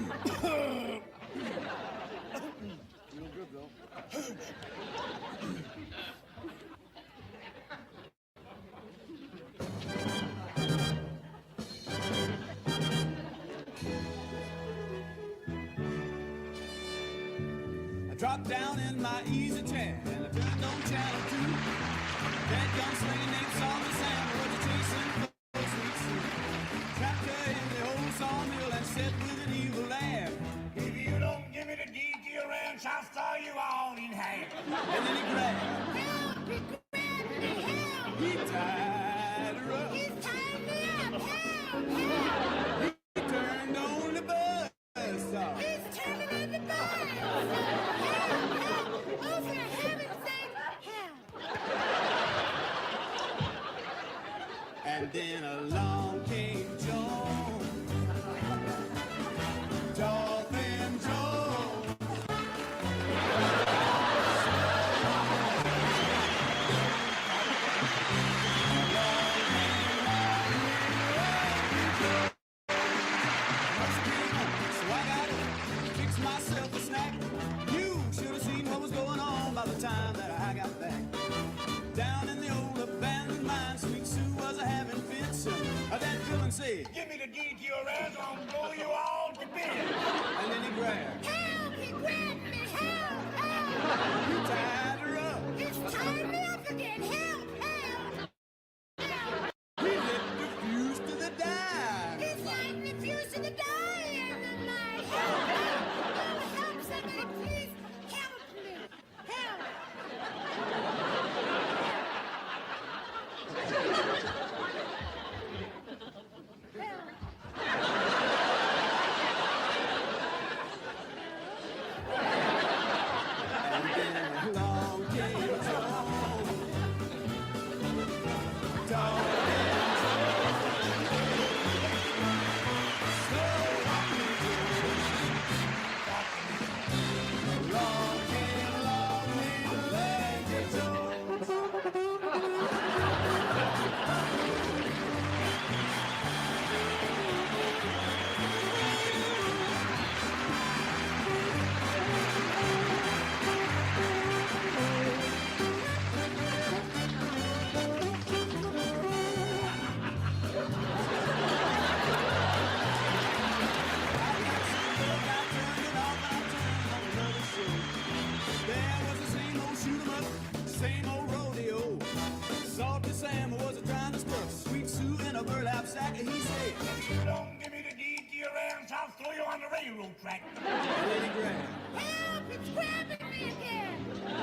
Real good, though. I dropped down in my easy chair and I turned on channel 2. That gunslinging named Salty Sam was chasing for sweet Sue. Trapped her in the old sawmill and said with an evil laugh, "If you don't give me the deed to your ranch, I'll saw you all in half." And then he grabbed. Help! He grabbed me! Help! He tied her up. He's tying me up! Help! Help! He turned on the buzz saw. He's turning on the bus! Help! Help! Oh, for heaven's sake! Help! And then along came Joan. Dolphin Joan. So I got up, fixed myself a snack. You should have seen what was going on by the time that I got back. Down in the old abandoned mine, Sweet Sue was having fits. That villain said, "Give me the deed to your ass, I'll blow you all to bits." And then he grabbed. Help! He grabbed me! Help! Help! He tied her up. He's tying me up again! Help! Help! Help! He lit the fuse to the dime. He's lighting the fuse to the dying of the night! Help! Help! Oh, help! Somebody please help me! Help! And then along came Joan. Dolphin Joan. Along came long-legged Joan. There was the same old shoot 'em up, same old rodeo. Salty Sam was trying to stuff Sweet Sue in a burlap sack. He said, "If you don't give me the deed to your ranch, I'll throw you on the railroad track." And then he grabbed. Help! It's grabbing me again!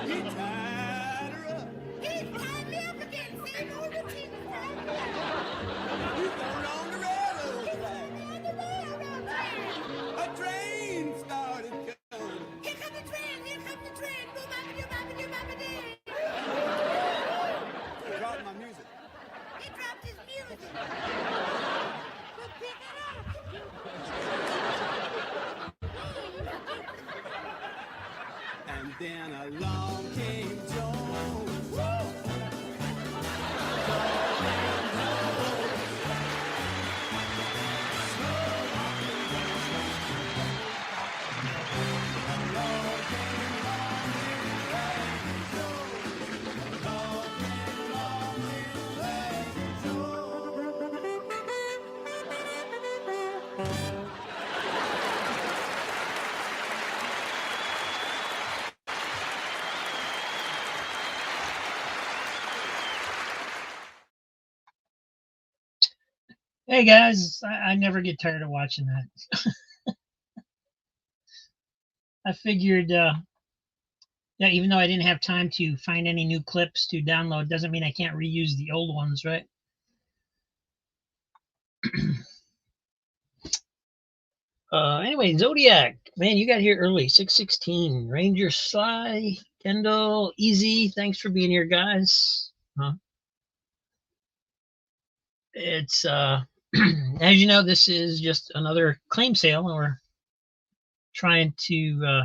He tied her up. He's tying me up again! Same old routine! He's tying me up! He threw her on the railroad He's track. tying me on the railroad track! A train started coming. Here comes the train! Here comes the train! Boo-baba-doo-baba-doo-baba-doo! He dropped my music. He dropped his music! Well, pick it up! And then along came Joan. Hey guys, I never get tired of watching that. I figured, yeah, even though I didn't have time to find any new clips to download, doesn't mean I can't reuse the old ones, right? Anyway, Zodiac, man, you got here early, 6:16. Ranger Sly, Kendall, Easy, thanks for being here, guys. It's as you know, this is just another claim sale, and we're trying to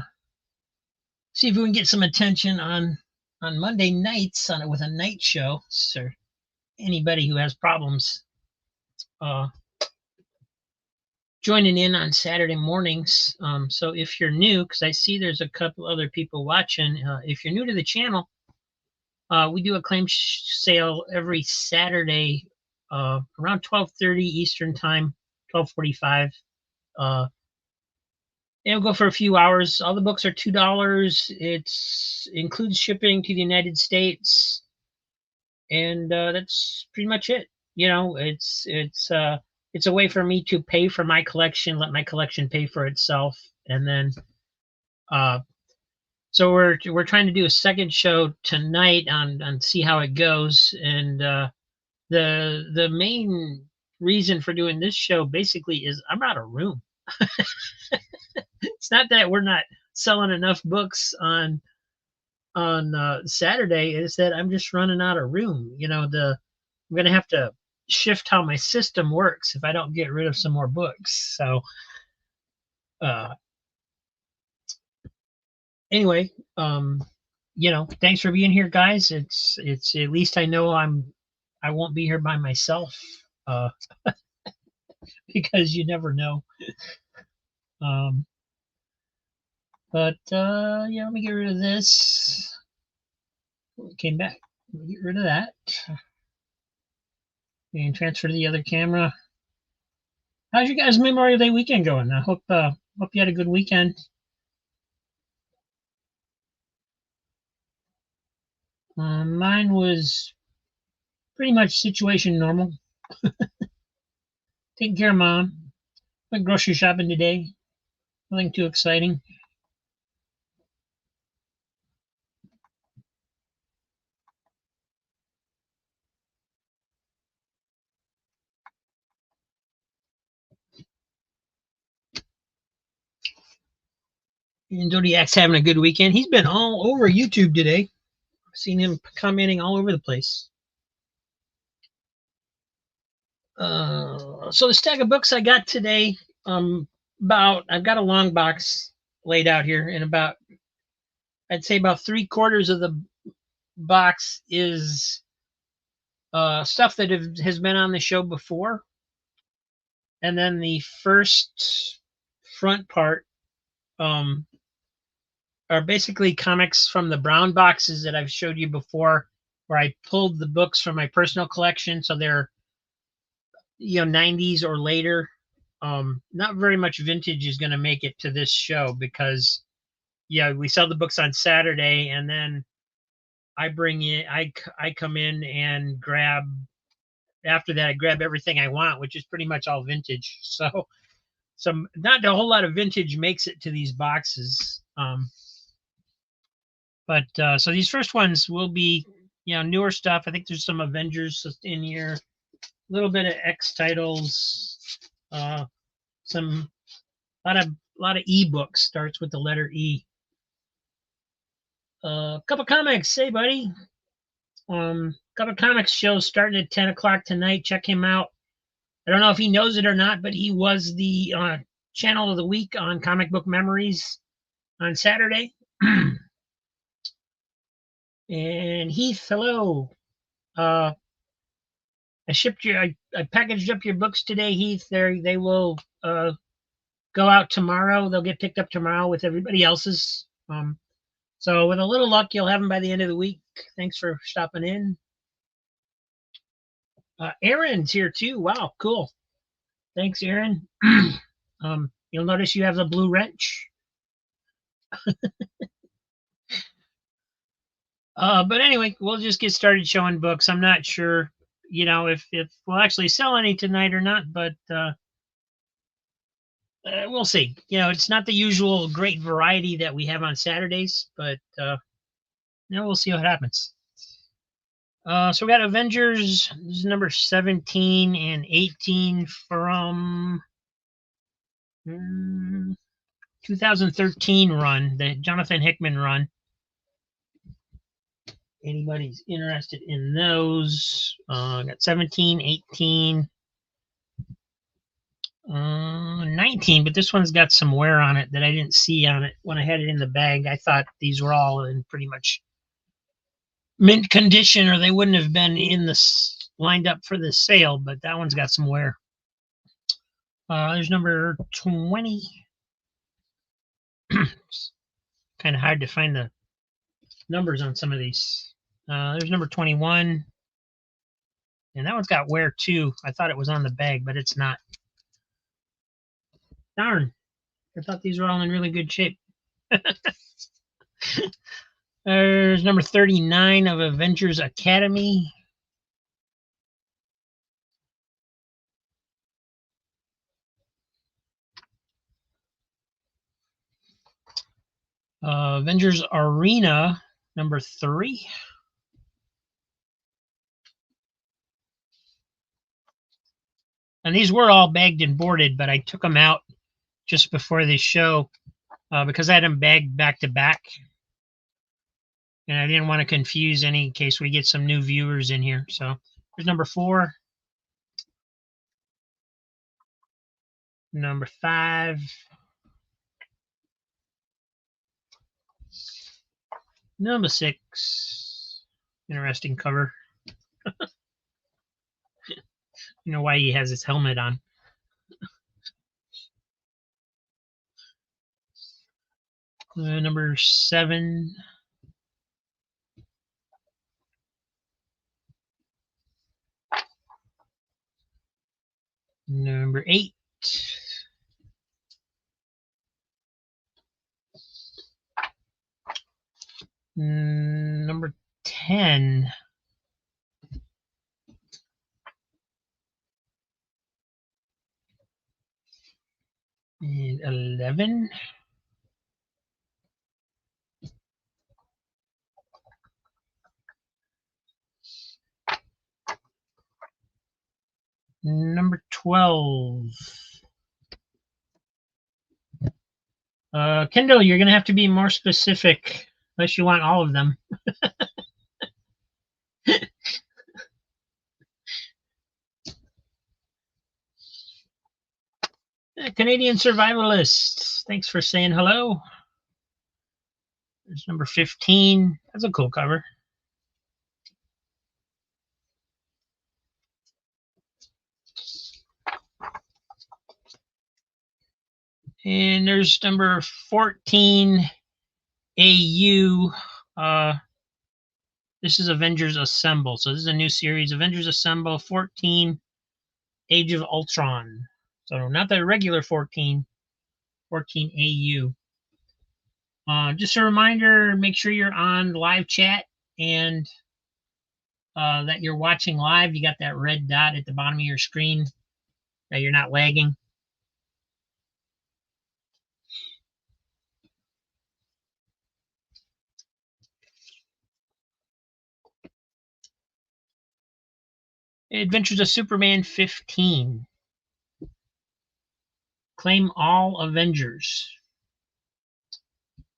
see if we can get some attention on Monday nights on it with a night show. So anybody who has problems joining in on Saturday mornings. So if you're new, because I see there's a couple other people watching, if you're new to the channel, we do a claim sale every Saturday around 12:30 Eastern Time, 12:45. It'll go for a few hours. All the books are $2. It's includes shipping to the United States, and that's pretty much it. It's a way for me to pay for my collection, let my collection pay for itself, and then so we're trying to do a second show tonight on see how it goes, and the main reason for doing this show basically is I'm out of room. It's not that we're not selling enough books on Saturday, is that I'm just running out of room. I'm gonna have to shift how my system works if I don't get rid of some more books. So anyway, thanks for being here, guys. It's at least I know I won't be here by myself, because you never know. But let me get rid of this. We came back. Let me get rid of that. And transfer to the other camera. How's your guys' Memorial Day weekend going? I hope you had a good weekend. Mine was pretty much situation normal. Taking care of Mom. Went grocery shopping today. Nothing too exciting. And Zodiac's having a good weekend. He's been all over YouTube today. I've seen him commenting all over the place. So the stack of books I got today, I've got a long box laid out here, and I'd say about 3/4 of the box is stuff that has been on the show before, and then the first front part are basically comics from the brown boxes that I've showed you before, where I pulled the books from my personal collection, so they're 90s or later. Not very much vintage is going to make it to this show, because we sell the books on Saturday, and then I come in and after that I grab everything I want, which is pretty much all vintage. So not a whole lot of vintage makes it to these boxes. But so these first ones will be newer stuff. I think there's some Avengers in here, a little bit of X titles, some lot of ebooks. Starts with the letter E. Cup of Comics, hey buddy. Cup of Comics show starting at 10 o'clock tonight. Check him out. I don't know if he knows it or not, but he was the channel of the week on Comic Book Memories on Saturday. And Heath, hello. I packaged up your books today, Heath. They will go out tomorrow. They'll get picked up tomorrow with everybody else's. So with a little luck, you'll have them by the end of the week. Thanks for stopping in. Aaron's here too. Wow, cool. Thanks, Aaron. You'll notice you have the blue wrench. But anyway, we'll just get started showing books. I'm not sure, if we'll actually sell any tonight or not, but we'll see. It's not the usual great variety that we have on Saturdays, but we'll see what happens. So we got Avengers, this is number 17 and 18 from 2013 run, the Jonathan Hickman run. Anybody's interested in those? Got 17, 18, 19, but this one's got some wear on it that I didn't see on it when I had it in the bag. I thought these were all in pretty much mint condition, or they wouldn't have been lined up for the sale, but that one's got some wear. There's number 20. It's kind of hard to find the numbers on some of these. There's number 21. And that one's got wear too. I thought it was on the bag, but it's not. Darn. I thought these were all in really good shape. There's number 39 of Avengers Academy. Avengers Arena, number 3. And these were all bagged and boarded, but I took them out just before this show because I had them bagged back to back. And I didn't want to confuse any in case we get some new viewers in here. So here's number 4. Number 5. Number 6. Interesting cover. You know why he has his helmet on. Number 7. Number 8. Number 10. And 11. Number 12. Kendall, you're going to have to be more specific unless you want all of them. Canadian Survivalist, thanks for saying hello. There's number 15. That's a cool cover. And there's number 14, AU. This is Avengers Assemble. So this is a new series, Avengers Assemble 14, Age of Ultron. So not the regular 14, 14 AU. Just a reminder, make sure you're on live chat and that you're watching live. You got that red dot at the bottom of your screen, that you're not lagging. Adventures of Superman 15. Claim all Avengers.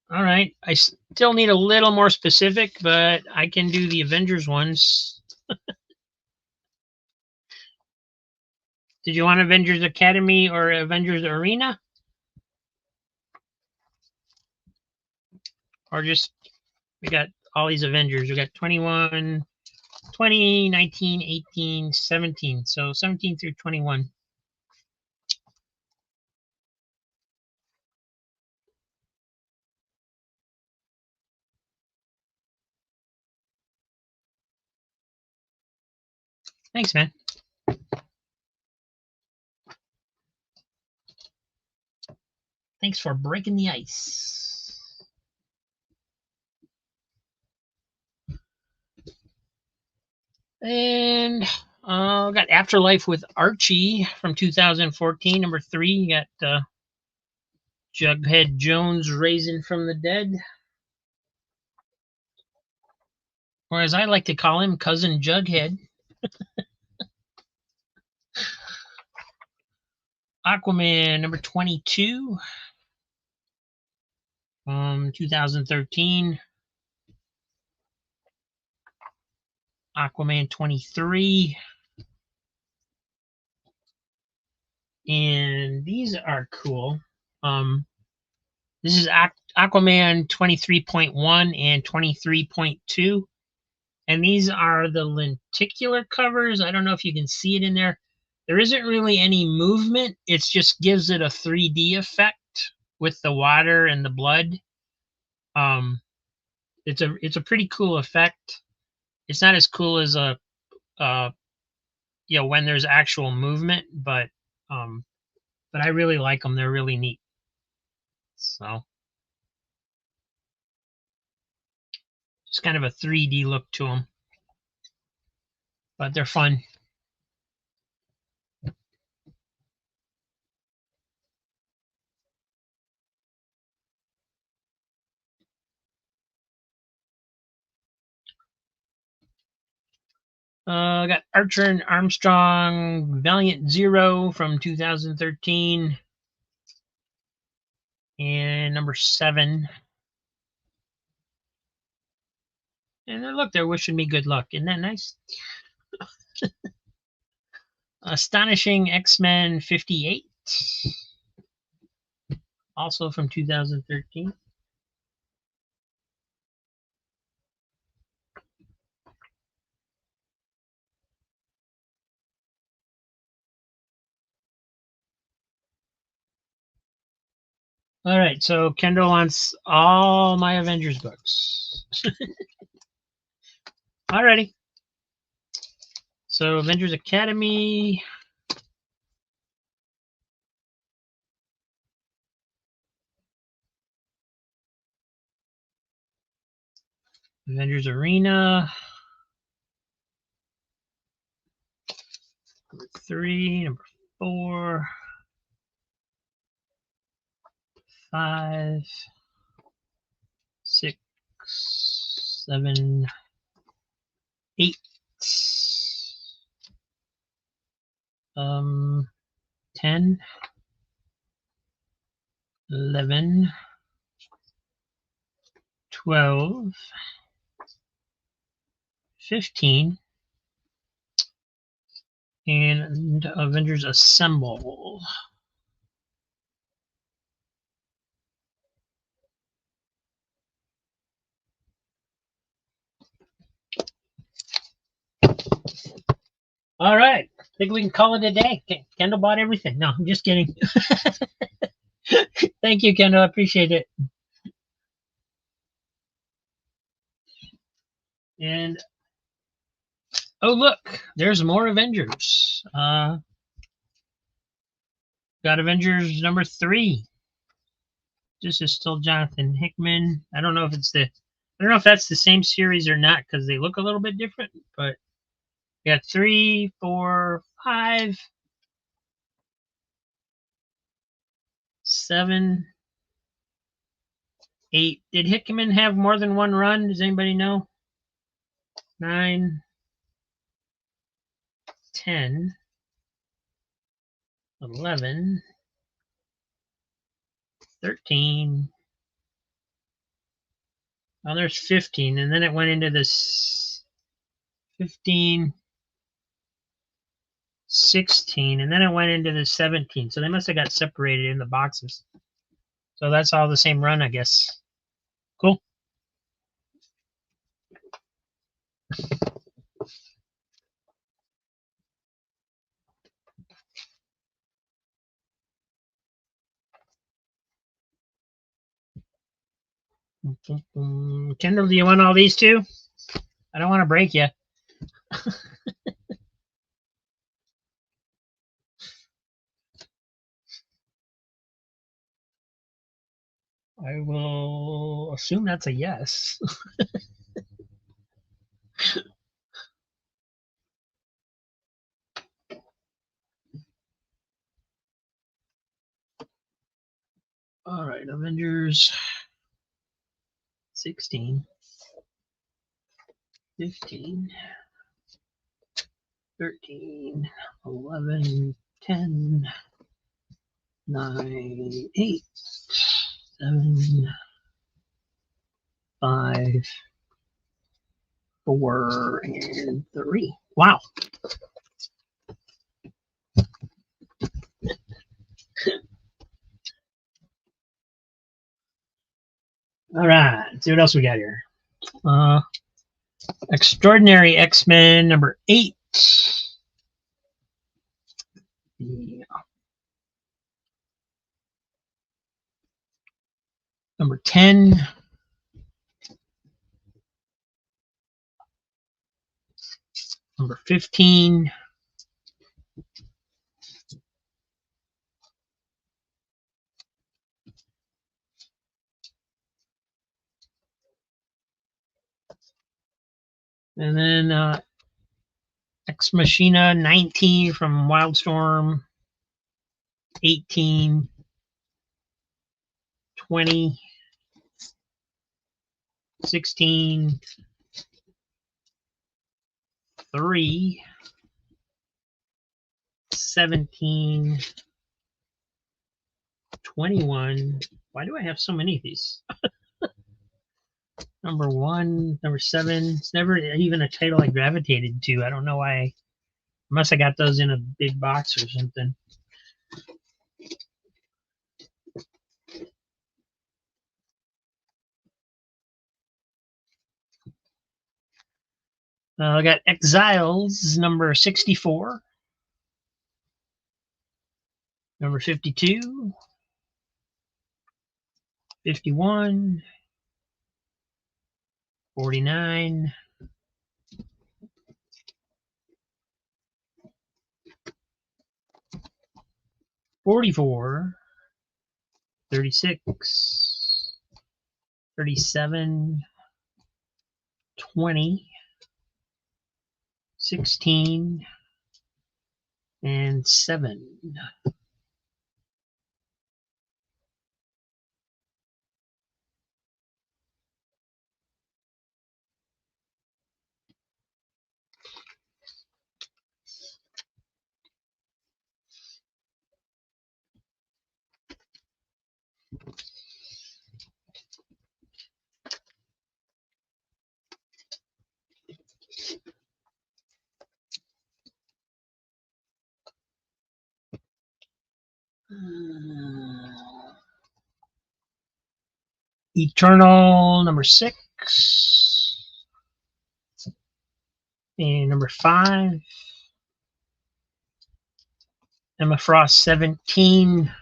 All right. I still need a little more specific, but I can do the Avengers ones. Did you want Avengers Academy or Avengers Arena? Or just, we got all these Avengers. We got 21, 20, 19, 18, 17. So 17 through 21. Thanks, man. Thanks for breaking the ice. And got Afterlife with Archie from 2014, number 3. You got Jughead Jones raising from the dead. Or as I like to call him, Cousin Jughead. Aquaman, number 22. 2013. Aquaman 23. And these are cool. This is Aquaman 23.1 and 23.2. And these are the lenticular covers. I don't know if you can see it in there. there isn't really any movement. It just gives it a 3D effect with the water and the blood. It's a pretty cool effect. It's not as cool as a when there's actual movement, but I really like them. They're really neat. So just kind of a 3D look to them, but they're fun. Got Archer and Armstrong Valiant Zero from 2013. And number 7. And look, they're wishing me good luck. Isn't that nice? Astonishing X-Men 58. Also from 2013. All right, so Kendall wants all my Avengers books. Alrighty. So Avengers Academy. Avengers Arena. Number 3, number 4, 5, 6, 7, 8. 10, 11, 12, 15, and Avengers Assemble. All right, I think we can call it a day. Kendall bought everything. No, I'm just kidding. Thank you, Kendall. I appreciate it. And oh, look, there's more Avengers. Got Avengers number 3. This is still Jonathan Hickman. I don't know if that's the same series or not because they look a little bit different. But we got 3, 4, 5, 7, 8. Did Hickman have more than one run? Does anybody know? 9, 10, 11, 13. Oh, there's 15, and then it went into this 15, 16, and then it went into the 17. So they must have got separated in the boxes. So that's all the same run, I guess. Cool. Kendall, do you want all these too? I don't want to break you. I will assume that's a yes. All right, Avengers 16, 15, 13, 11, 10, 9, 8, 7, 5, 4, and 3. Wow. All right, let's see what else we got here. Extraordinary X-Men number 8. The number 10. Number 15. And then Ex Machina 19 from Wildstorm. 18. 20. 16. 3. 17. 21. Why do I have so many of these? Number 1, number 7. It's never even a title I gravitated to. I don't know why. Unless I got those in a big box or something. I got Exiles, number 64. Number 52. 51. 49. 44. 36. 37. 20. 16. And 7. Eternal, number 6. And number 5. Emma Frost, 17.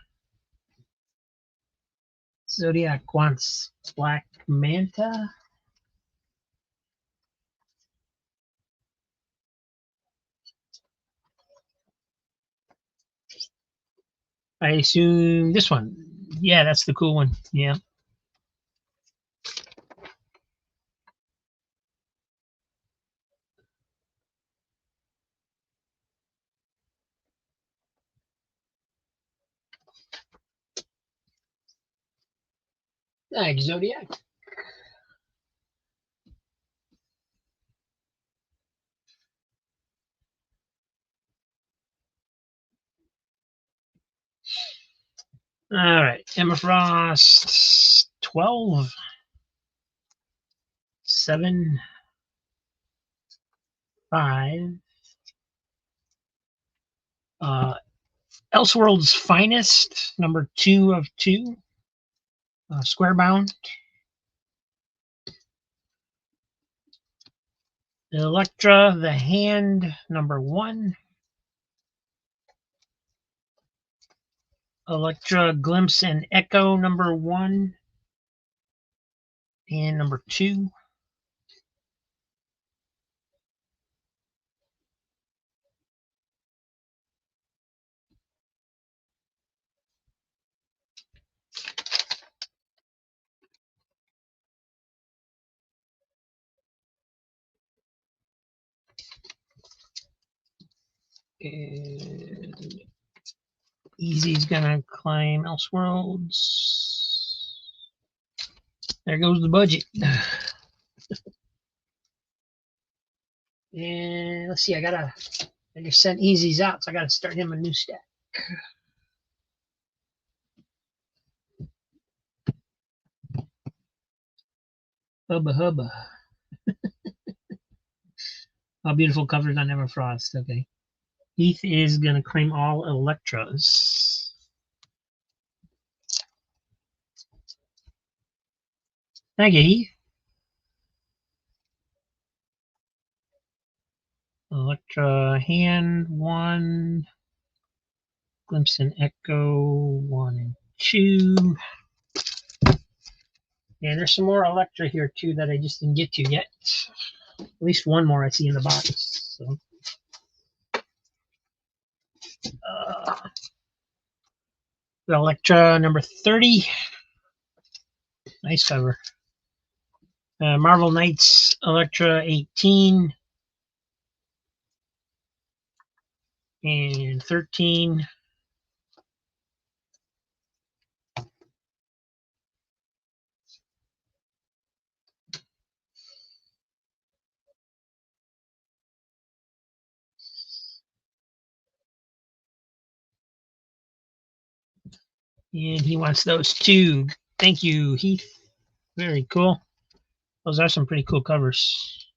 Zodiac wants Black Manta. I assume this one. Yeah, that's the cool one. Yeah. Thanks, Zodiac. All right, Emma Frost, 12. 7. 5. Elseworld's Finest, number 2 of 2. Square bound. Electra, the Hand, number 1. Electra, Glimpse and Echo, number 1. And number 2. And Easy's gonna claim Elseworlds. There goes the budget. And let's see, I just sent Easy's out, so I gotta start him a new stack. Hubba hubba. Oh, beautiful covers on Everfrost. Okay. Heath is gonna claim all Electras. Thank you, Heath. Electra Hand 1. Glimpse and Echo 1 and 2. And there's some more Electra here too that I just didn't get to yet. At least one more I see in the box. So, the Electra number 30. Nice cover. Marvel Knights Electra 18 and 13. And he wants those two. Thank you, Heath. Very cool. Those are some pretty cool covers.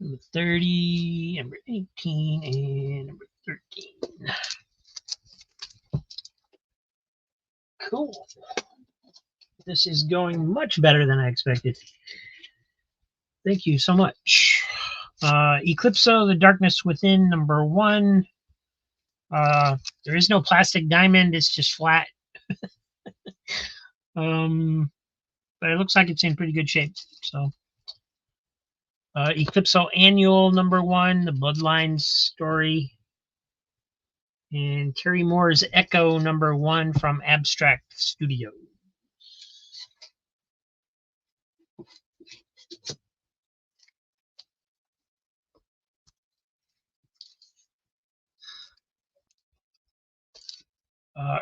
Number 30, number 18, and number 13. Cool. This is going much better than I expected. Thank you so much. Eclipso, The Darkness Within, number 1. There is no plastic diamond. It's just flat. But it looks like it's in pretty good shape. So, Eclipso Annual, number 1, The Bloodlines story. And Terry Moore's Echo, number 1 from Abstract Studio.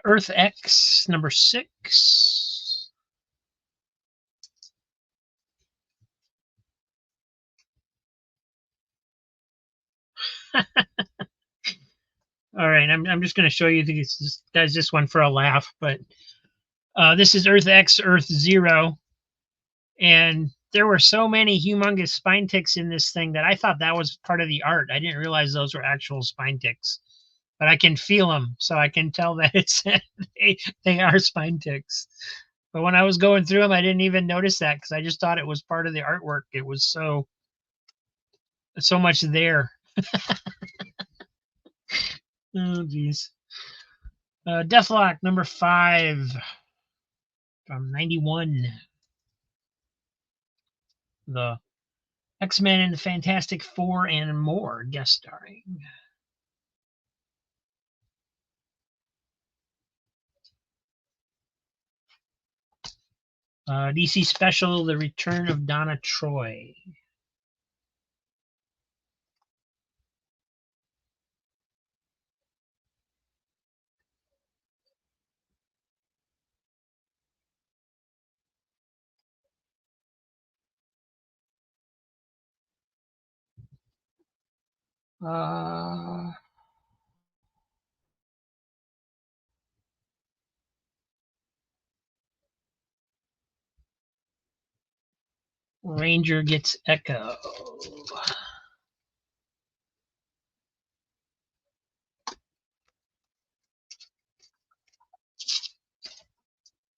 Earth X, number 6. All right, I'm just going to show you this one for a laugh, but this is Earth X, Earth 0, and there were so many humongous spine ticks in this thing that I thought that was part of the art. I didn't realize those were actual spine ticks, but I can feel them, so I can tell that it's they are spine ticks. But when I was going through them, I didn't even notice that because I just thought it was part of the artwork. It was so much there. Oh, geez. Deathlock, number 5 from 91. The X-Men and the Fantastic Four and more guest starring. DC Special, The Return of Donna Troy. Ranger gets Echo.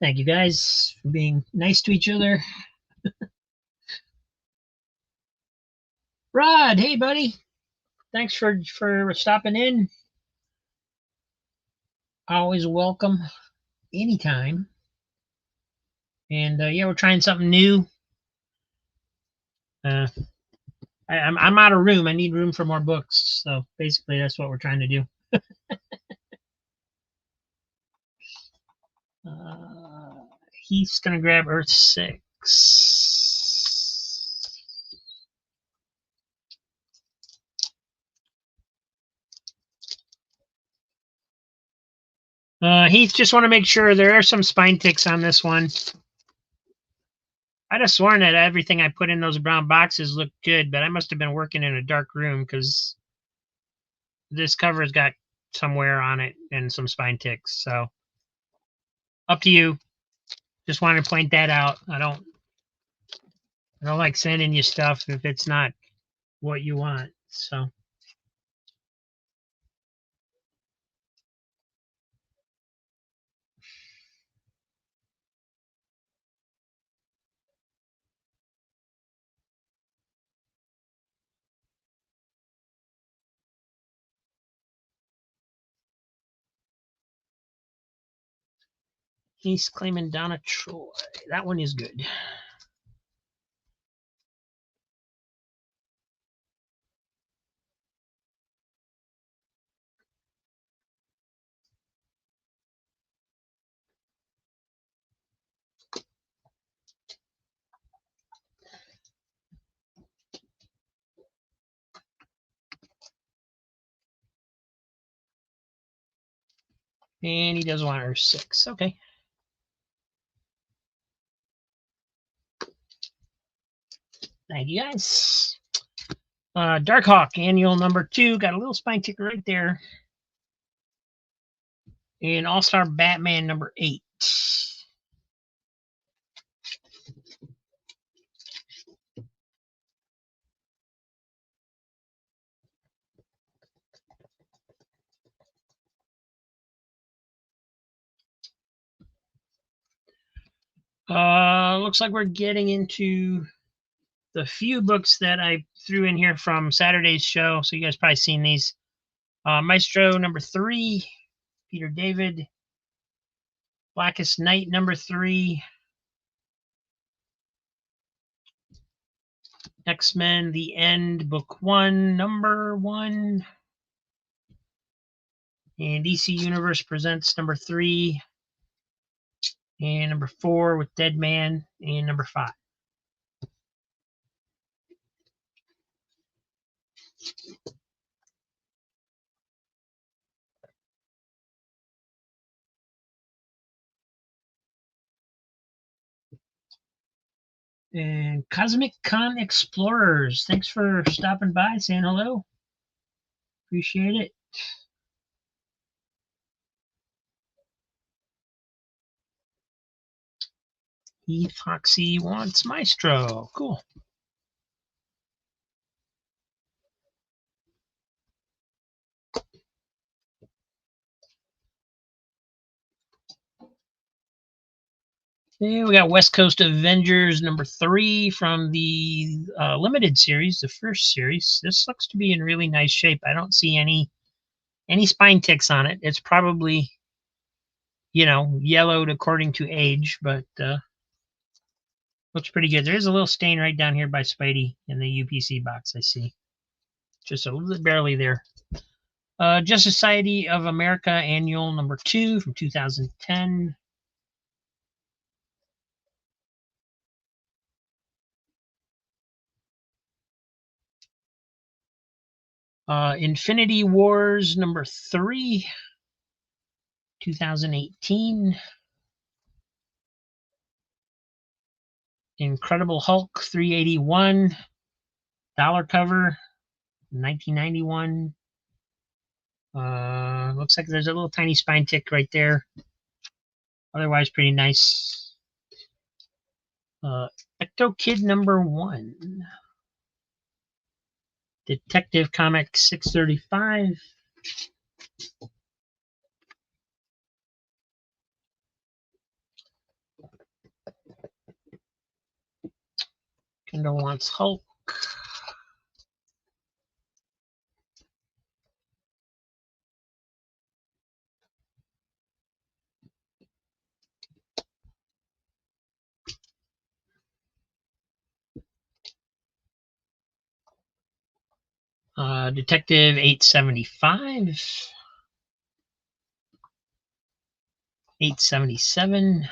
Thank you guys for being nice to each other. Rod, hey buddy. Thanks for stopping in. Always welcome anytime. And yeah, we're trying something new. I'm out of room. I need room for more books. So basically, that's what we're trying to do. He's gonna grab Earth 6. Heath, just want to make sure there are some spine ticks on this one. I'd have sworn that everything I put in those brown boxes looked good, but I must have been working in a dark room because this cover's got some wear on it and some spine ticks. So up to you. Just wanted to point that out. I don't like sending you stuff if it's not what you want. So. He's claiming Donna Troy. That one is good. And he does want her 6. Okay. Thank you guys. Darkhawk annual number 2. Got a little spine ticker right there. And All-Star Batman number 8. Looks like we're getting into the few books that I threw in here from Saturday's show. So you guys probably seen these. Maestro number 3, Peter David. Blackest Night number 3. X-Men The End book 1 number 1. And DC Universe Presents number 3. And number 4 with Dead Man. And number 5. And Cosmic Con Explorers. Thanks for stopping by, saying hello. Appreciate it. Heath Foxy wants Maestro. Cool. Yeah, we got West Coast Avengers number 3 from the limited series, the first series. This looks to be in really nice shape. I don't see any spine ticks on it. It's probably, yellowed according to age, but looks pretty good. There is a little stain right down here by Spidey in the UPC box, I see. Just a little bit barely there. Justice Society of America Annual number 2 from 2010. Infinity Wars number 3, 2018. Incredible Hulk 381, dollar cover, 1991. Looks like there's a little tiny spine tick right there. Otherwise, pretty nice. Ecto Kid number 1. Detective Comic 635. Kendall wants Hulk. Detective 875. 877.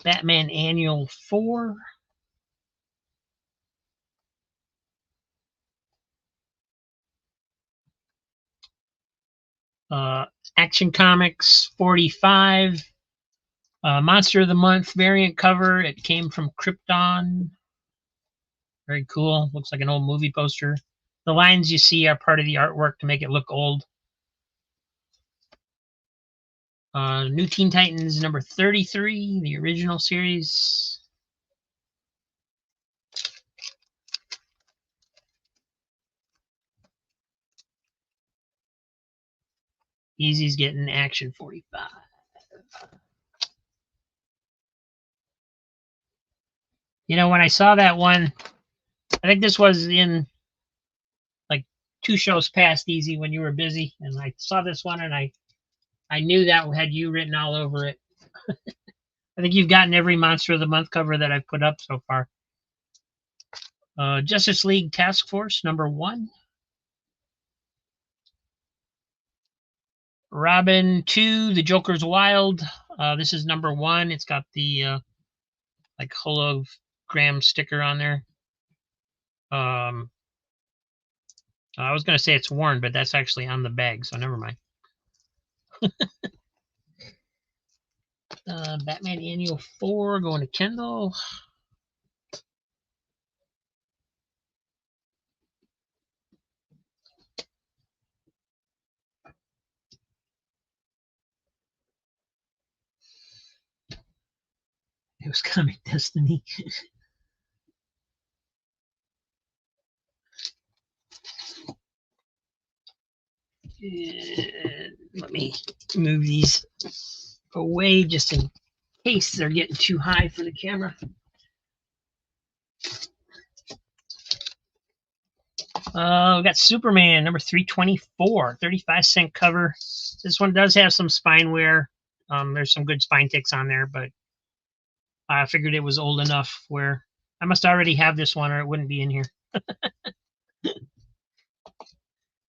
Batman Annual 4. Action Comics 45. Monster of the Month variant cover. It came from Krypton. Very cool. Looks like an old movie poster. The lines you see are part of the artwork to make it look old. New Teen Titans number 33, the original series. Easy's getting Action 45. When I saw that one, I think this was in like 2 shows past, Easy, when you were busy, and I saw this one and I I knew that had you written all over it. I think you've gotten every Monster of the Month cover that I've put up so far. Justice League Task Force #1. Robin 2, The Joker's Wild. This is #1. It's got the like hologram sticker on there. I was going to say it's worn, but that's actually on the bag, so never mind. Batman Annual 4 going to Kendall. It was Comic Destiny. Let me move these away just in case they're getting too high for the camera. We got Superman #324, 35-cent cover. This one does have some spine wear. There's some good spine ticks on there, but I figured it was old enough where I must already have this one or it wouldn't be in here.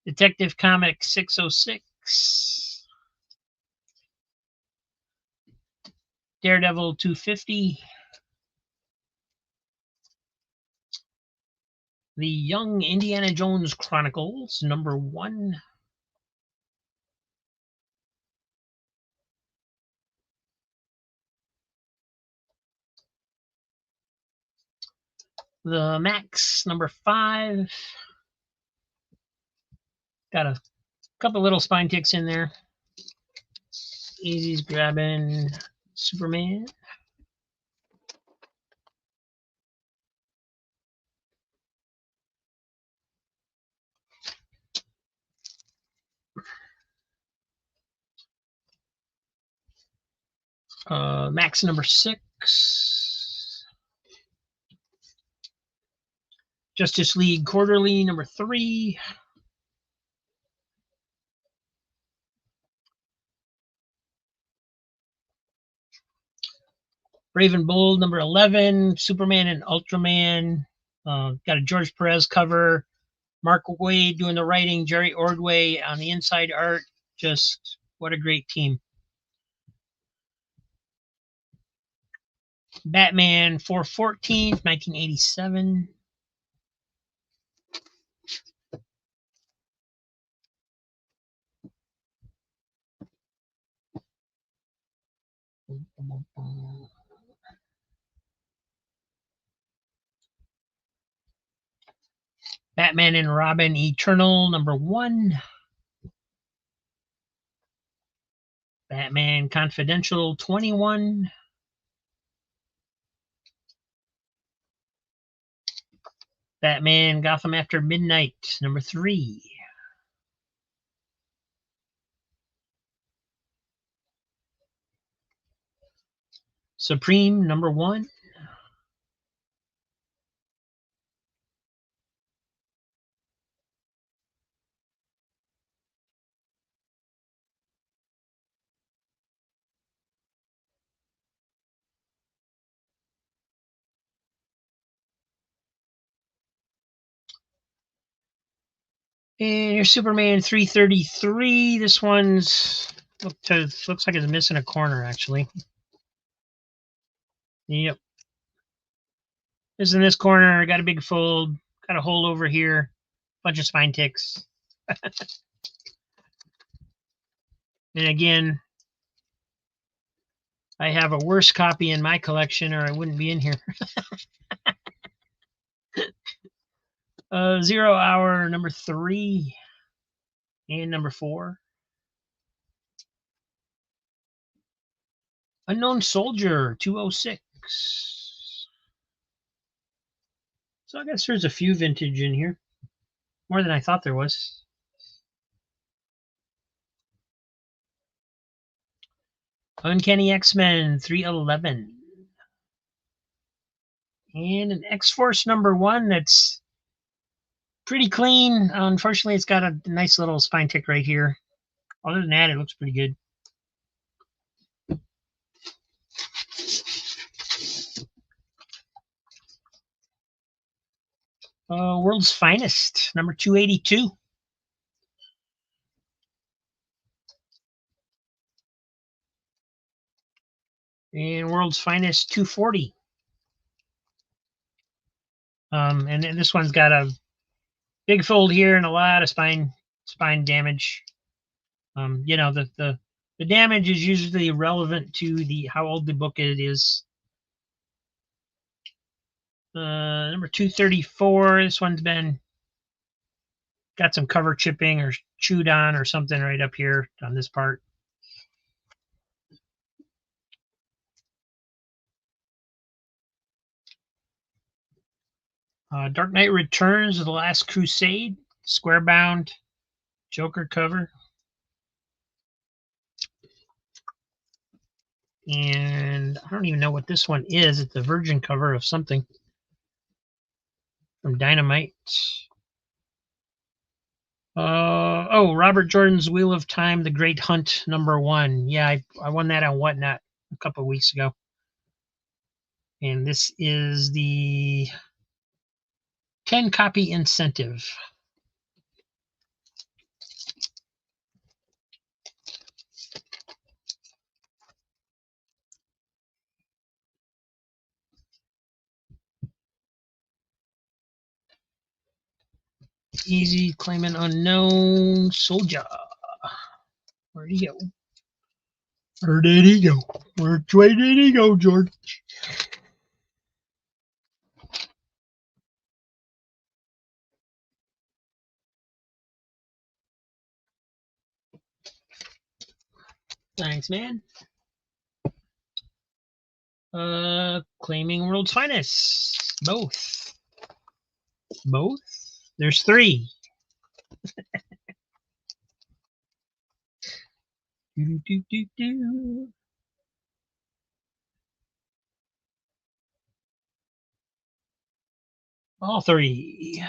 Detective Comics 606. Daredevil 250. The Young Indiana Jones Chronicles #1. The Max #5. Got a couple little spine ticks in there. Easy's grabbing Superman. Max #6. Justice League Quarterly #3. Raven Bold #11. Superman and Ultraman. Got a George Perez cover. Mark Waid doing the writing. Jerry Ordway on the inside art. Just what a great team. Batman 414, 1987. Batman and Robin Eternal #1. Batman Confidential 21. Batman Gotham After Midnight #3. Supreme #1. And your Superman 333. This one's looks like it's missing a corner, actually. Yep. Missing this corner. Got a big fold. Got a hole over here. Bunch of spine ticks. And again, I have a worse copy in my collection, or I wouldn't be in here. 0 Hour #3 and #4. Unknown Soldier 206. So I guess there's a few vintage in here. More than I thought there was. Uncanny X-Men 311. And an X-Force #1 that's pretty clean. Unfortunately, it's got a nice little spine tick right here. Other than that, it looks pretty good. World's Finest, number 282. And World's Finest 240. And then this one's got a big fold here and a lot of spine damage. You know, the damage is usually relevant to the how old the book it is. Number 234. This one's been got some cover chipping or chewed on or something right up here on this part. Dark Knight Returns, The Last Crusade, square bound, Joker cover. And I don't even know what this one is. It's a virgin cover of something from Dynamite. Oh, Robert Jordan's Wheel of Time, The Great Hunt, number 1. Yeah, I won that on Whatnot a couple of weeks ago. And this is the 10 copy incentive. Easy, claimant unknown, soldier. Where'd he go? Where did he go? Which way did he go, George? Thanks, man. Claiming World's Finest. Both. Both? There's 3. Do. All 3.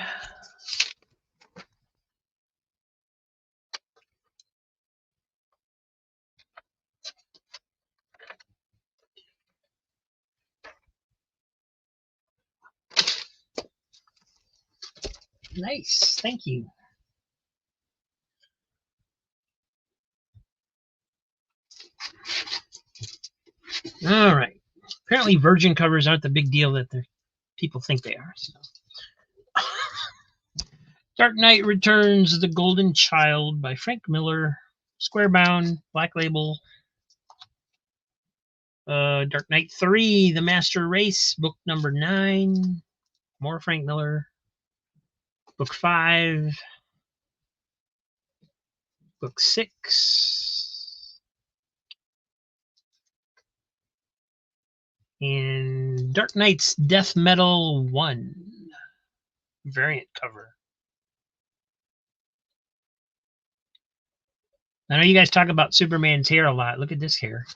Nice. Thank you. All right. Apparently, virgin covers aren't the big deal that people think they are. So. Dark Knight Returns, The Golden Child by Frank Miller, square bound, black label. Dark Knight 3, The Master Race, book number 9. More Frank Miller. Book 5. Book 6. And Dark Knight's Death Metal 1 variant cover. I know you guys talk about Superman's hair a lot. Look at this hair.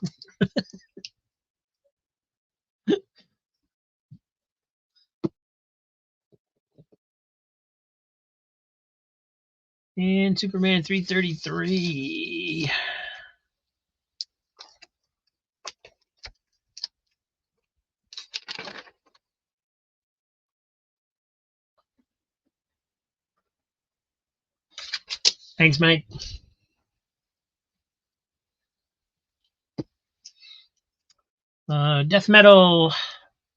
And Superman 333. Thanks, Mike. Death Metal,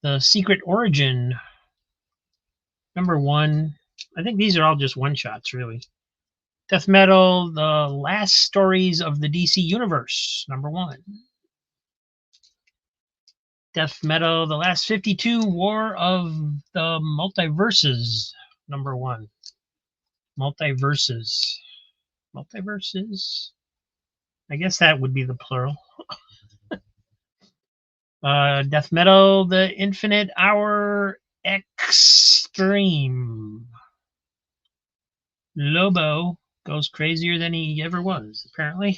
The Secret Origin, number 1. I think these are all just one-shots, really. Death Metal, The Last Stories of the DC Universe, number 1. Death Metal, The Last 52, War of the Multiverses, number 1. Multiverses. Multiverses? I guess that would be the plural. Death Metal, The Infinite Hour Extreme. Lobo goes crazier than he ever was, apparently.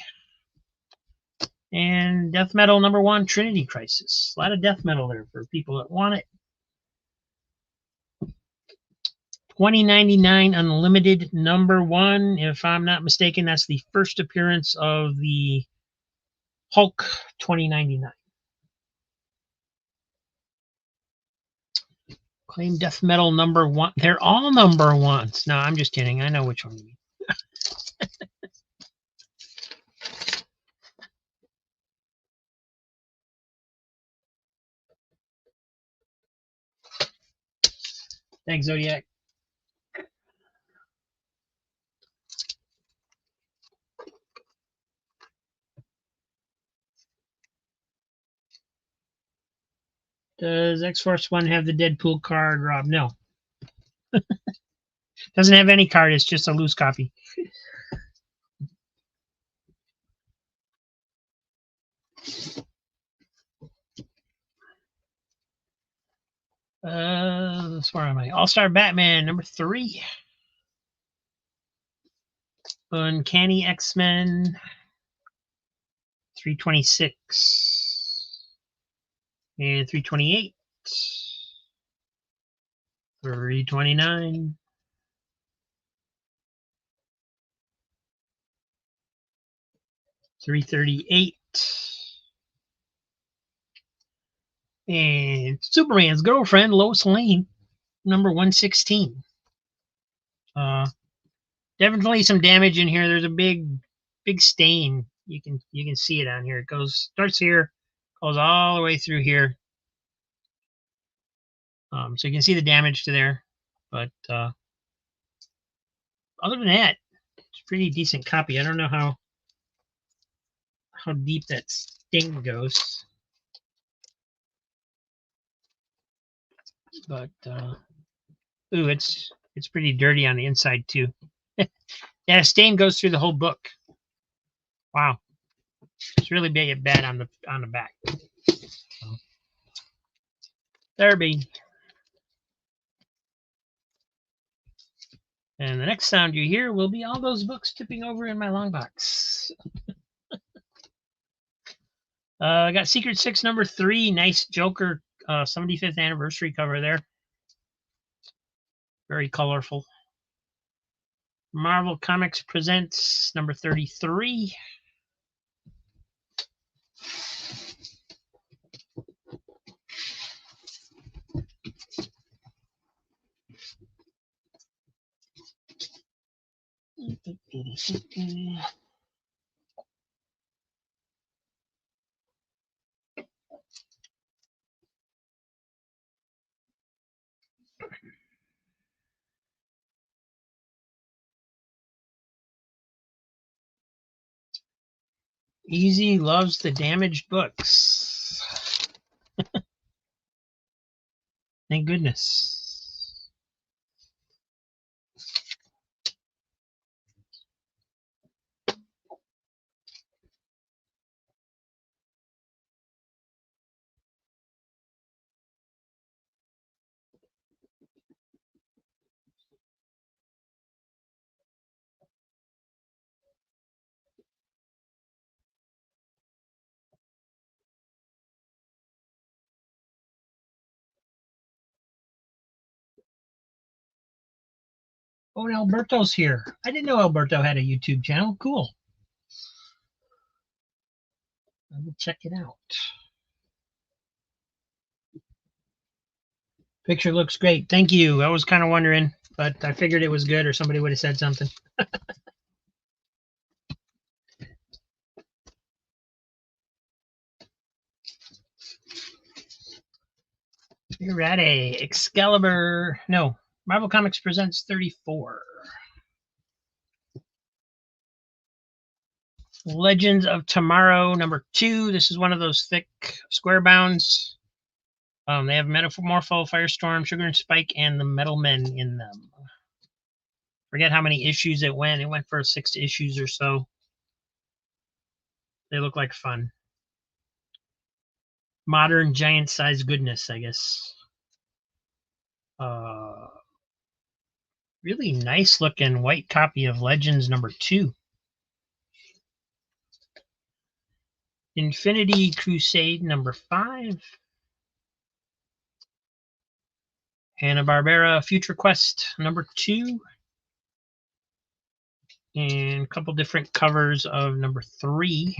And Death Metal number 1, Trinity Crisis. A lot of death metal there for people that want it. $20.99 Unlimited number 1. If I'm not mistaken, that's the first appearance of the Hulk. $20.99. Claim death metal #1. They're all #1s. No, I'm just kidding. I know which one you mean. Thanks, Zodiac. Does X-Force 1 have the Deadpool card, Rob? No. Doesn't have any card. It's just a loose copy. Where am I? All-Star Batman #3. Uncanny X-Men 326 and 328, 329, 338, and Superman's girlfriend Lois Lane #116. Definitely some damage in here. There's a big stain. You can see it on here. It starts here, goes all the way through here. So you can see the damage to there. But other than that, it's a pretty decent copy. I don't know how deep that stain goes, but ooh, it's pretty dirty on the inside too. Yeah, stain goes through the whole book. Wow, it's really bad on the back. So, there be. And the next sound you hear will be all those books tipping over in my long box. I got Secret Six #3. Nice Joker 75th anniversary cover there. Very colorful. Marvel Comics Presents #33. Easy loves the damaged books. Thank goodness. Oh, and Alberto's here. I didn't know Alberto had a YouTube channel. Cool. I will check it out. Picture looks great. Thank you. I was kind of wondering, but I figured it was good or somebody would have said something. You're ready. Excalibur. No. Marvel Comics Presents 34. Legends of Tomorrow #2. This is one of those thick square bounds. They have Metamorpho, Firestorm, Sugar and Spike, and the Metal Men in them. Forget how many issues it went. It went for 6 issues or so. They look like fun. Modern giant-sized goodness, I guess. Really nice looking white copy of Legends #2. Infinity Crusade #5. Hanna-Barbera Future Quest #2. And a couple different covers of #3.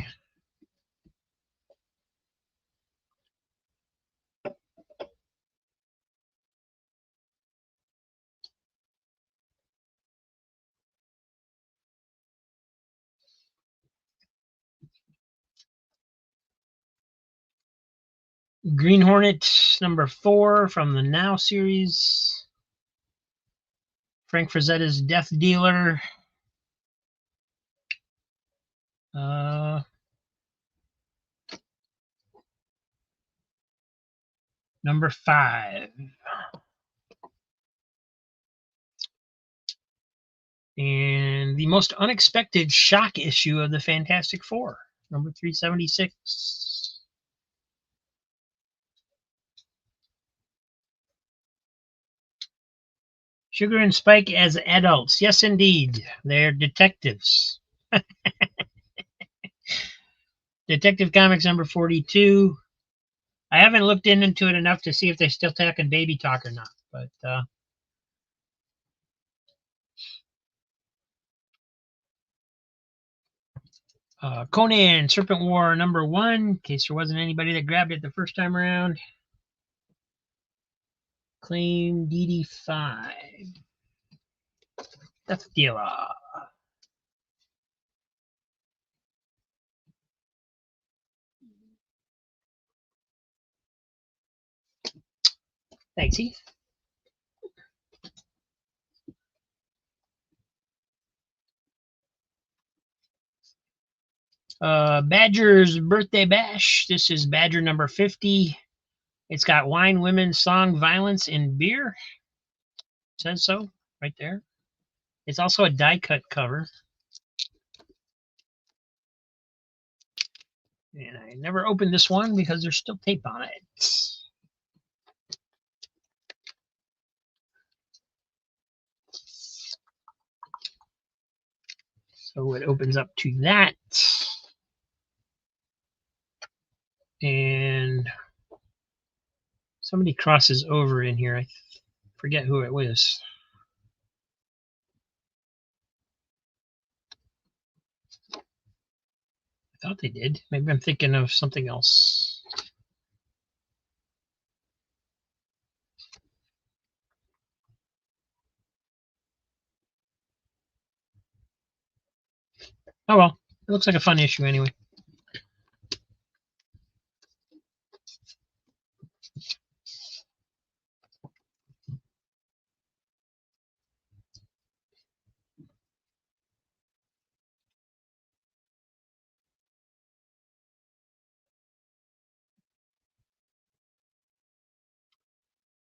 Green Hornet number 4 from the Now series. Frank Frazetta's Death Dealer. Number 5. And the most unexpected shock issue of the Fantastic Four, number 376. Sugar and Spike as adults. Yes, indeed. They're detectives. Detective Comics number 42. I haven't looked into it enough to see if they're still talking baby talk or not. But Conan, Serpent War number 1, in case there wasn't anybody that grabbed it the first time around. Claim DD5. Death Dealer. Thanks, Heath. Badger's Birthday Bash. This is Badger number 50. It's got wine, women, song, violence, and beer. It says so right there. It's also a die cut cover. And I never opened this one because there's still tape on it. So it opens up to that. And somebody crosses over in here. I forget who it was. I thought they did. Maybe I'm thinking of something else. Oh well, it looks like a fun issue anyway.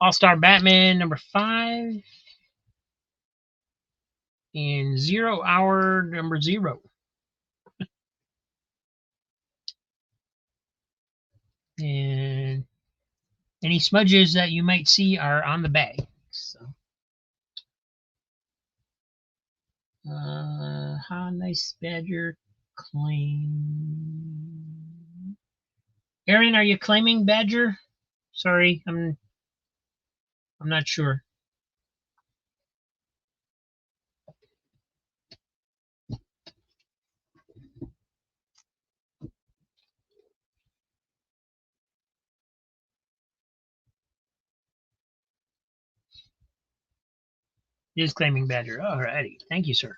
All-Star Batman number 5. And 0 Hour number 0. And any smudges that you might see are on the bag. So, how nice Badger claim. Aaron, are you claiming Badger? Sorry, I'm not sure. He is claiming Badger. Alrighty. Thank you, sir.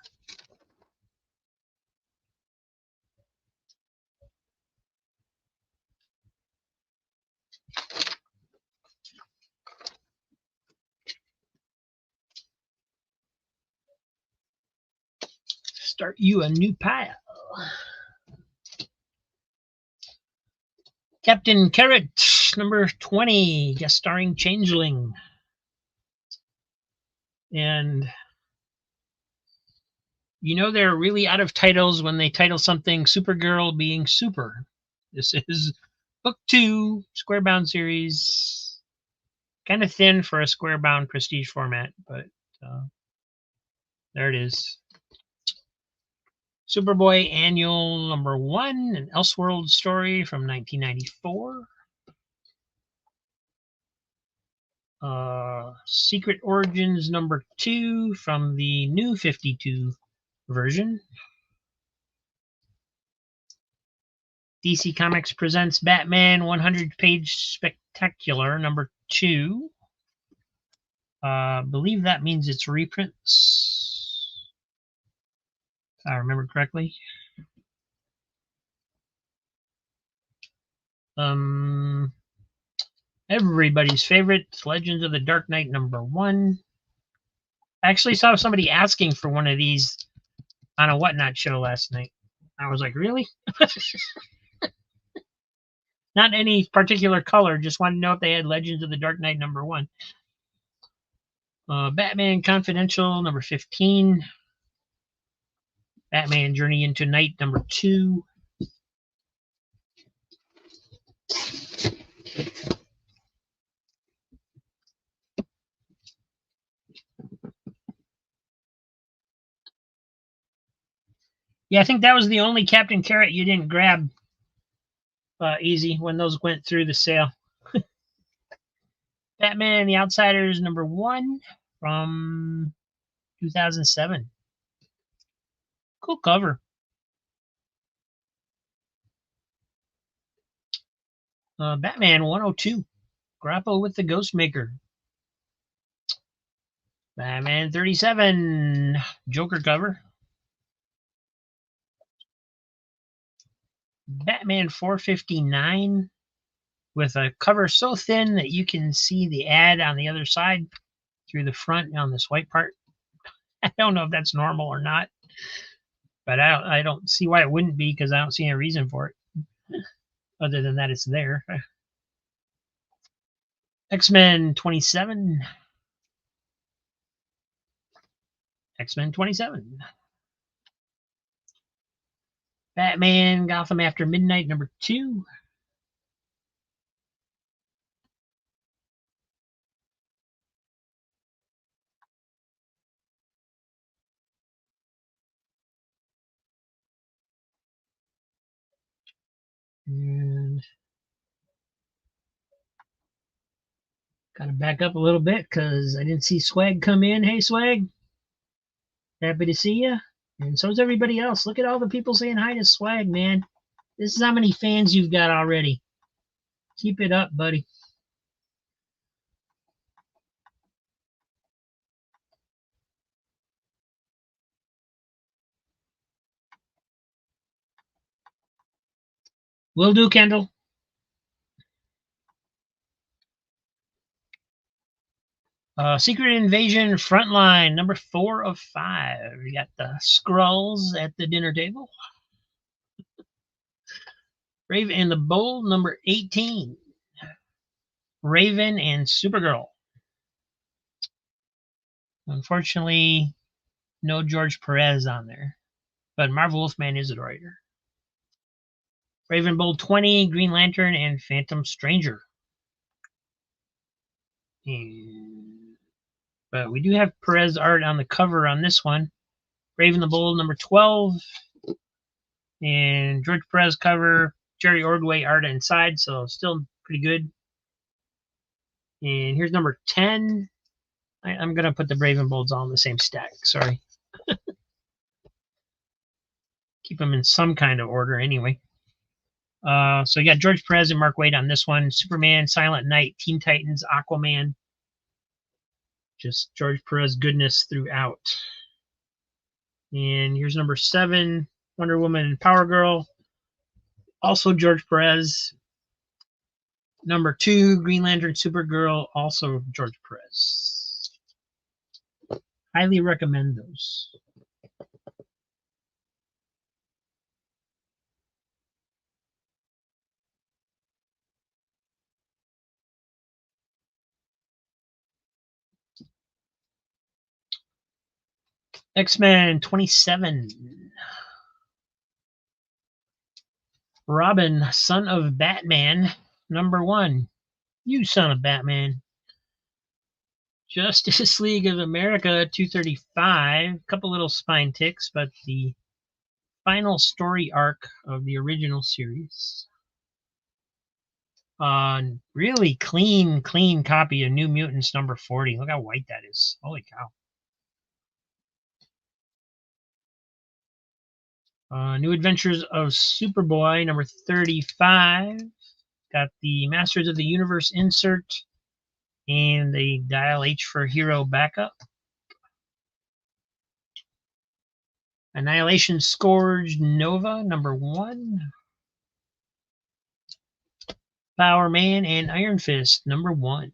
Start you a new pile. Captain Carrot, number 20, guest starring Changeling. And you know they're really out of titles when they title something Supergirl being super. This is book 2, square-bound series. Kind of thin for a square-bound prestige format, but there it is. Superboy Annual number 1, an Elseworld story from 1994. Secret Origins number 2 from the new 52 version. DC Comics presents Batman 100-page spectacular number 2. Believe that means it's reprints, if I remember correctly. Everybody's favorite, Legends of the Dark Knight #1. I actually saw somebody asking for one of these on a Whatnot show last night. I was like, really? Not any particular color, just wanted to know if they had Legends of the Dark Knight #1. Batman Confidential #15. Batman Journey into Night #2. Yeah, I think that was the only Captain Carrot you didn't grab easy when those went through the sale. Batman and the Outsiders #1 from 2007. Cool cover. Batman 102. Grapple with the Ghostmaker. Batman 37. Joker cover. Batman 459 with a cover so thin that you can see the ad on the other side through the front on this white part. I don't know if that's normal or not, but I don't see why it wouldn't be, because I don't see any reason for it other than that it's there. X-Men 27. X-Men 27. Batman Gotham After Midnight #2. And gotta back up a little bit because I didn't see Swag come in. Hey, Swag. Happy to see you. And so is everybody else. Look at all the people saying hi to Swag, man. This is how many fans you've got already. Keep it up, buddy. Will do, Kendall. Secret Invasion Frontline #4 of 5. You got the Skrulls at the dinner table. Raven and the Bold #18. Raven and Supergirl. Unfortunately, no George Perez on there, but Marvel Wolfman is the writer. Raven Bold 20, Green Lantern, and Phantom Stranger. But we do have Perez art on the cover on this one. Raven the Bold #12. And George Perez cover, Jerry Ordway art inside, so still pretty good. And here's #10. I'm going to put the Raven Bolds all in the same stack. Sorry. Keep them in some kind of order anyway. So you got George Perez and Mark Waid on this one. Superman, Silent Knight, Teen Titans, Aquaman. Just George Perez goodness throughout. And here's #7, Wonder Woman and Power Girl. Also George Perez. #2, Green Lantern, Supergirl. Also George Perez. Highly recommend those. X-Men 27. Robin, son of Batman, #1. You son of Batman. Justice League of America 235. Couple little spine ticks, but the final story arc of the original series. Really clean copy of New Mutants #40. Look how white that is. Holy cow. New Adventures of Superboy #35. Got the Masters of the Universe insert and the Dial H for Hero backup. Annihilation Scourge Nova #1. Power Man, and Iron Fist, number 1.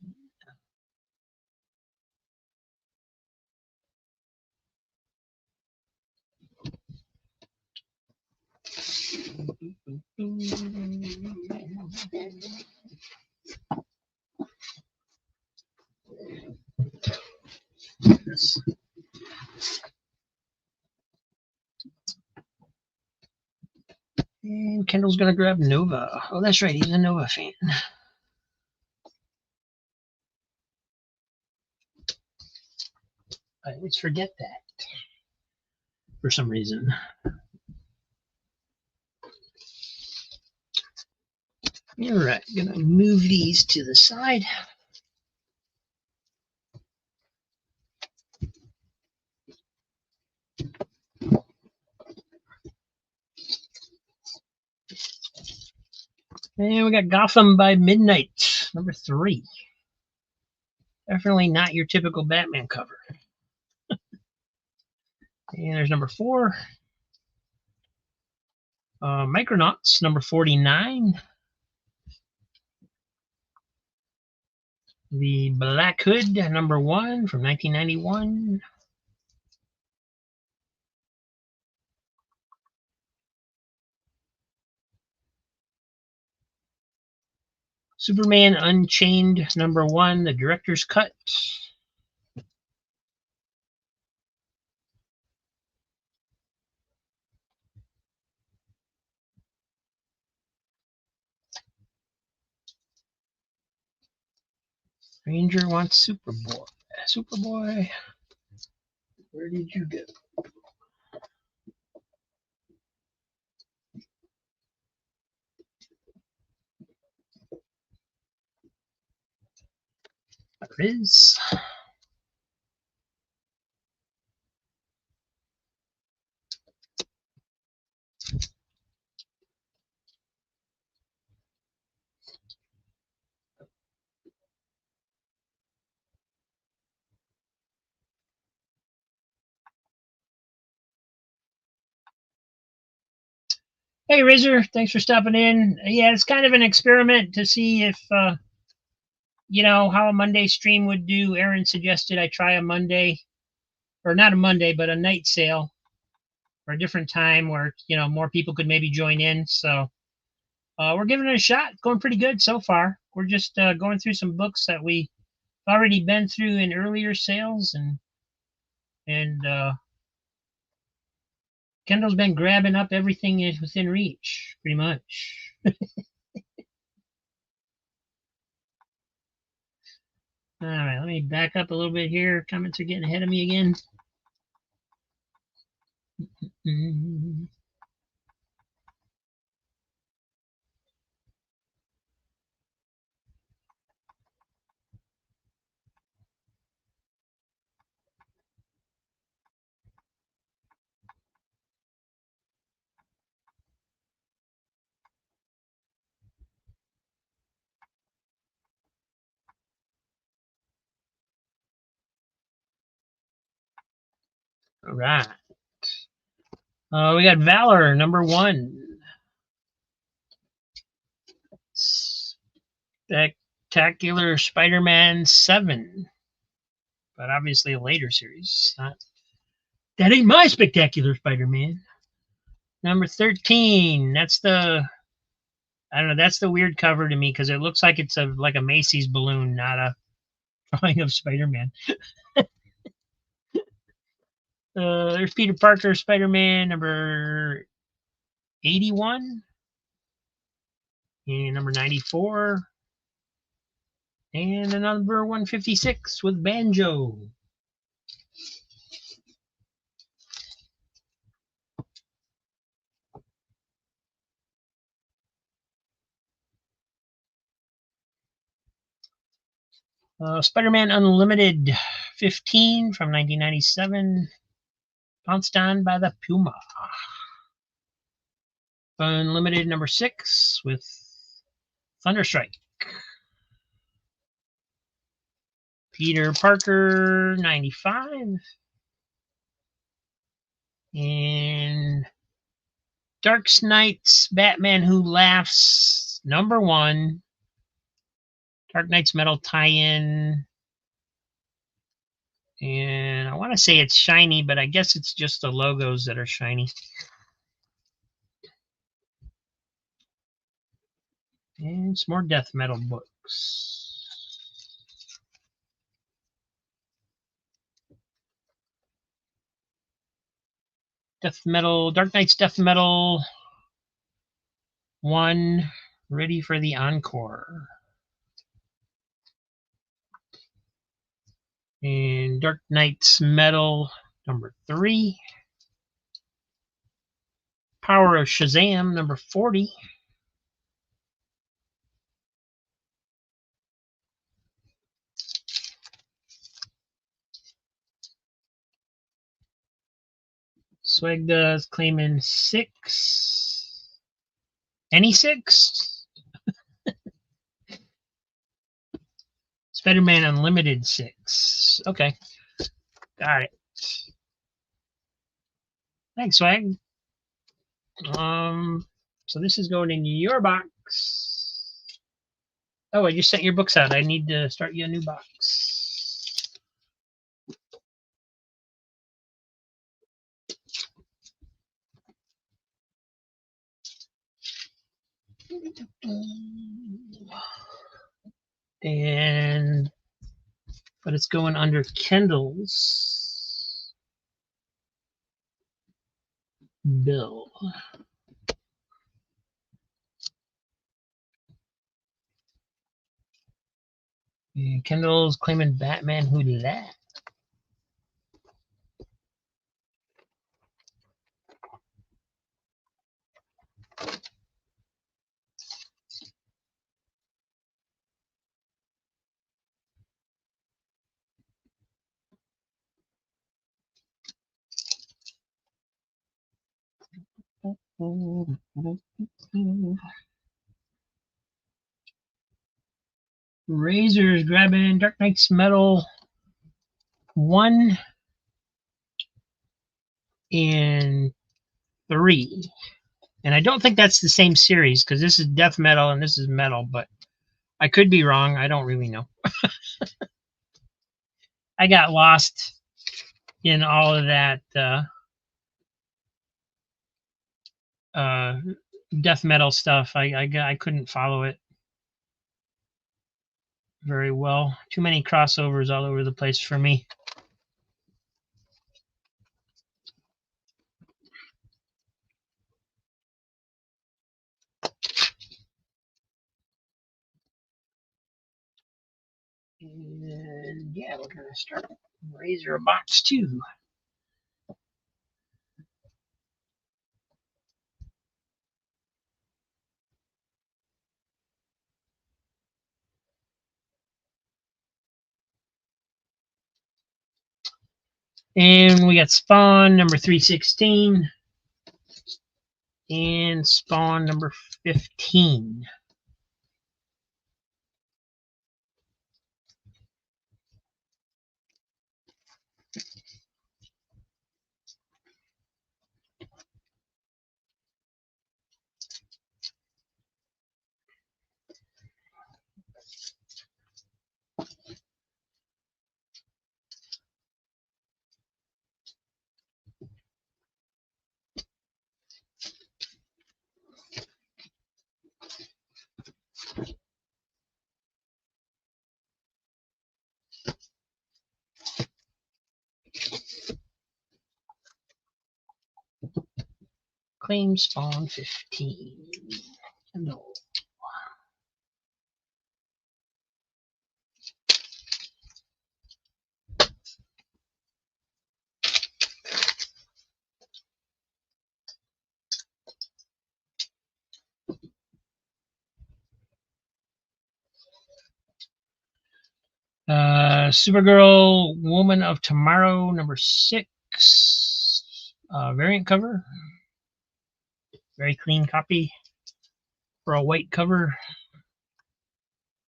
And Kendall's going to grab Nova. Oh, that's right. He's a Nova fan. I always forget that for some reason. All right. Going to move these to the side. And we got Gotham by Midnight, number 3. Definitely not your typical Batman cover. And there's number 4. Micronauts, number 49. The Black Hood, number 1 from 1991. Superman Unchained, number 1, the director's cut. Ranger wants Superboy. Superboy, where did you go? There it is. Hey, Rizzer, thanks for stopping in. Yeah, it's kind of an experiment to see if, you know, how a Monday stream would do. Aaron suggested I try a Monday, or not a Monday, but a night sale or a different time where, you know, more people could maybe join in. So we're giving it a shot. Going pretty good so far. We're just going through some books that we've already been through in earlier sales, and Kendall's been grabbing up everything within reach, pretty much. All right, let me back up a little bit here. Comments are getting ahead of me again. All right. We got Valor, number 1. Spectacular Spider-Man 7. But obviously a later series. That ain't my Spectacular Spider-Man. Number 13. That's the, I don't know, that's the weird cover to me because it looks like it's like a Macy's balloon, not a drawing of Spider-Man. There's Peter Parker, Spider-Man, number 81. And number 94. And a number 156 with Banjo. Spider-Man Unlimited 15 from 1997. Pounced on by the Puma. Unlimited number 6 with Thunderstrike. Peter Parker 95. And Dark Knight's Batman Who Laughs number 1 Dark Knight's Metal tie-in. And I want to say it's shiny, but I guess it's just the logos that are shiny. And some more death metal books. Death metal, Dark Knight's Death Metal 1, ready for the encore. And Dark Knight's Metal number 3. Power of Shazam number 40. Swagda's claiming 6. Any 6? Spider-Man Unlimited 6. Okay. Got it. Thanks, Swag. So this is going in your box. Oh, I just sent your books out. I need to start you a new box. And but it's going under Kendall's bill. And Kendall's claiming Batman Who Dat. Razor's grabbing Dark Knight's Metal 1 and 3. And I don't think that's the same series because this is death metal and this is metal, but I could be wrong. I don't really know. I got lost in all of that death metal stuff. I couldn't follow it very well. Too many crossovers all over the place for me. And yeah, we're gonna start Razor Box 2. And we got Spawn number 316 and Spawn number 15. Claim Spawn 15. No. Supergirl Woman of Tomorrow number 6. Variant cover. Very clean copy for a white cover.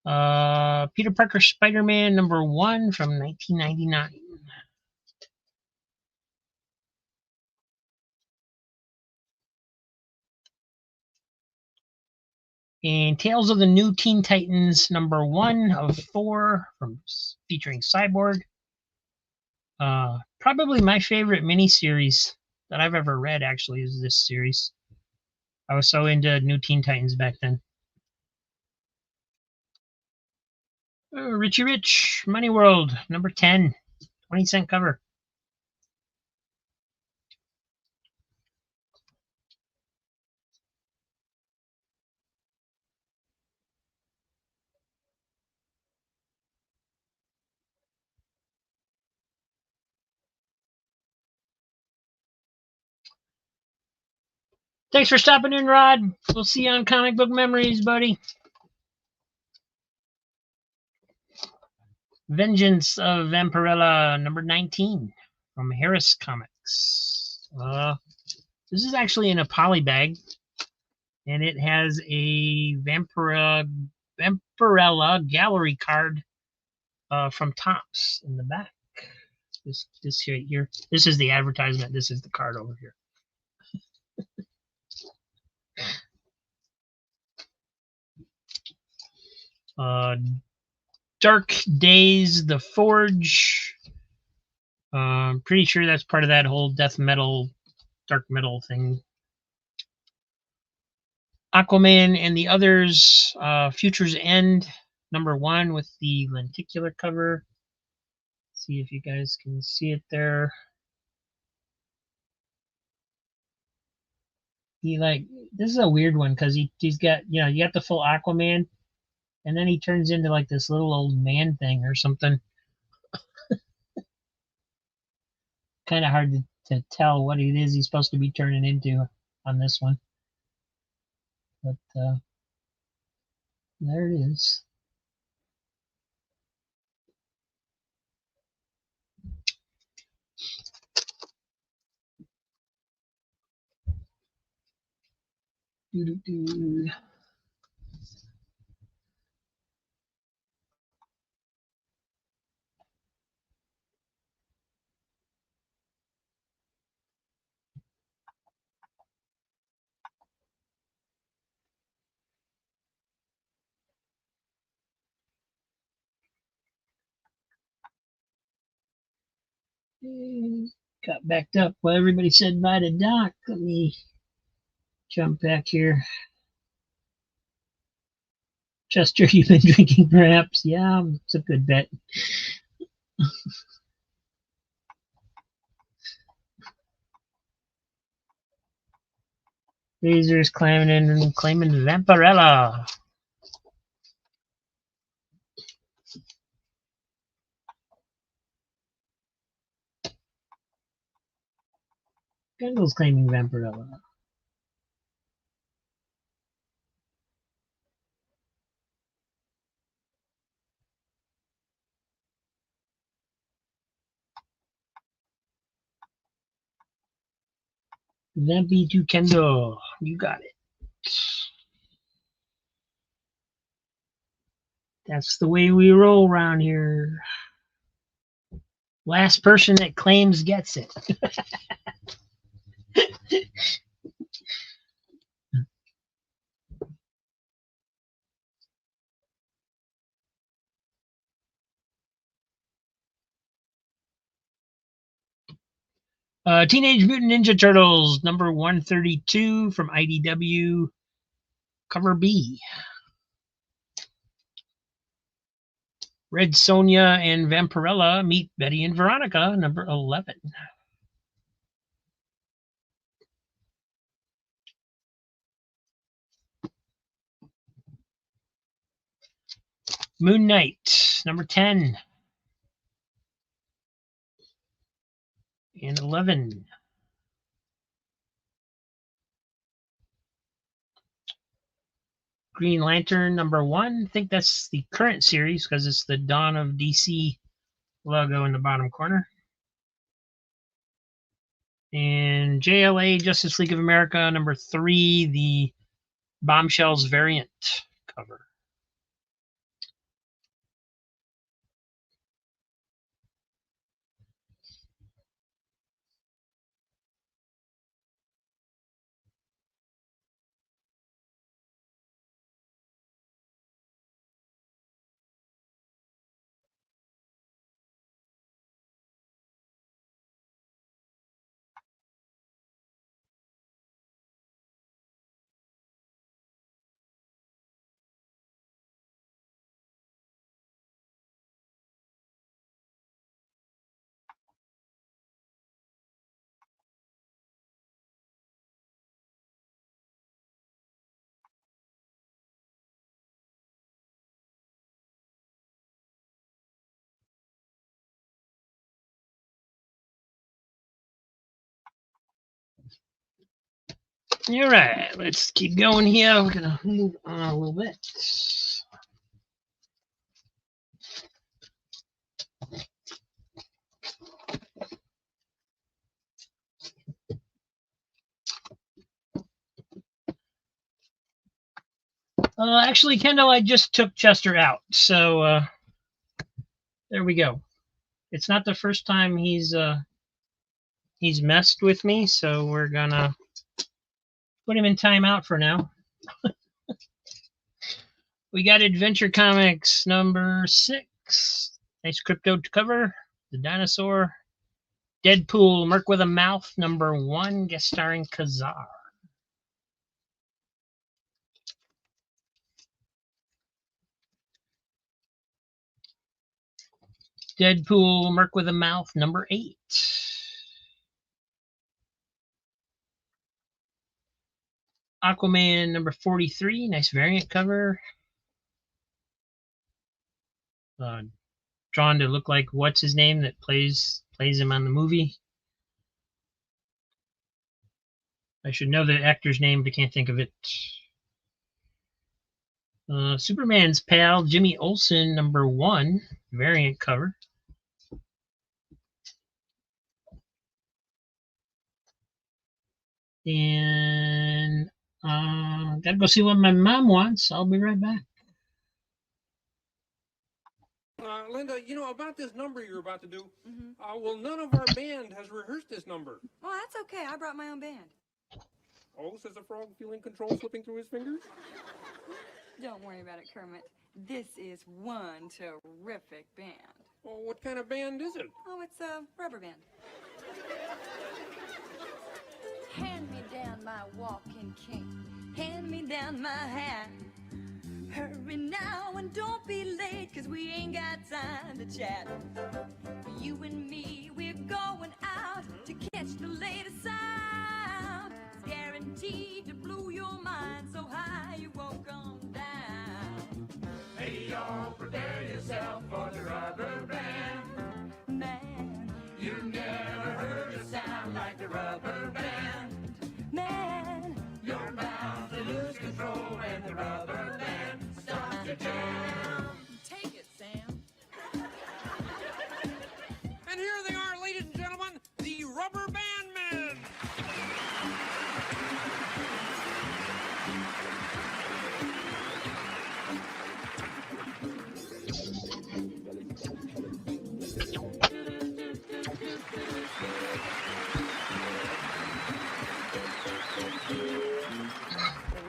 Peter Parker Spider-Man number 1 from 1999. And Tales of the New Teen Titans #1 of 4 featuring Cyborg. Probably my favorite miniseries that I've ever read, actually, is this series. I was so into New Teen Titans back then. Richie Rich, Money World, #10, 20-cent cover. Thanks for stopping in, Rod. We'll see you on Comic Book Memories, buddy. Vengeance of Vampirella, #19 from Harris Comics. This is actually in a poly bag, and it has a Vampirella gallery card from Topps in the back. This here. This is the advertisement. This is the card over here. Dark Days, The Forge. I'm pretty sure that's part of that whole death metal, dark metal thing. Aquaman and the Others, Future's End, #1 with the lenticular cover. See if you guys can see it there. This is a weird one because he's got, you got the full Aquaman, and then he turns into like this little old man thing or something. Kind of hard to tell what it is he's supposed to be turning into on this one. But there it is. Doo-doo-doo. Got backed up while everybody said bye to Doc. Let me jump back here. Chester, you've been drinking perhaps? Yeah, it's a good bet. Lasers climbing in and claiming Vampirella. Kendall's claiming Vampirella. Vampy to Kendall. You got it. That's the way we roll around here. Last person that claims gets it. Teenage Mutant Ninja Turtles, #132 from IDW, cover B. Red Sonja and Vampirella meet Betty and Veronica, #11. Moon Knight, #10 and 11. Green Lantern, #1. I think that's the current series because it's the Dawn of DC logo in the bottom corner. And JLA, Justice League of America, #3, the Bombshells variant cover. All right, let's keep going here. We're gonna move on a little bit. Actually, Kendall, I just took Chester out, so there we go. It's not the first time he's messed with me, so we're gonna put him in timeout for now. We got Adventure Comics number 6. Nice crypto cover. The dinosaur. Deadpool, Merc with a Mouth number 1, guest starring Kazar. Deadpool, Merc with a Mouth number 8. Aquaman number 43, nice variant cover. Drawn to look like what's his name that plays him on the movie. I should know the actor's name, but can't think of it. Superman's pal, Jimmy Olsen, number 1, variant cover. And gotta go see what my mom wants. I'll be right back. Linda, you know about this number you're about to do? Well, none of our band has rehearsed this number. Well, that's okay. I brought my own band. Oh, says the frog, feeling control slipping through his fingers. Don't worry about it, Kermit. This is one terrific band. Well, what kind of band is it? Oh, it's a rubber band. Hand me down my walking cane. Hand me down my hat. Hurry now and don't be late, 'cause we ain't got time to chat. You and me, we're going out to catch the latest sound. It's guaranteed to blow your mind so high you won't come down. Hey, y'all, prepare yourself for the rubber band. Man, You never heard a sound like the rubber band. man, You're bound to lose control when the rubber band starts to jam. Take it, Sam. And here they are, ladies and gentlemen, the Rubber Band Men.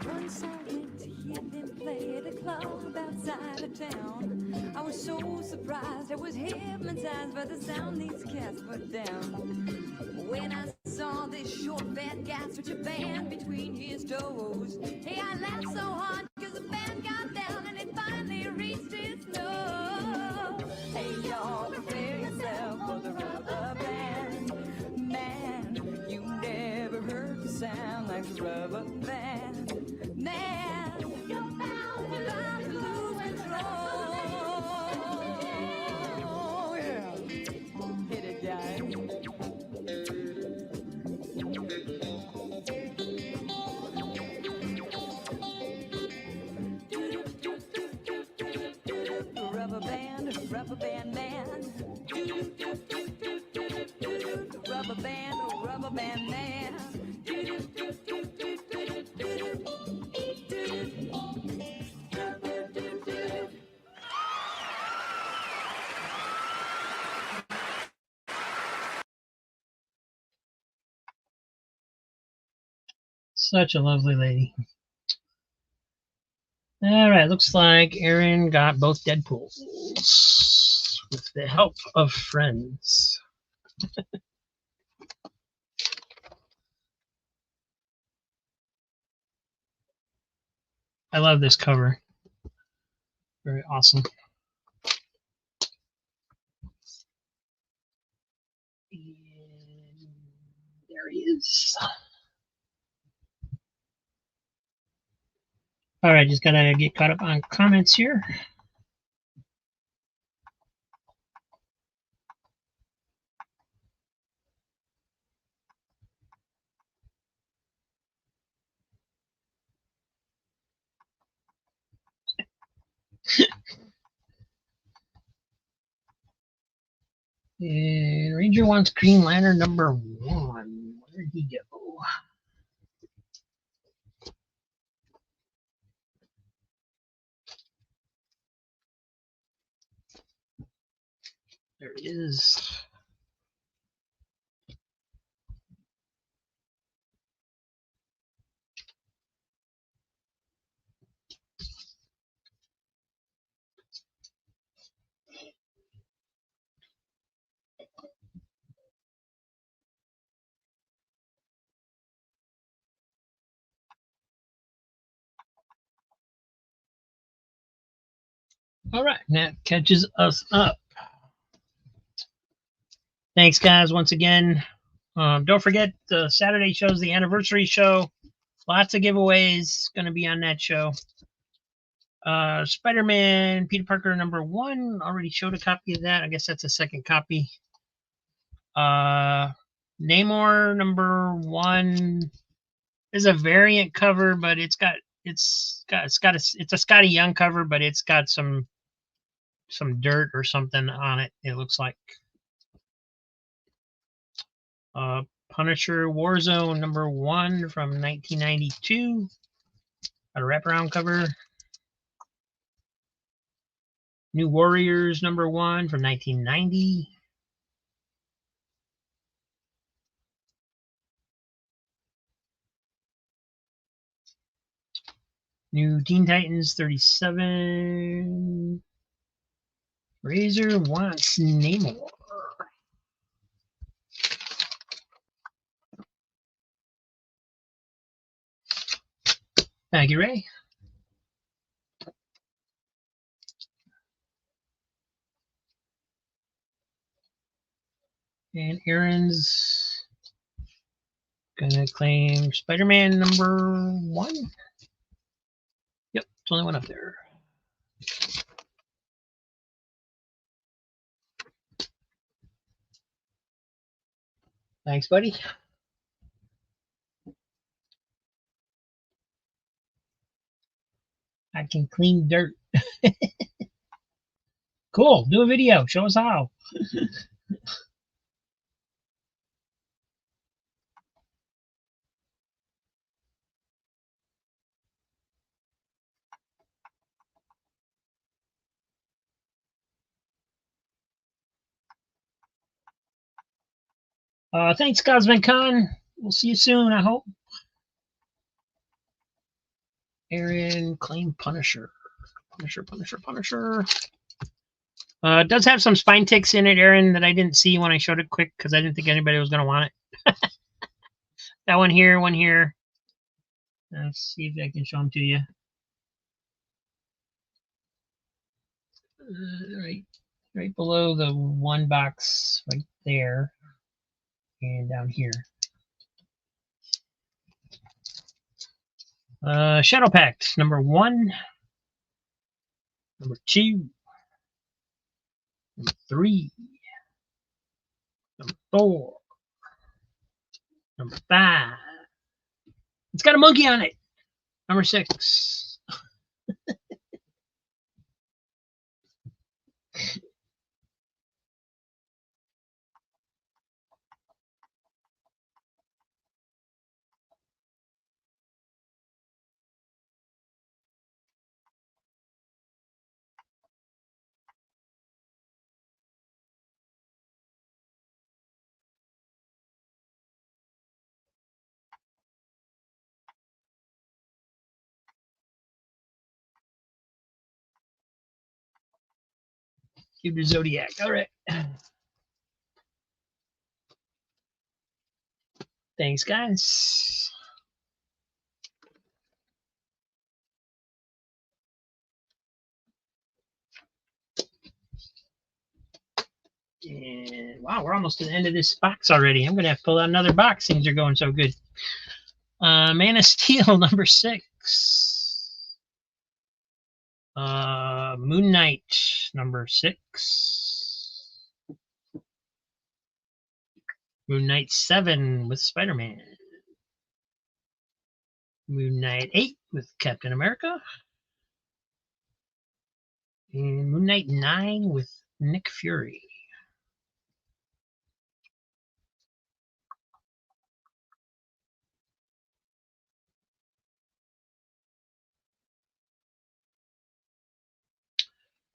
once I went to hear them play at a club outside of town. I was so surprised, I was hypnotized by the sound these cats put down. When I saw this short fat guy switch a band between his toes, hey, I laughed so hard 'cause the band got down and it finally reached its nose. Hey, y'all, prepare yourself for the rubber band. Man, you never heard the sound like the rubber band. Man, you're bound to lose control. Yeah. Hit it, guys. Rubber band man. Rubber band man. Such a lovely lady. All right, looks like Aaron got both Deadpools with the help of friends. I love this cover. Very awesome. And there he is. All right, just gotta get caught up on comments here. And Ranger wants Green Lantern number 1. Where did he go? There he is. All right, that catches us up. Thanks, guys, once again. Don't forget, the Saturday show's the anniversary show. Lots of giveaways going to be on that show. Spider-Man, Peter Parker number 1. Already showed a copy of that. I guess that's a second copy. Namor number 1 is a variant cover, but it's a Scotty Young cover, but it's got some dirt or something on it. It looks like. Punisher Warzone number 1 from 1992. Got a wraparound cover. New Warriors number 1 from 1990. New Teen Titans 37. Razor wants Namor. Thank you, Ray. And Aaron's gonna claim Spider-Man number 1. Yep, it's only one up there. Thanks, buddy. I can clean dirt. Cool. Do a video. Show us how. Thanks, Cosmic Con. We'll see you soon, I hope. Aaron, claim Punisher. Punisher. It does have some spine ticks in it, Aaron, that I didn't see when I showed it quick because I didn't think anybody was going to want it. That one here. Let's see if I can show them to you. Right below the one box right there and down here. Shadow Pact number 1, number 2, number 3, number 4, number 5. It's got a monkey on it. Number 6. Cube to Zodiac. All right. Thanks, guys. And wow, we're almost to the end of this box already. I'm going to have to pull out another box. Things are going so good. Man of Steel number 6. Moon Knight number 6. Moon Knight 7 with Spider-Man. Moon Knight 8 with Captain America. And Moon Knight 9 with Nick Fury.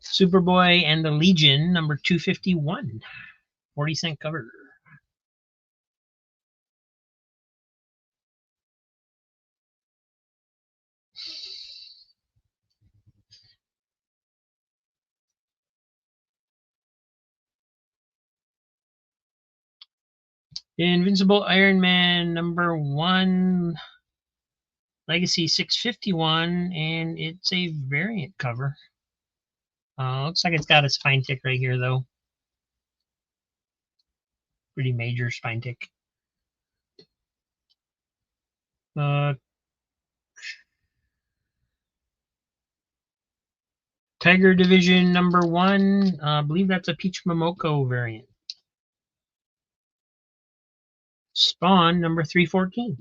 Superboy and the Legion, number 251, 40-cent cover. Invincible Iron Man, number 1, Legacy 651, and it's a variant cover. Looks like it's got a spine tick right here, though. Pretty major spine tick. Tiger Division number 1. I believe that's a Peach Momoko variant. Spawn number 314.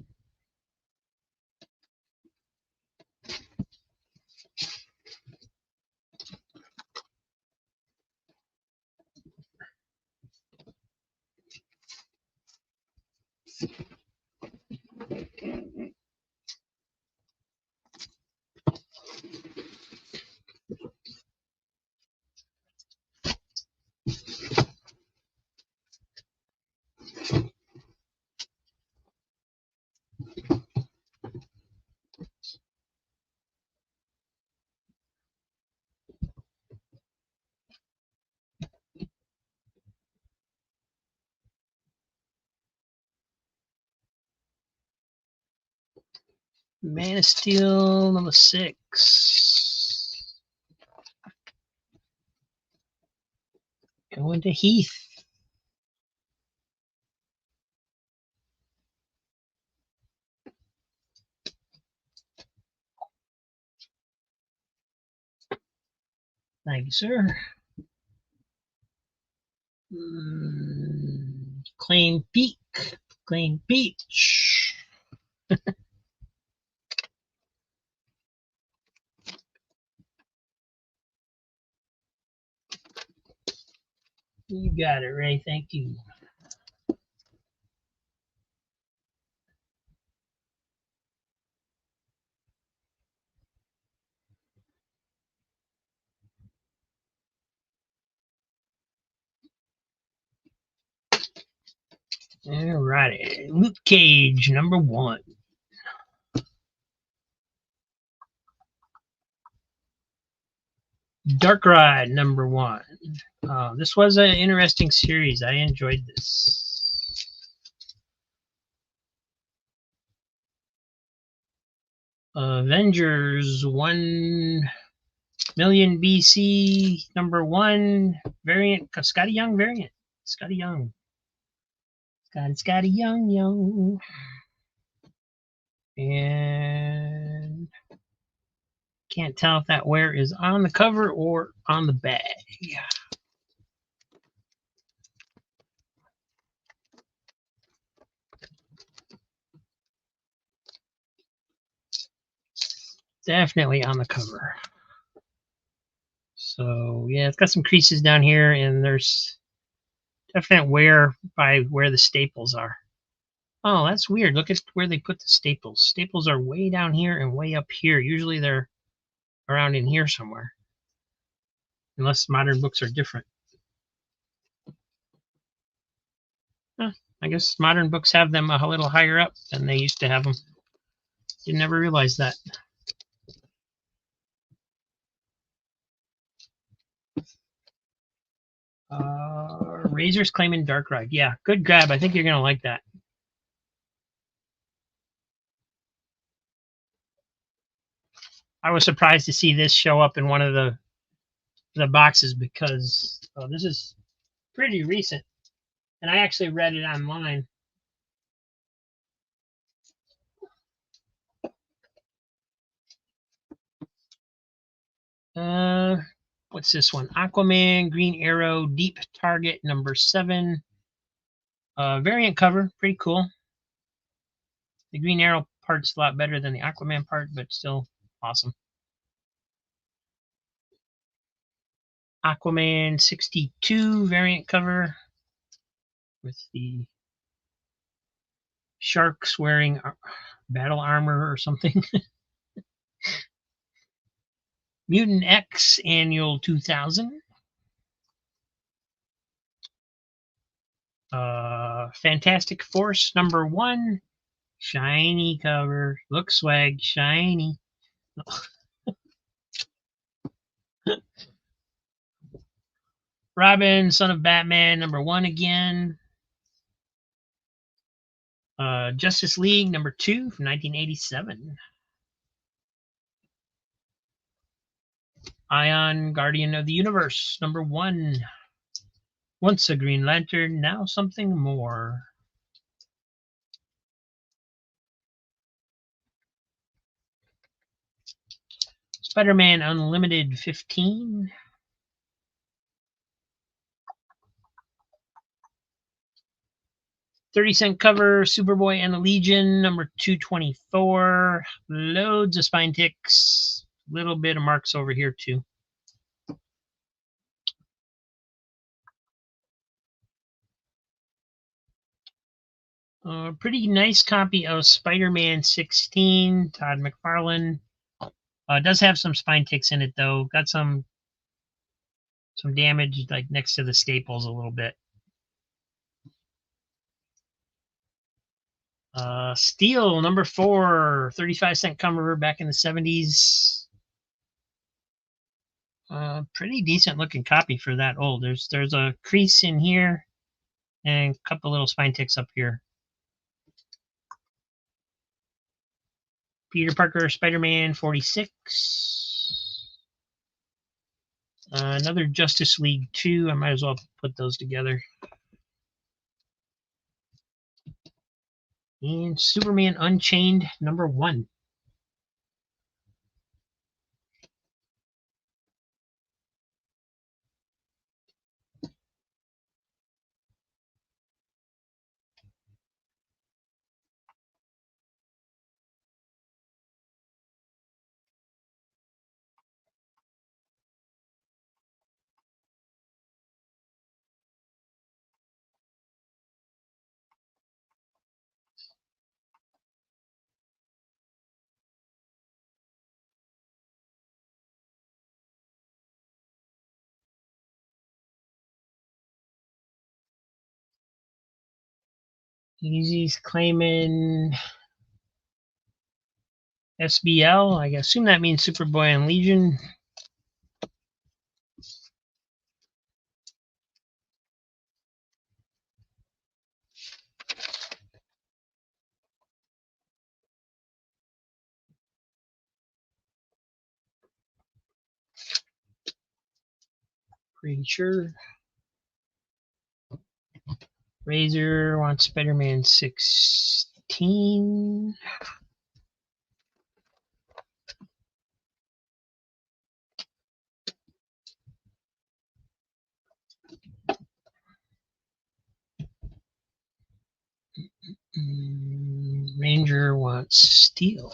Man of Steel number 6. Going to Heath. Thank you, sir. Claim Peak. Claim Peach. You got it, Ray. Thank you. All righty. Luke Cage, number 1. Dark Ride, number 1. This was an interesting series. I enjoyed this. Avengers 1 million BC, number 1 variant, Scotty Young variant. Scotty Young. Scotty Young. And can't tell if that wear is on the cover or on the bag. Definitely on the cover. So yeah, it's got some creases down here, and there's definite wear by where the staples are. Oh, that's weird. Look at where they put the staples. Staples are way down here and way up here. Usually they're around in here somewhere. Unless modern books are different. Huh, I guess modern books have them a little higher up than they used to have them. You never realized that. Razor's claiming Dark Ride. Yeah, good grab. I think you're going to like that. I was surprised to see this show up in one of the boxes because this is pretty recent. And I actually read it online. What's this one? Aquaman, Green Arrow, Deep Target, number 7. Variant cover, pretty cool. The Green Arrow part's a lot better than the Aquaman part, but still awesome. Aquaman 62 variant cover with the sharks wearing battle armor or something. Mutant X Annual 2000. Fantastic Force #1. Shiny cover. Look swag. Shiny. Robin, Son of Batman #1 again. Justice League #2 from 1987. Ion, Guardian of the Universe #1. Once a Green Lantern, now something more. Spider-Man Unlimited 15. $0.30 cover, Superboy and the Legion #224. Loads of spine ticks. Little bit of marks over here too. Pretty nice copy of Spider-Man 16, Todd McFarlane. Does have some spine ticks in it though. Got some damage like next to the staples a little bit. Steel #4, 35-cent cover back in the 70s. Pretty decent looking copy for that old. There's a crease in here and a couple little spine ticks up here. Peter Parker Spider-Man 46. Another Justice League 2. I might as well put those together. And Superman Unchained #1. Easy's claiming SBL. I assume that means Superboy and Legion. Pretty sure. Razor wants Spider-Man 16. Ranger wants Steel.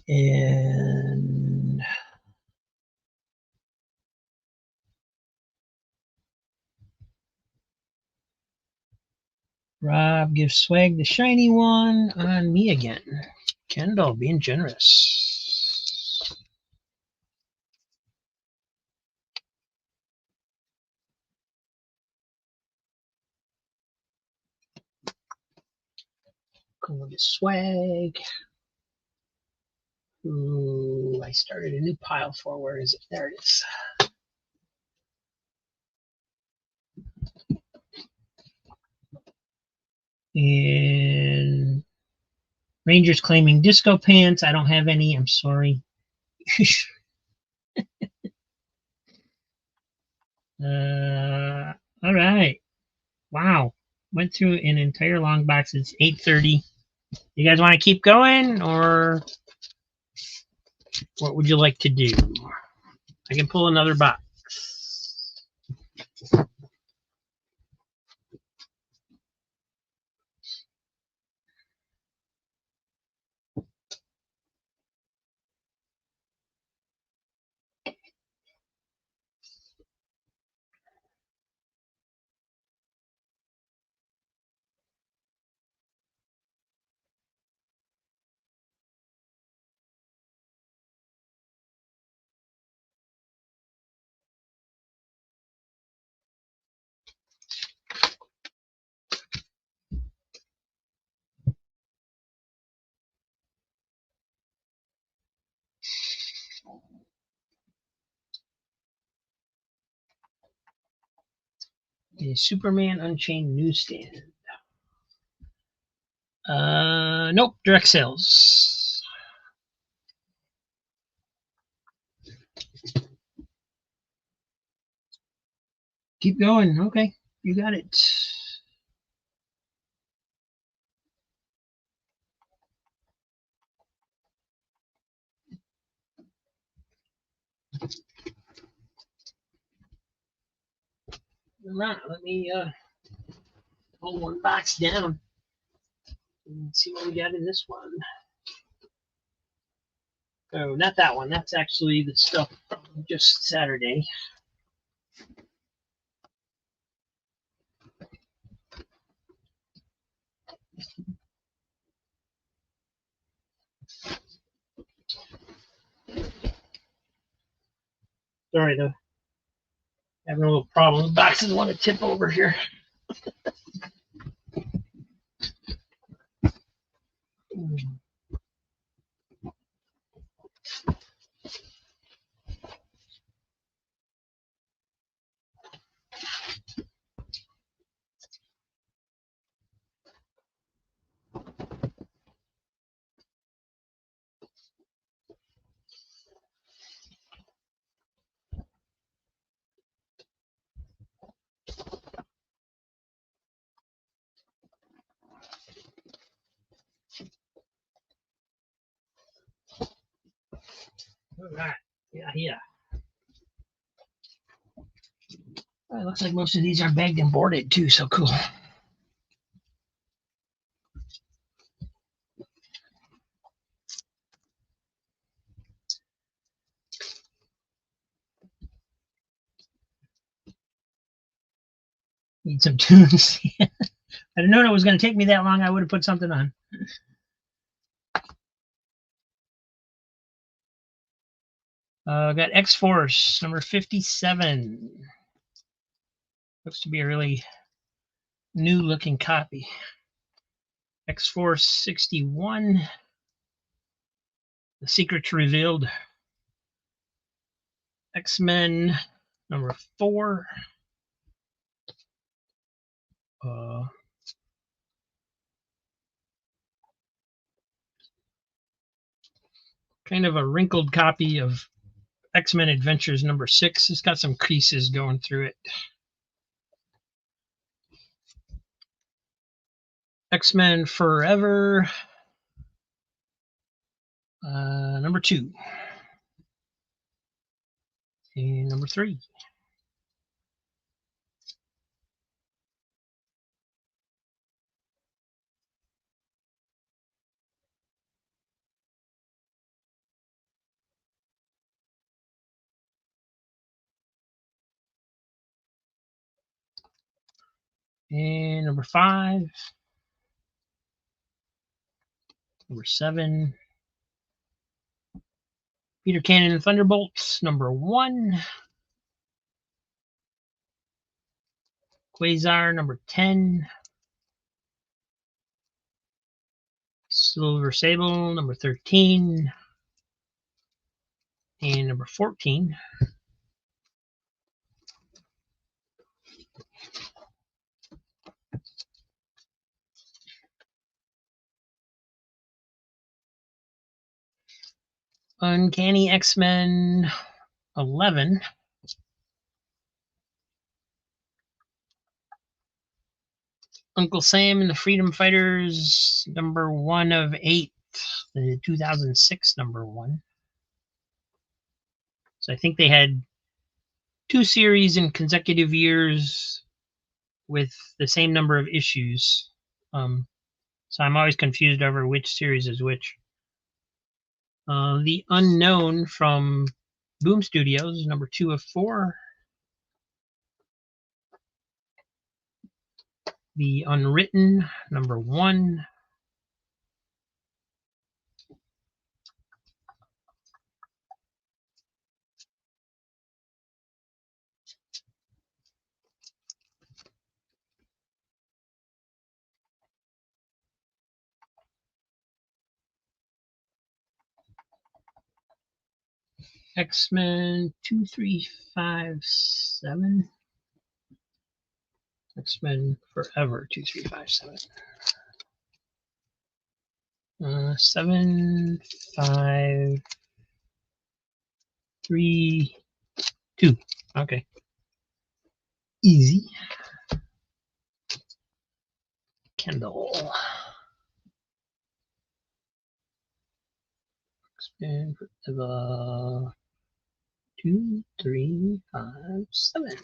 And Rob gives Swag the shiny one on me again. Kendall being generous. Going to Swag. Ooh, I started a new pile for. Where is it? There it is. And Rangers claiming disco pants. I don't have any. I'm sorry. All right. Wow. Went through an entire long box. It's 8:30. You guys want to keep going, or what would you like to do? I can pull another box. The Superman Unchained newsstand. Nope, direct sales. Keep going. Okay, you got it. All right, let me pull one box down and see what we got in this one. Oh, not that one. That's actually the stuff from just Saturday. Sorry, though. Having a little problem. The boxes want to tip over here. All right. Yeah. It looks like most of these are bagged and boarded too, so cool. Need some tunes. I'd have known it was going to take me that long, I would have put something on. Got X-Force, number 57. Looks to be a really new looking copy. X-Force 61. The Secrets Revealed. X-Men number 4. Kind of a wrinkled copy of X-Men Adventures number 6. It's got some creases going through it. X-Men Forever, number 2. And number 3. And number 5. Number 7. Peter Cannon and Thunderbolts, number 1. Quasar, number 10. Silver Sable, number 13. And number 14. Uncanny X-Men 11. Uncle Sam and the Freedom Fighters, number 1 of 8. The 2006 number 1. So I think they had 2 series in consecutive years with the same number of issues. So I'm always confused over which series is which. The Unknown from Boom Studios, number 2 of 4. The Unwritten, number 1. X-Men 2357. X-Men Forever 2357. 7, 5, 3, 2. Okay. Easy. Kendall. X-Men Forever 2, 3, 5, 7.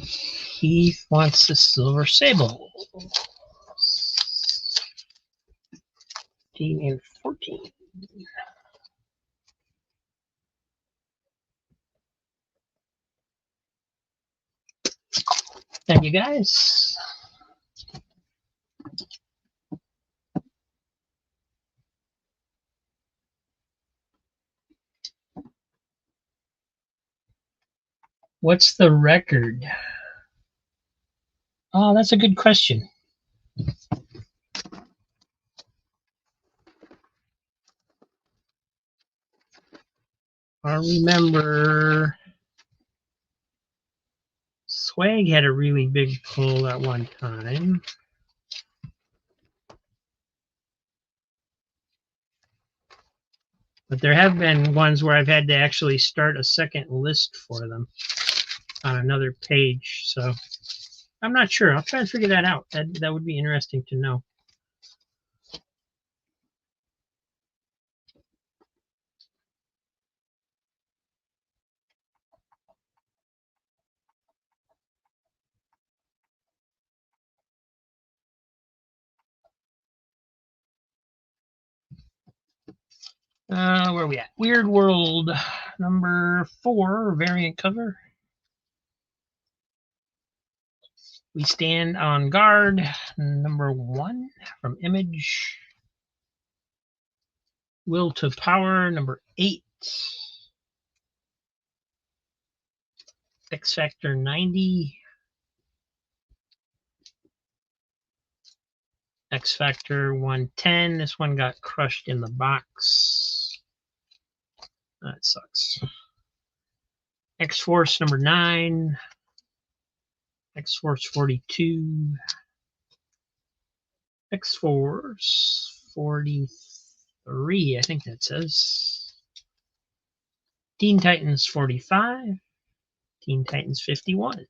Heath wants the Silver Sable. 15 and 14. Thank you guys. What's the record? Oh, that's a good question. I remember Swag had a really big pull at one time. But there have been ones where I've had to actually start a second list for them on another page. So I'm not sure. I'll try and figure that out. That would be interesting to know. Where are we at? Weird World number 4, variant cover. We Stand on Guard, number 1 from Image. Will to Power, number 8. X Factor 90. X Factor 110. This one got crushed in the box. That sucks. X Force number 9. X Force 42. X Force 43, I think that says. Teen Titans 45. Teen Titans 51.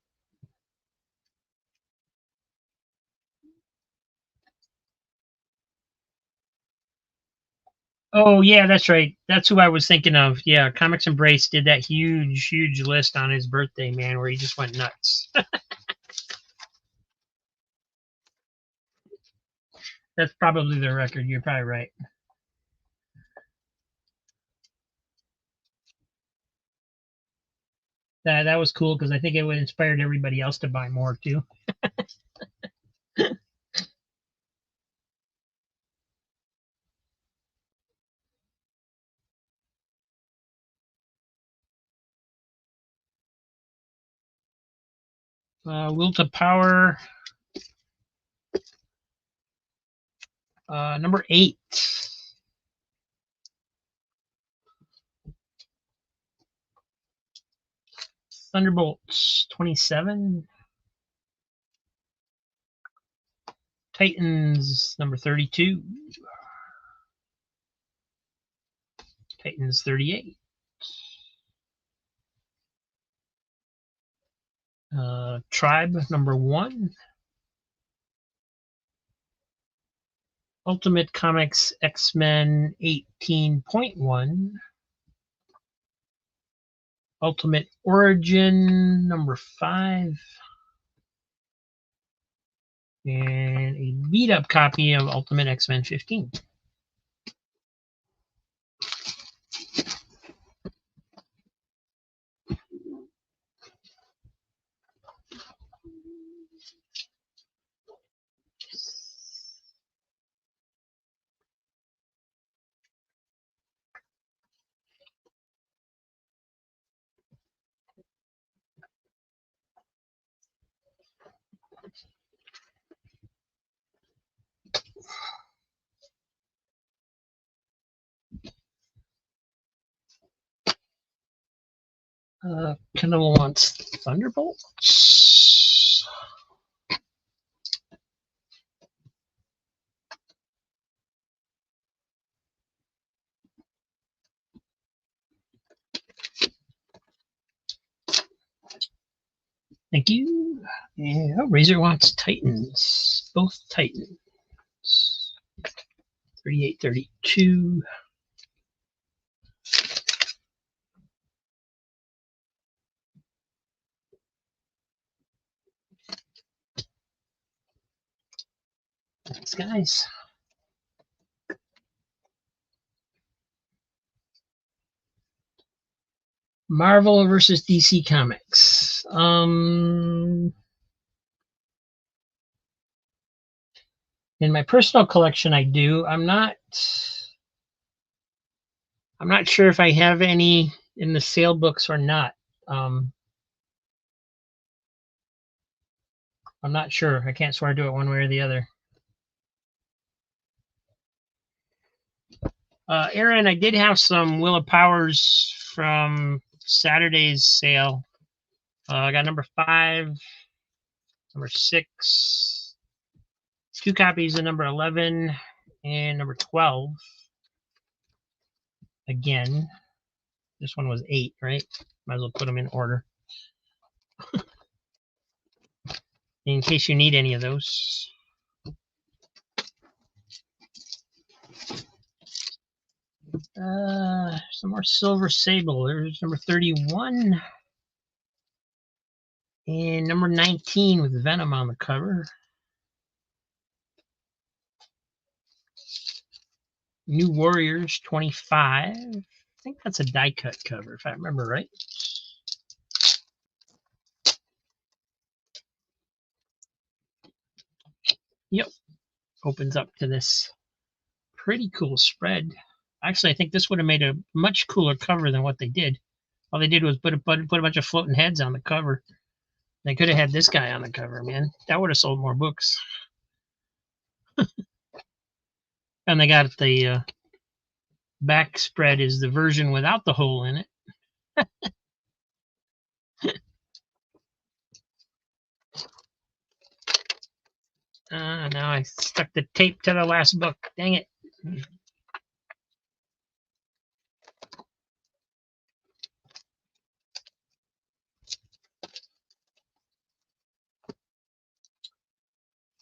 Oh, yeah, that's right. That's who I was thinking of. Yeah, Comics Embrace did that huge list on his birthday, man, where he just went nuts. That's probably the record. You're probably right. That was cool because I think it would inspired everybody else to buy more too. Will to Power, number 8. Thunderbolts 27. Titans number 32. Titans 38. Tribe number 1. Ultimate Comics X-Men 18.1. Ultimate Origin number 5. And a beat up copy of Ultimate X-Men 15. Kendall wants Thunderbolts. Thank you. Yeah, Razor wants Titans. Both Titans. 3832. Thanks, guys. Marvel versus DC Comics. In my personal collection, I do. I'm not sure if I have any in the sale books or not. I'm not sure. I can't swear to it one way or the other. Aaron, I did have some Will of Powers from Saturday's sale. I got number 5, number 6, 2 copies of number 11, and number 12. Again, this one was 8, right? Might as well put them in order. In case you need any of those. Some more Silver Sable. There's number 31. And number 19 with Venom on the cover. New Warriors 25. I think that's a die cut cover, if I remember right. Yep. Opens up to this pretty cool spread. Actually, I think this would have made a much cooler cover than what they did. All they did was put a bunch of floating heads on the cover. They could have had this guy on the cover, man. That would have sold more books. And they got the back spread is the version without the hole in it. Now I stuck the tape to the last book. Dang it.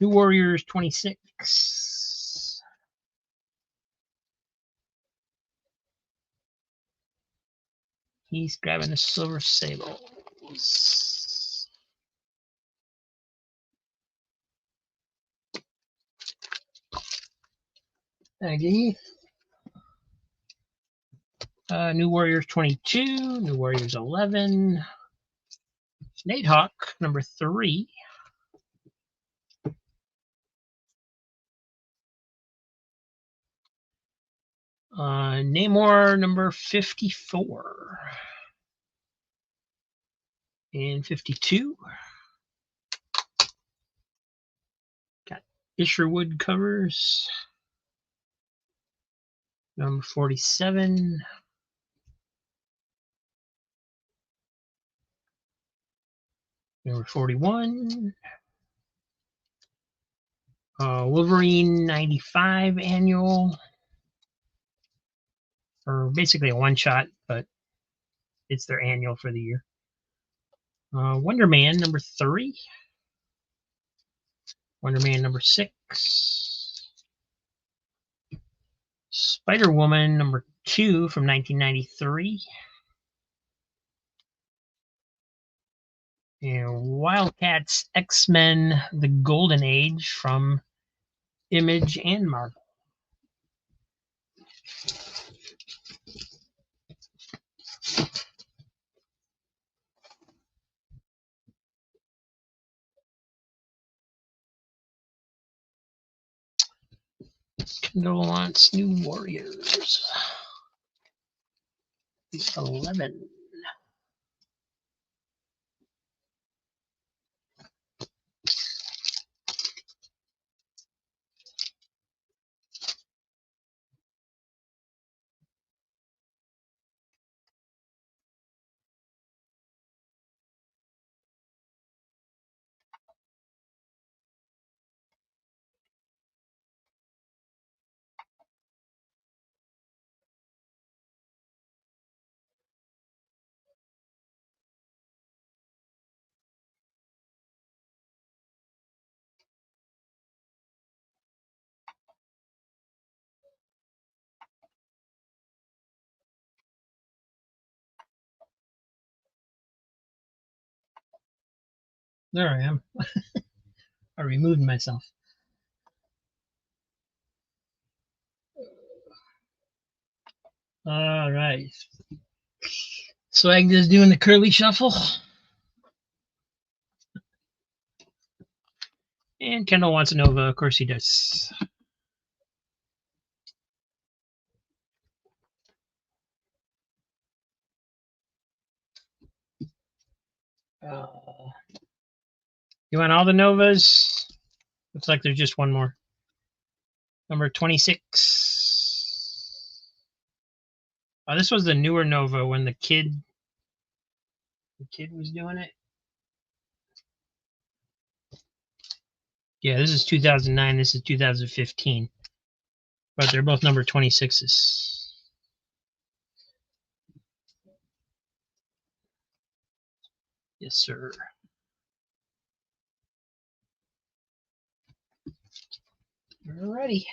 New Warriors 26. He's grabbing the Silver Sables. Aggie. New Warriors 22. New Warriors 11. Nate Hawk, number 3. Namor, number 54. And 52. Got Isherwood covers. Number 47. Number 41. Wolverine 95 annual. Or basically a one-shot, but it's their annual for the year. Wonder Man number 3. Wonder Man number 6. Spider-Woman number 2 from 1993. And Wildcats X-Men The Golden Age from Image and Marvel. Kendall wants New Warriors. 11. There I am. I removed myself. All right. Swag is doing the curly shuffle. And Kendall wants a Nova. Of course he does. You want all the Novas? Looks like there's just one more. Number 26. Oh, this was the newer Nova when the kid was doing it. Yeah, this is 2009. This is 2015. But they're both number 26s. Yes, sir. Alrighty.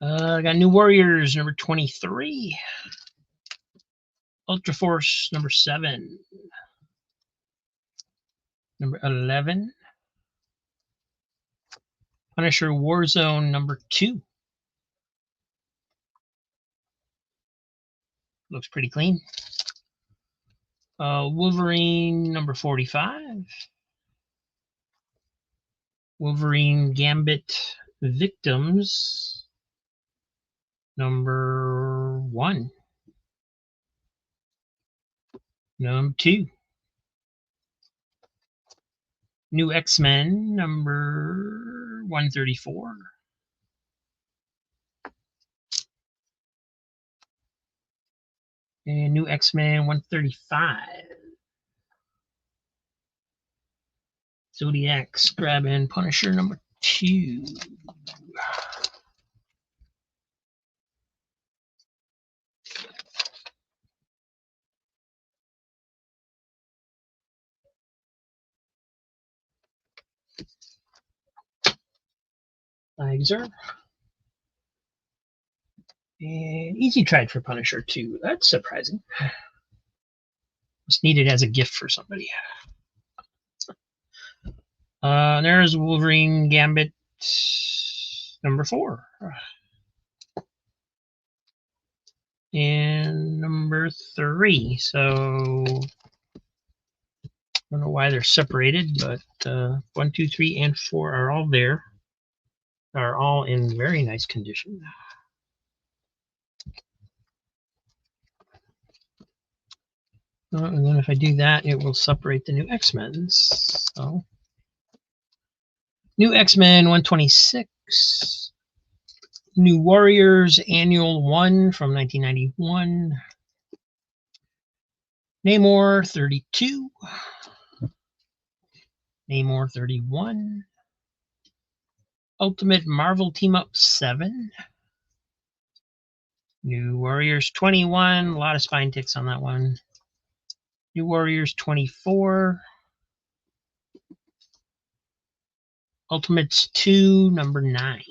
I got New Warriors, number 23. Ultra Force, number 7. Number 11. Punisher Warzone, number 2. Looks pretty clean. Wolverine, number 45. Wolverine Gambit Victims, number 1. Number 2. New X-Men, number 134. And New X-Men 135. Zodiac Scrab and Punisher, number 2. Tiger. And Easy Tried for Punisher 2. That's surprising. Just needed as a gift for somebody. There's Wolverine Gambit number 4. And number 3. So I don't know why they're separated, but 1, 2, 3, and 4 are all there. Are all in very nice condition. And then if I do that, it will separate the new X-Men. So, new X-Men 126. New Warriors Annual 1 from 1991. Namor 32. Namor 31. Ultimate Marvel Team Up 7. New Warriors 21. A lot of spine ticks on that one. New Warriors 24. Ultimates 2, number 9.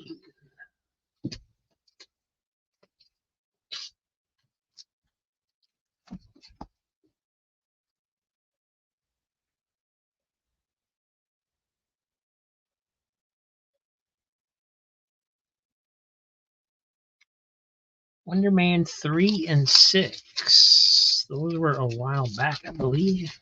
Wonder Man 3 and 6. Those were a while back, I believe.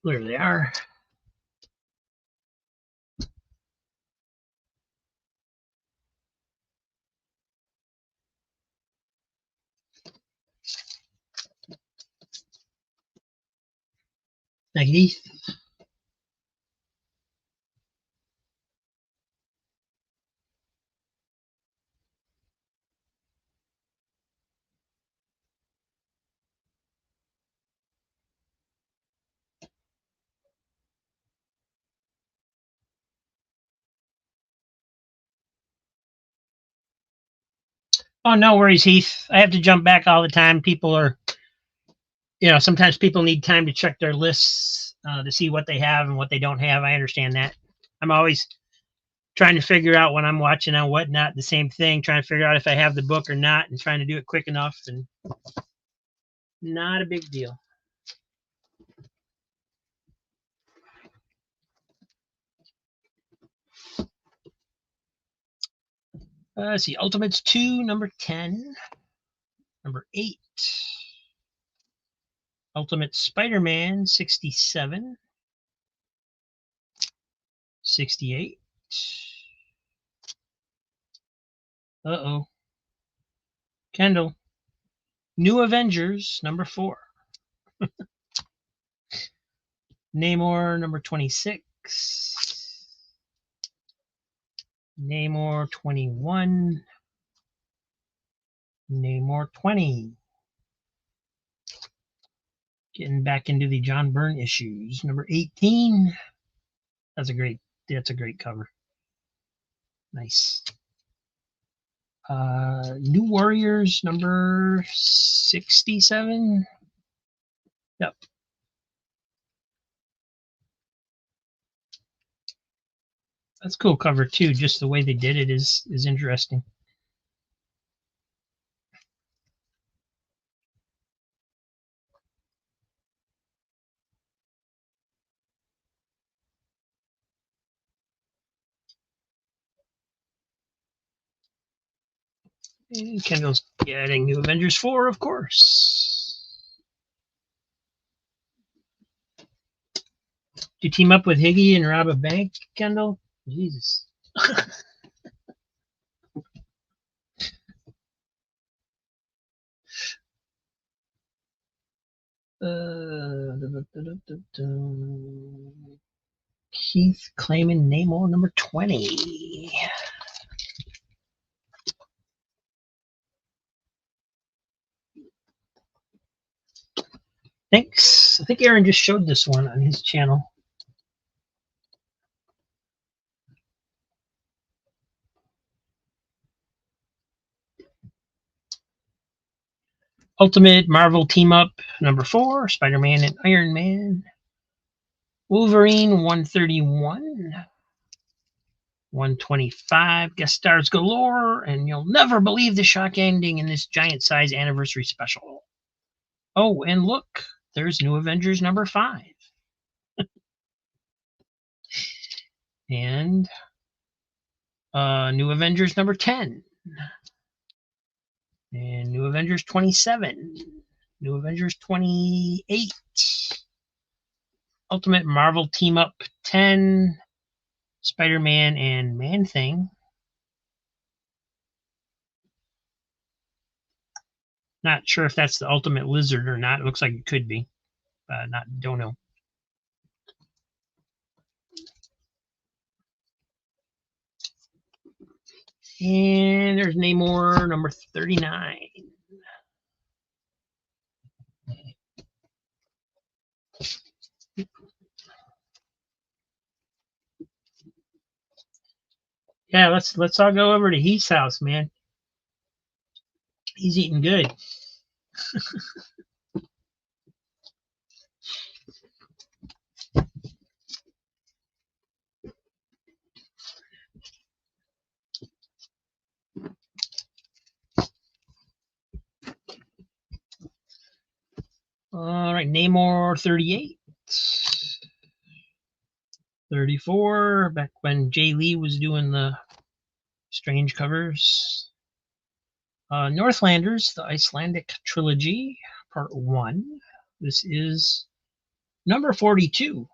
There they are. Thank you. Oh, no worries, Heath. I have to jump back all the time. People are you know, sometimes people need time to check their lists to see what they have and what they don't have. I understand that. I'm always trying to figure out when I'm watching on Whatnot, the same thing, trying to figure out if I have the book or not and trying to do it quick enough, and not a big deal. Let's see, Ultimates 2, number 10, number 8. Ultimate Spider-Man 67, 68. Uh-oh. Kendall. New Avengers, number 4. Namor, number 26. Namor 21. Namor 20. Getting back into the John Byrne issues. Number 18. That's a great cover. Nice. New Warriors, number 67. Yep. That's a cool cover too. Just the way they did it is interesting. And Kendall's getting New Avengers 4, of course. Did you team up with Higgy and rob a bank, Kendall? Jesus. Keith claiming Namor number 20. Thanks. I think Aaron just showed this one on his channel. Ultimate Marvel Team Up number 4, Spider-Man and Iron Man. Wolverine 131. 125, guest stars galore, and you'll never believe the shock ending in this giant size anniversary special. Oh, and look, there's New Avengers number 5. And New Avengers number 10. And New Avengers 27. New Avengers 28. Ultimate Marvel Team Up 10. Spider-Man and Man-Thing. Not sure if that's the Ultimate Lizard or not. It looks like it could be. Don't know. And there's Namor number 39. Yeah, let's all go over to Heath's house, man. He's eating good. All right, Namor 38. 34, back when Jay Lee was doing the strange covers. Northlanders, the Icelandic trilogy, part 1. This is number 42.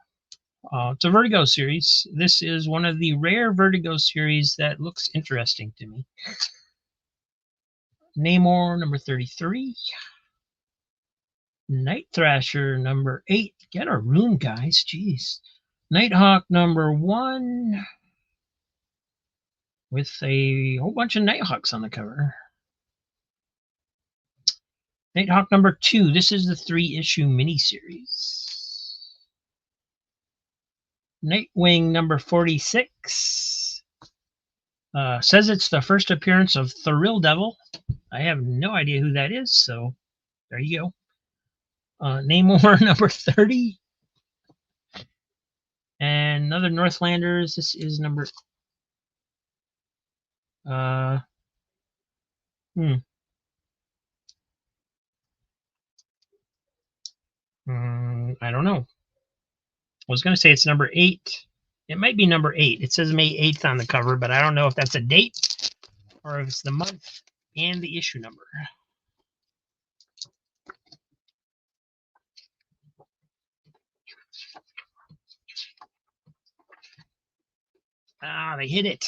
It's a Vertigo series. This is one of the rare Vertigo series that looks interesting to me. Namor number 33. Night Thrasher number 8. Get a room, guys. Jeez. Nighthawk number 1. With a whole bunch of Nighthawks on the cover. Nighthawk number 2. This is the 3-issue miniseries. Nightwing number 46. Says it's the first appearance of Thrill Devil. I have no idea who that is, so there you go. Namor number 30. And another Northlanders. This is number... I don't know. I was going to say it's number 8. It might be number 8. It says May 8th on the cover, but I don't know if that's a date or if it's the month and the issue number. Ah, they hit it.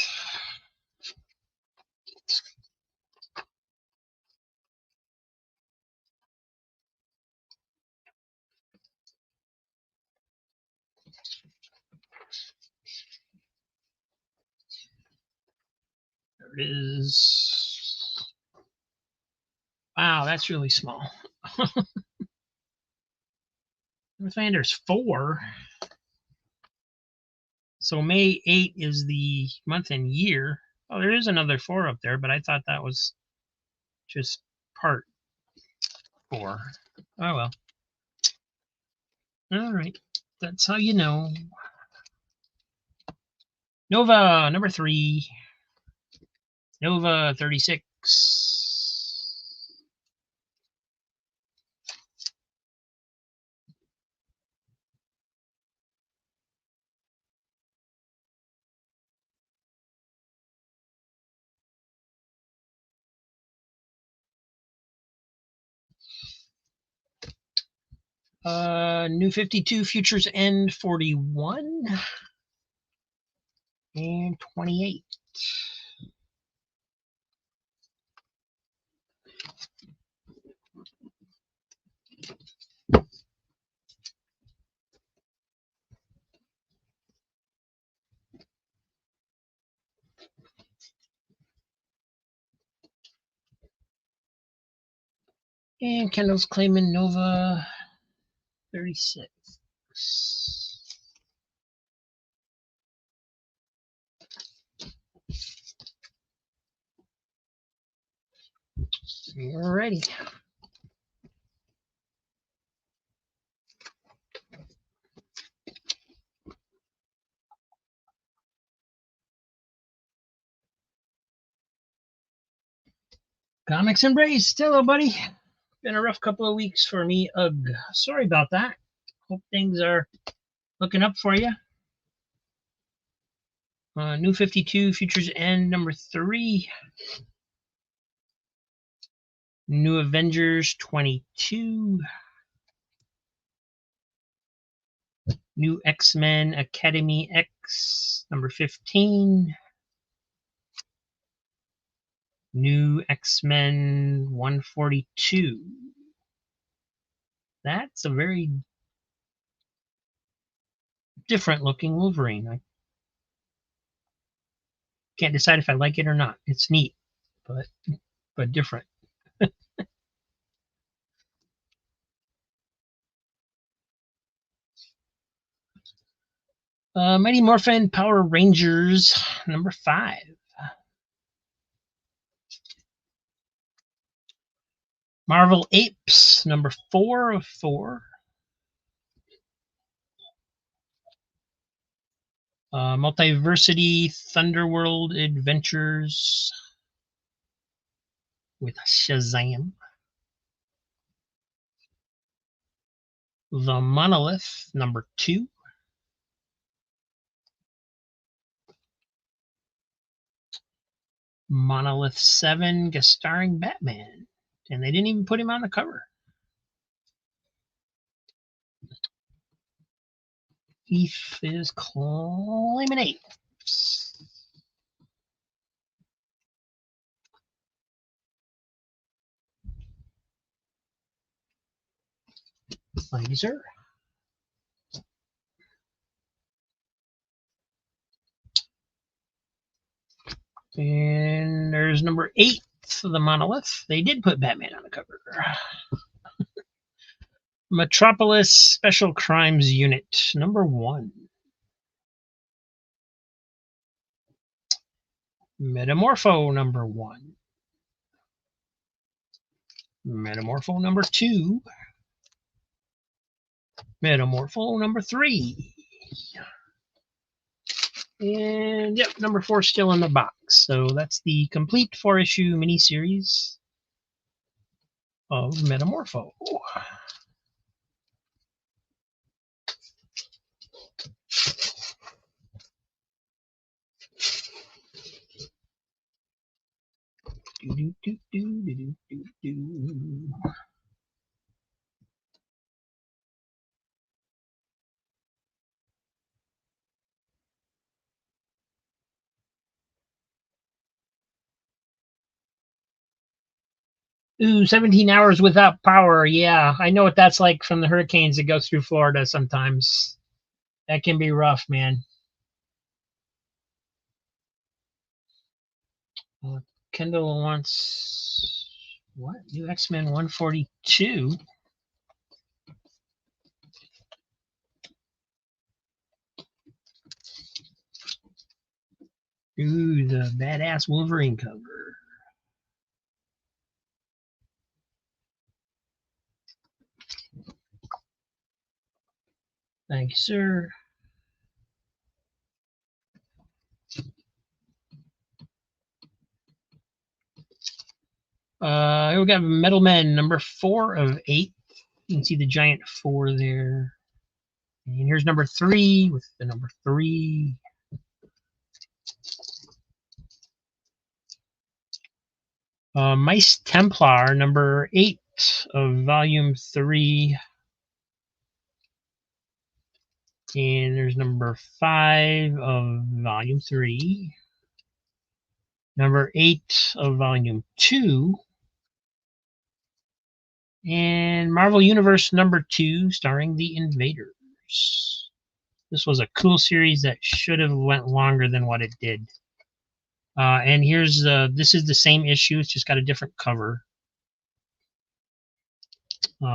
There it is. Wow, that's really small. Northlanders 4. So May 8 is the month and year. Oh, there is another 4 up there, but I thought that was just part 4. Oh, well. All right. That's how you know. Nova, number 3. Nova 36. New 52, Futures End 41 and 28. And Kendall's claiming Nova 36. Alrighty. Comics Embraced. Hello, buddy. Been a rough couple of weeks for me. Ugh. Sorry about that. Hope things are looking up for you. New 52, Futures End number 3. New Avengers 22. New X-Men Academy X number 15. New X-Men 142. That's a very different looking Wolverine. I can't decide if I like it or not. It's neat, but different. Mighty Morphin Power Rangers number 5. Marvel Apes number 4 of 4. Multiversity Thunderworld Adventures with Shazam. The Monolith number 2. Monolith 7 guest starring Batman. And they didn't even put him on the cover. Heath is claiming 8. Thank you, sir. And there's number 8 of the Monolith. They did put Batman on the cover. Metropolis Special Crimes Unit number 1. Metamorpho number 1. Metamorpho number 2. Metamorpho number 3. And yep, number 4 still in the box. So that's the complete 4-issue miniseries of Metamorpho. Do, do, do, do, do, do, do. Ooh, 17 hours without power. Yeah, I know what that's like from the hurricanes that go through Florida sometimes. That can be rough, man. Kendall wants what? New X-Men 142. Ooh, the badass Wolverine cover. Thank you, sir. We got Metal Men number 4 of 8. You can see the giant 4 there. And here's number 3 with the number 3. Mice Templar number 8 of volume 3. And there's number 5 of volume 3. Number 8 of volume 2. And Marvel Universe number 2 starring the Invaders. This was a cool series that should have went longer than what it did. And here's this is the same issue, it's just got a different cover.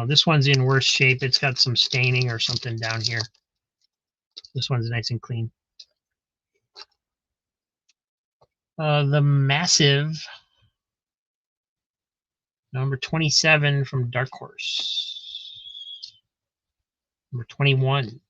This one's in worse shape. It's got some staining or something down here. This one's nice and clean. The Massive number 27 from Dark Horse. Number 21.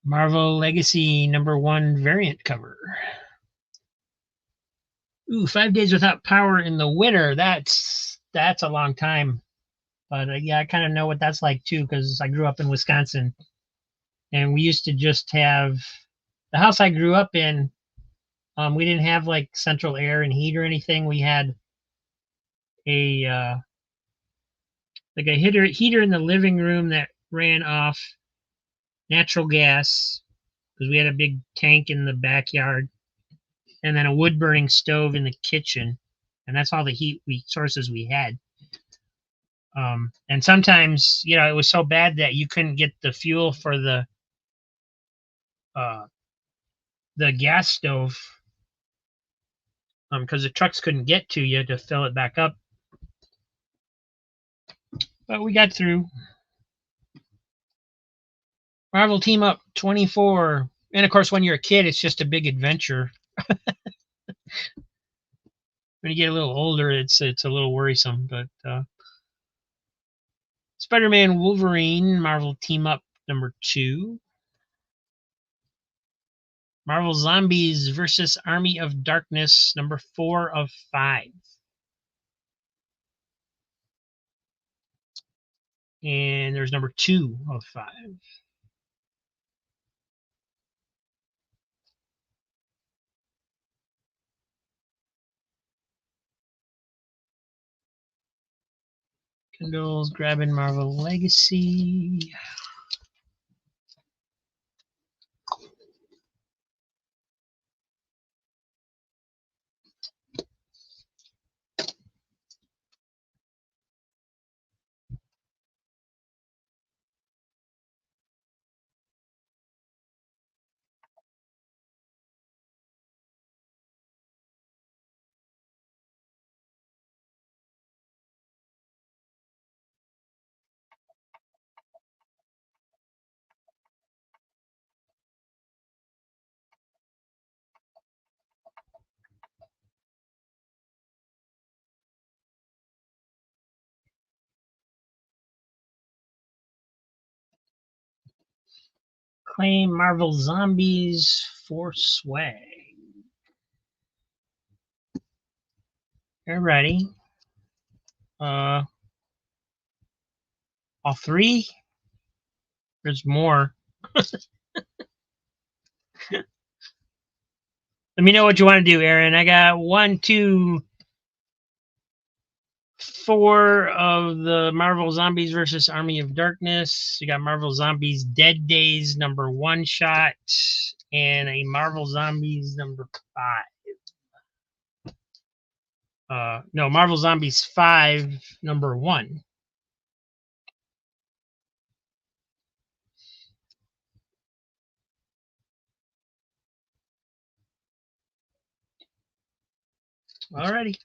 Marvel Legacy number 1 variant cover. Ooh, 5 days without power in the winter. That's a long time. But yeah, I kind of know what that's like too, because I grew up in Wisconsin, and we used to just have the house I grew up in. We didn't have like central air and heat or anything. We had a like a heater in the living room that ran off natural gas because we had a big tank in the backyard, and then a wood burning stove in the kitchen, and that's all the heat sources we had. And sometimes, it was so bad that you couldn't get the fuel for the gas stove because the trucks couldn't get to you to fill it back up. But we got through. Marvel Team Up 24. And of course, when you're a kid, it's just a big adventure. When you get a little older, it's a little worrisome. But Spider-Man Wolverine Marvel Team Up number 2. Marvel Zombies versus Army of Darkness number 4 of 5. And there's number 2 of 5. Kindle's grabbing Marvel Legacy. claim Marvel Zombies for swag. You're ready. All three? There's more. Let me know what you want to do, Aaron. I got 1, 2, 4 of the Marvel Zombies versus Army of Darkness. You got Marvel Zombies Dead Days #1 shot and a Marvel Zombies #5. No, Marvel Zombies 5 #1. Alrighty.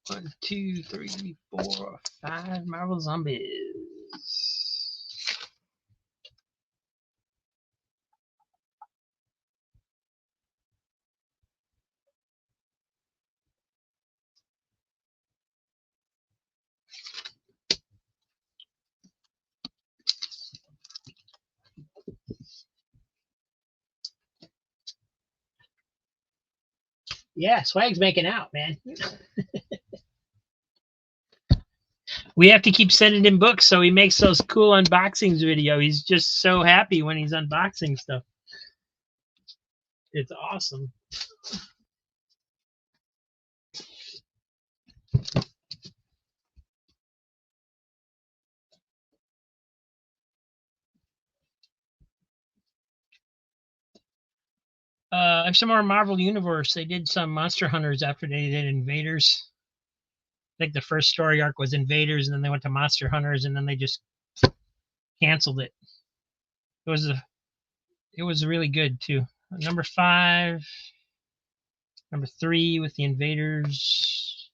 1, 2, 3, 4, 5 Marvel Zombies. Yeah, Swag's making out, man. We have to keep sending him books so he makes those cool unboxings video. He's just so happy when he's unboxing stuff. It's awesome. I have some more Marvel Universe. They did some Monster Hunters after they did Invaders. I think the first story arc was Invaders, and then they went to Monster Hunters, and then they just canceled it. It was really good too. #5, #3 with the Invaders.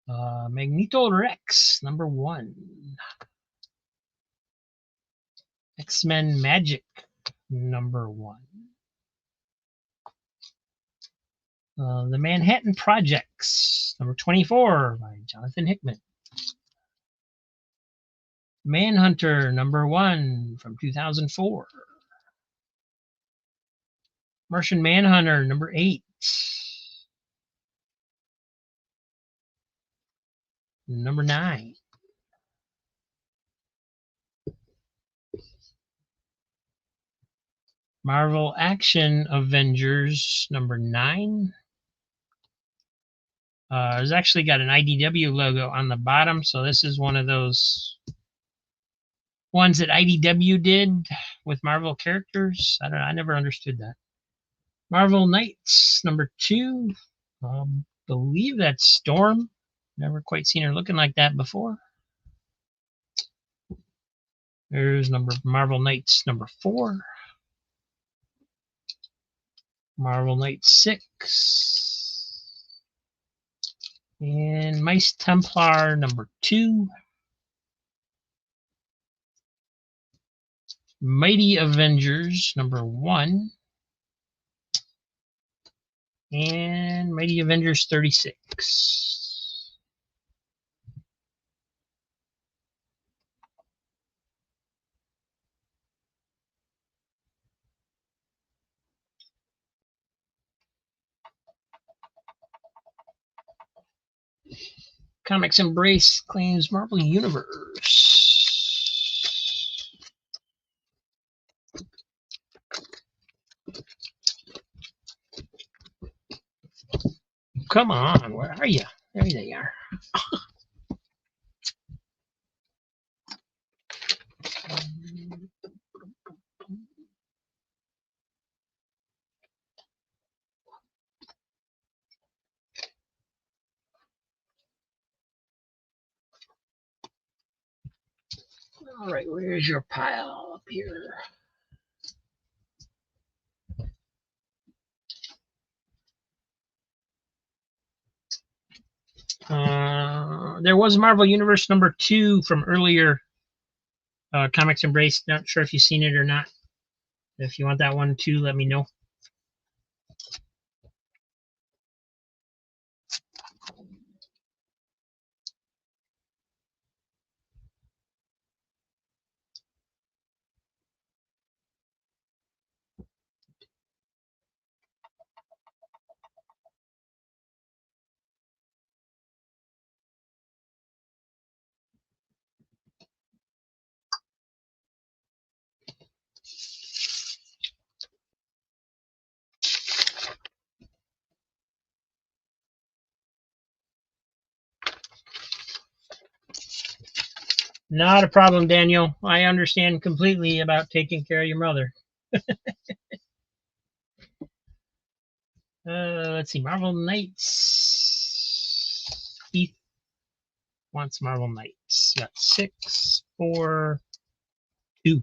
Magneto Rex #1. X-Men Magic #1. The Manhattan Projects #24 by Jonathan Hickman. Manhunter #1 from 2004. Martian Manhunter #8. #9. Marvel Action Avengers #9. It's actually got an IDW logo on the bottom, so this is one of those ones that IDW did with Marvel characters. I don't know. I never understood that. Marvel Knights #2. Believe that's Storm. Never quite seen her looking like that before. There's Marvel Knights #4. Marvel Knights 6. And Mice Templar #2. Mighty Avengers #1. And Mighty Avengers 36. Comics Embrace claims Marvel Universe. Come on, where are you? There they are. All right, where's your pile up here? There was Marvel Universe #2 from earlier Comics Embrace. Not sure if you've seen it or not. If you want that one too, let me know. Not a problem, Daniel. I understand completely about taking care of your mother. Let's see. Marvel Knights. Heath wants Marvel Knights. Got 6, 4, 2.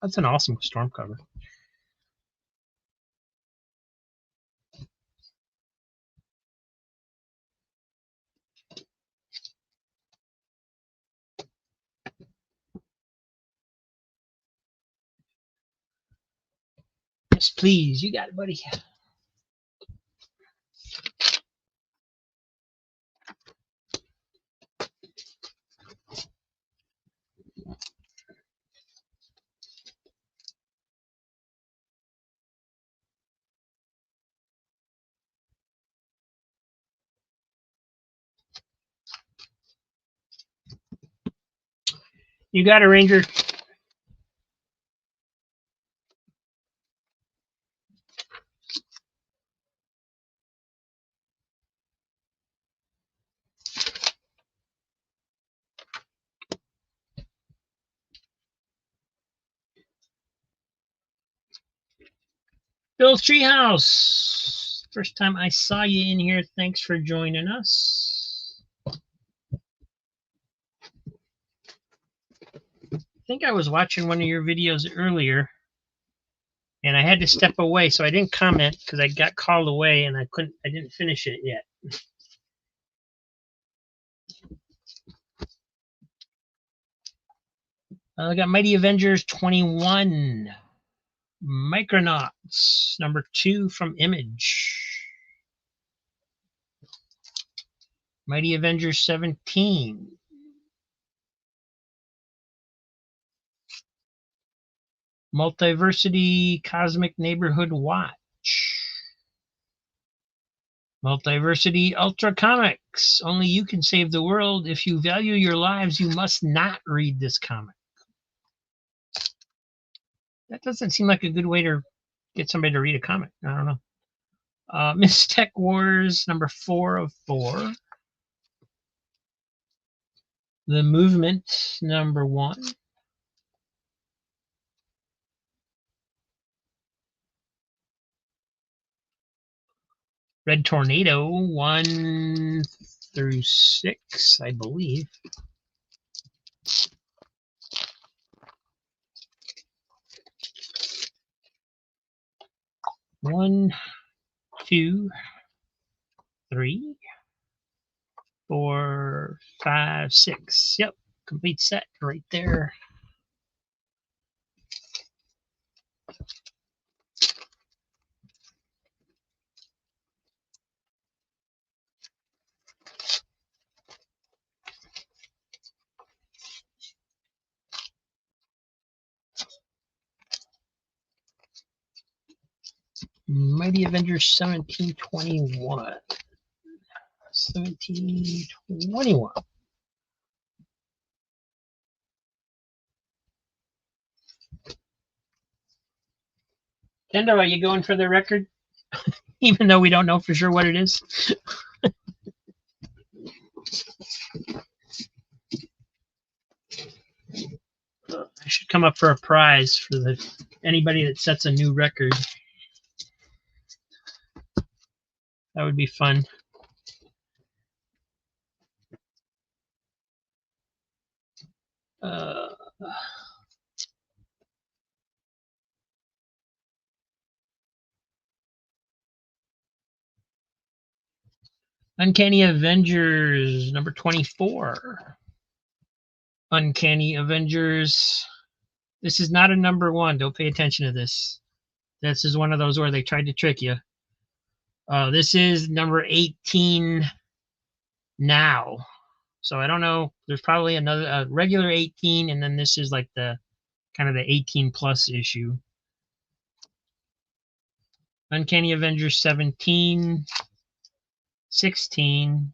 That's an awesome storm cover. Yes, please. You got it, buddy. You got it, Ranger. Bill's Treehouse. First time I saw you in here. Thanks for joining us. I think I was watching one of your videos earlier, and I had to step away, so I didn't comment because I got called away and I didn't finish it yet. I got Mighty Avengers 21. Micronauts, number 2 from Image. Mighty Avengers 17. Multiversity Cosmic Neighborhood Watch. Multiversity Ultra Comics. Only you can save the world. If you value your lives, you must not read this comic. That doesn't seem like a good way to get somebody to read a comic. I don't know. Mystech Wars, number 4 of 4. The Movement, number 1. Red Tornado, 1 through 6, I believe. One, 2, 3, 4, 5, 6. Yep, complete set right there. Mighty Avengers 1721. 1721. Kendo, are you going for the record? Even though we don't know for sure what it is? I should come up for a prize for anybody that sets a new record. That would be fun. Uncanny Avengers number 24. Uncanny Avengers. This is not a number 1. Don't pay attention to this. This is one of those where they tried to trick you. This is number 18 now. So I don't know. There's probably another regular 18, and then this is like the kind of the 18 plus issue. Uncanny Avengers 17, 16.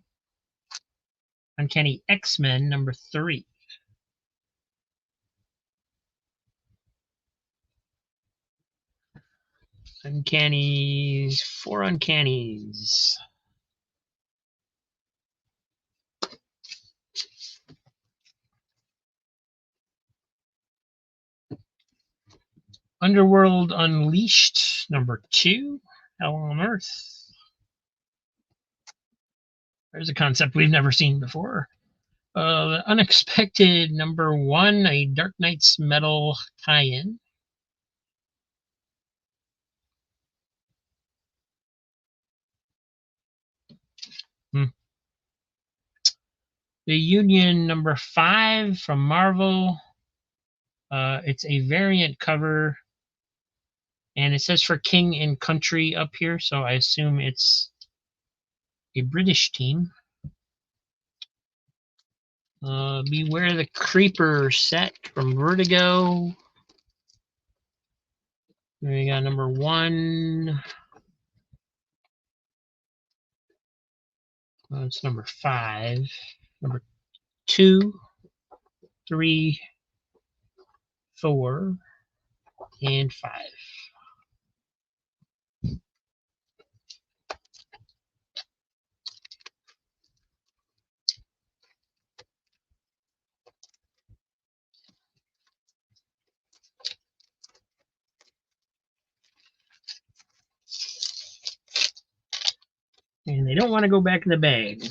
Uncanny X-Men number 3. Uncannies, 4 Uncannies. Underworld Unleashed, number 2, Hell on Earth. There's a concept we've never seen before. Unexpected, number 1, a Dark Knights Metal tie-in. The Union, number 5 from Marvel. It's a variant cover, and it says for King and Country up here, so I assume it's a British team. Beware the Creeper set from Vertigo. We got number 1. It's number 5. Number 2, 3, 4, and 5. And they don't want to go back in the bag.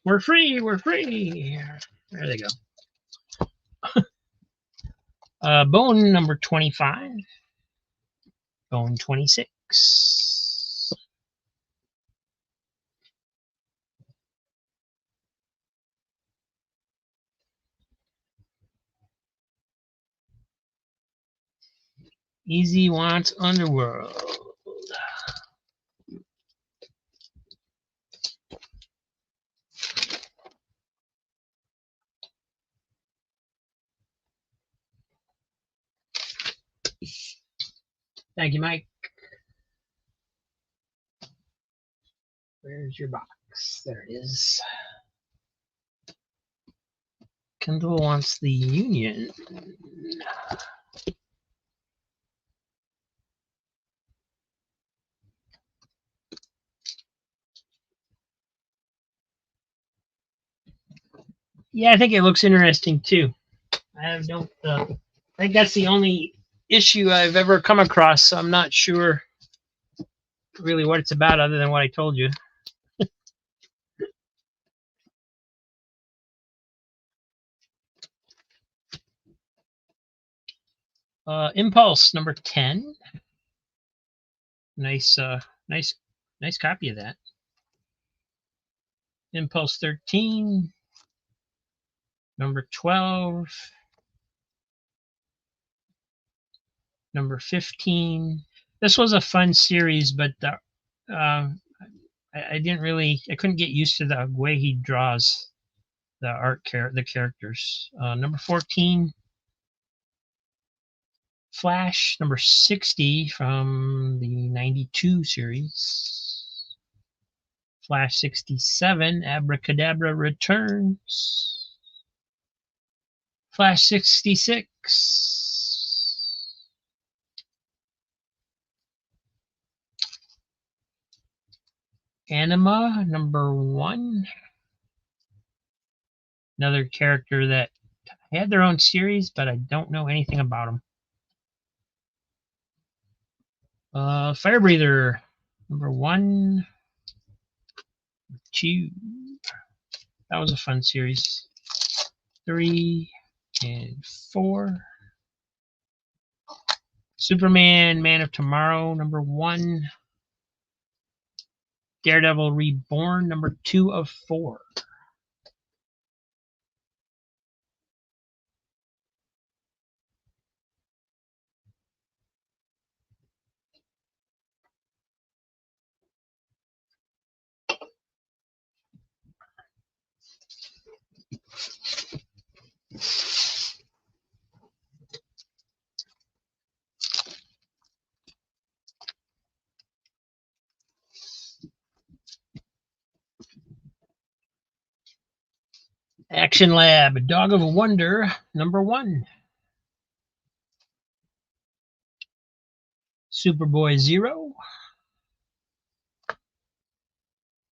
We're free, we're free. There they go. Bone number 25. Bone 26. Easy wants Underworld. Thank you, Mike. Where's your box? There it is. Kendall wants the Union. Yeah, I think it looks interesting too. I think that's the only issue I've ever come across, so I'm not sure really what it's about other than what I told you. Impulse number 10. Nice copy of that. Impulse 13. Number 12. Number 15. This was a fun series, but I couldn't get used to the way he draws the characters. Number 14. Flash, number 60 from the 92 series. Flash 67, Abracadabra returns. Flash 66. Anima, number 1. Another character that had their own series, but I don't know anything about them. Fire Breather, number 1, 2. That was a fun series. 3 and 4. Superman, Man of Tomorrow, number 1. Daredevil Reborn, number 2 of 4. Action Lab, Dog of Wonder, number 1. Superboy Zero.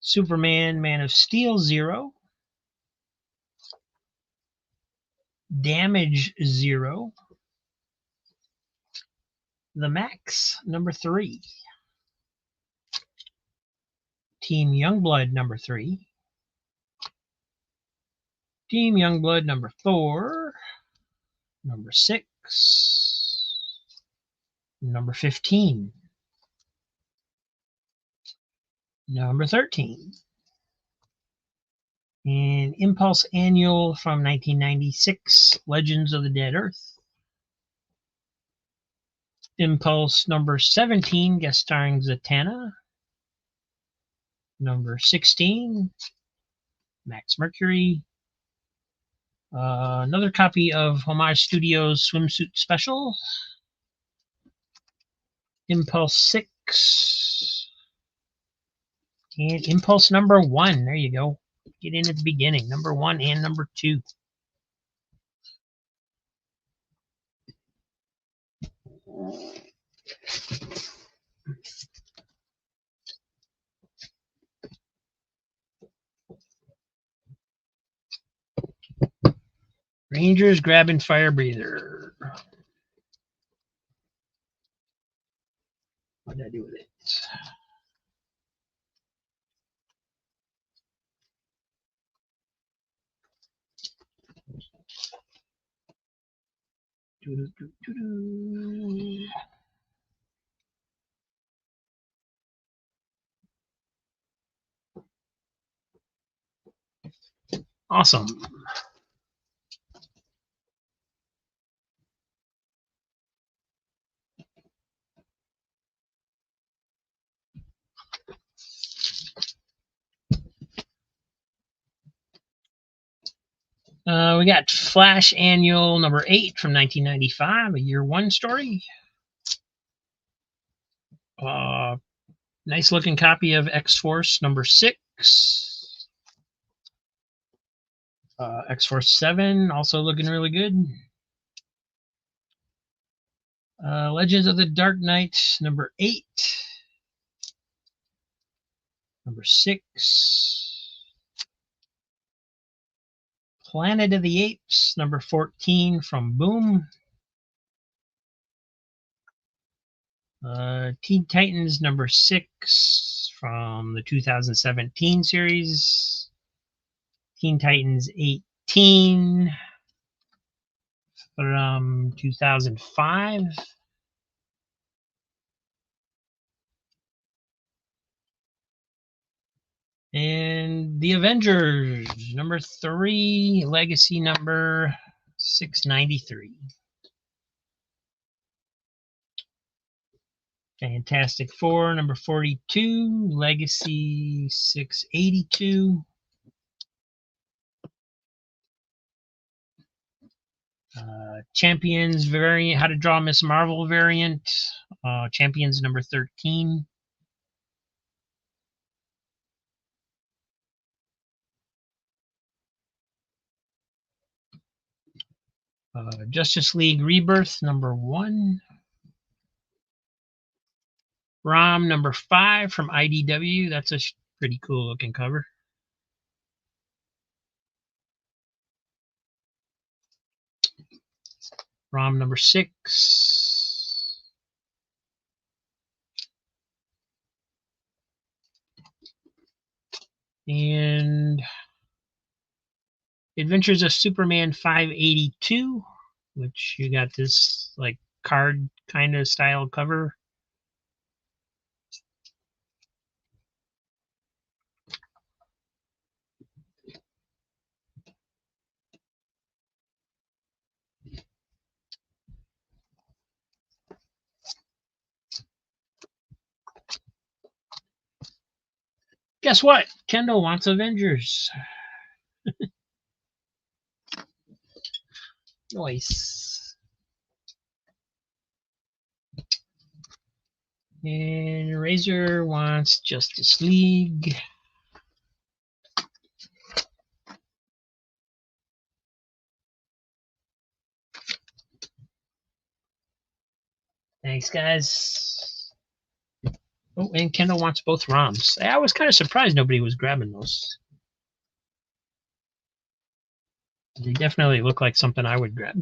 Superman, Man of Steel Zero. Damage Zero. The Max, number 3. Team Youngblood, number 3. Team Youngblood, number 4. Number 6. Number 15. Number 13. And Impulse Annual from 1996, Legends of the Dead Earth. Impulse number 17, guest starring Zatanna. Number 16, Max Mercury. Another copy of Homage Studios Swimsuit Special. Impulse 6. And Impulse number 1. There you go. Get in at the beginning. Number 1 and number 2. Rangers grabbing Fire Breather. What did I do with it? Awesome. We got Flash Annual number 8 from 1995, a year 1 story. Nice looking copy of X-Force number 6. X-Force 7, also looking really good. Legends of the Dark Knight number 8. Number 6. Planet of the Apes, number 14 from Boom. Teen Titans, number 6 from the 2017 series. Teen Titans 18 from 2005. And The Avengers, number 3, Legacy number 693. Fantastic Four, number 42, Legacy 682. Champions variant, How to Draw Miss Marvel variant, Champions number 13. Justice League Rebirth, number 1. ROM number 5 from IDW. That's a pretty cool looking cover. ROM number 6. And Adventures of Superman 582, which you got this like card kind of style cover. Guess what? Kendall wants Avengers. Nice. And Razor wants Justice League. Thanks, guys. Oh, and Kendall wants both ROMs. I was kind of surprised nobody was grabbing those. They definitely look like something I would grab.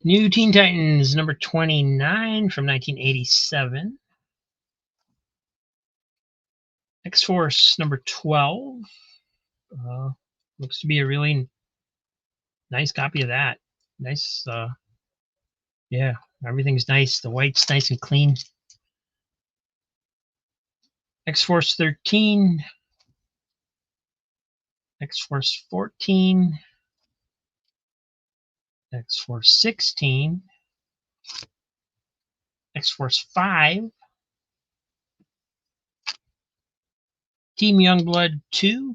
New Teen Titans number 29 from 1987. X-Force number 12. Looks to be a really nice copy of that. Nice, yeah, everything's nice. The white's nice and clean. X-Force 13. X-Force 14. X-Force 16. X-Force 5. Team Youngblood 2.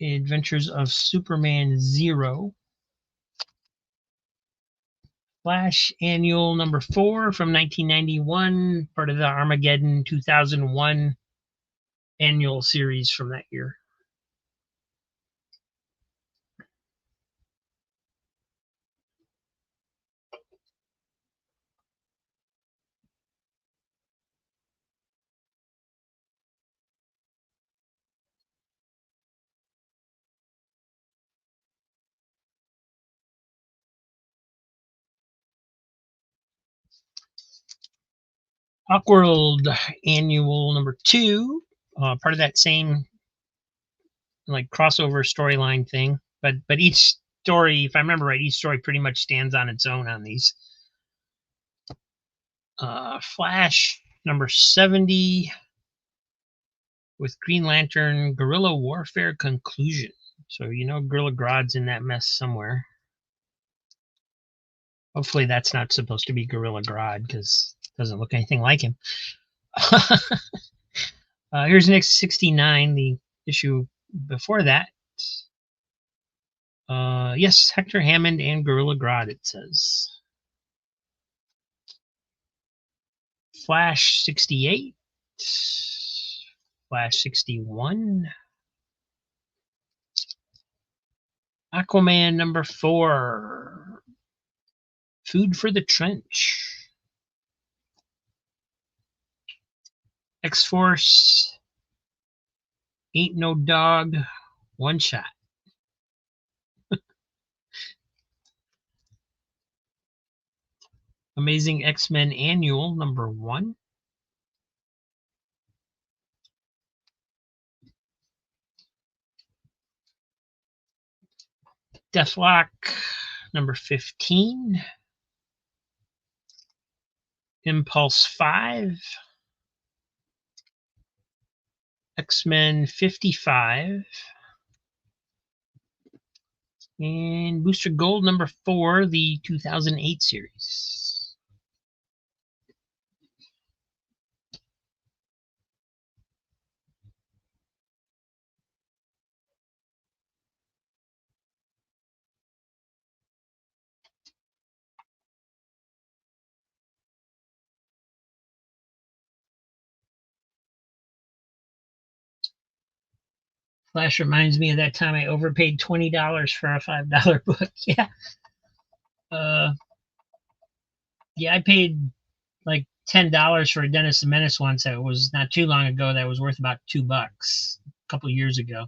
Adventures of Superman 0. Flash Annual number 4 from 1991, part of the Armageddon 2001 annual series from that year. Awkward Annual number 2, part of that same like crossover storyline thing, but each story, if I remember right, each story pretty much stands on its own on these. Flash number 70 with Green Lantern Guerrilla Warfare Conclusion. So you know Gorilla Grodd's in that mess somewhere. Hopefully that's not supposed to be Gorilla Grodd because it doesn't look anything like him. Here's next 69, the issue before that. Yes, Hector Hammond and Gorilla Grodd, it says. Flash 68. Flash 61. Aquaman number 4. Food for the Trench. X-Force. Ain't No Dog. One Shot. Amazing X-Men Annual number 1. Deathlock number 15. Impulse 5. X-Men 55. And Booster Gold number 4, the 2008 series. Flash reminds me of that time I overpaid $20 for a $5 book. Yeah. Yeah, I paid like $10 for a Dennis the Menace once. That was not too long ago. That was worth about $2 a couple years ago.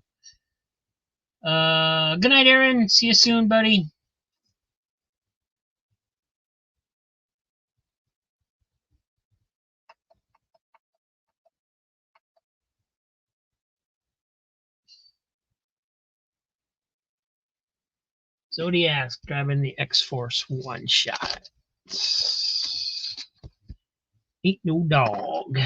Good night, Aaron. See you soon, buddy. Zodiac driving the X-Force one shot. Ain't no dog.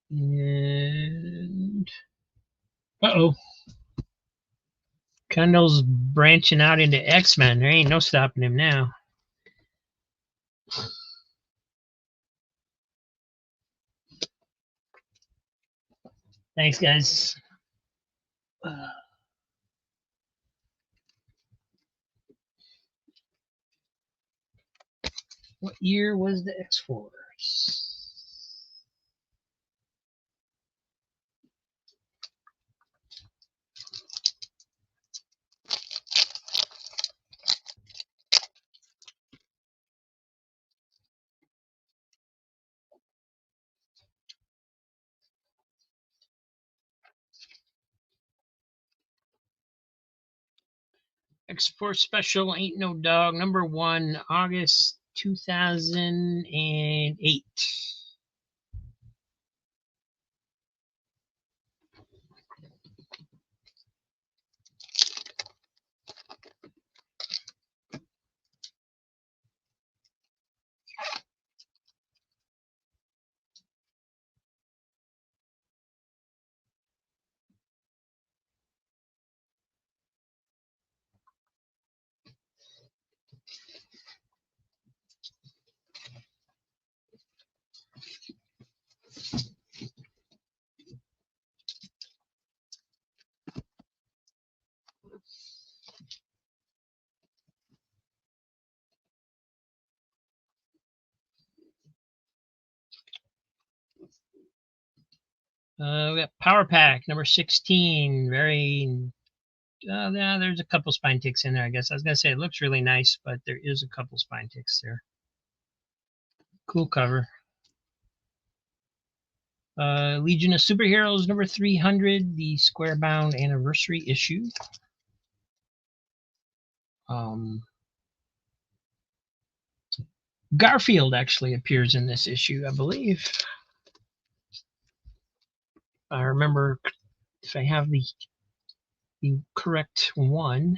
And uh-oh. Kendall's branching out into X-Men. There ain't no stopping him now. Thanks, guys. What year was the X-Force? X-Force Special Ain't No Dog, number 1, August 2008. We got Power Pack number 16. Very, yeah, there's a couple spine ticks in there, I guess. I was going to say it looks really nice, but there is a couple spine ticks there. Cool cover. Legion of Superheroes number 300, the square bound anniversary issue. Garfield actually appears in this issue, I believe. I remember, if I have the correct one.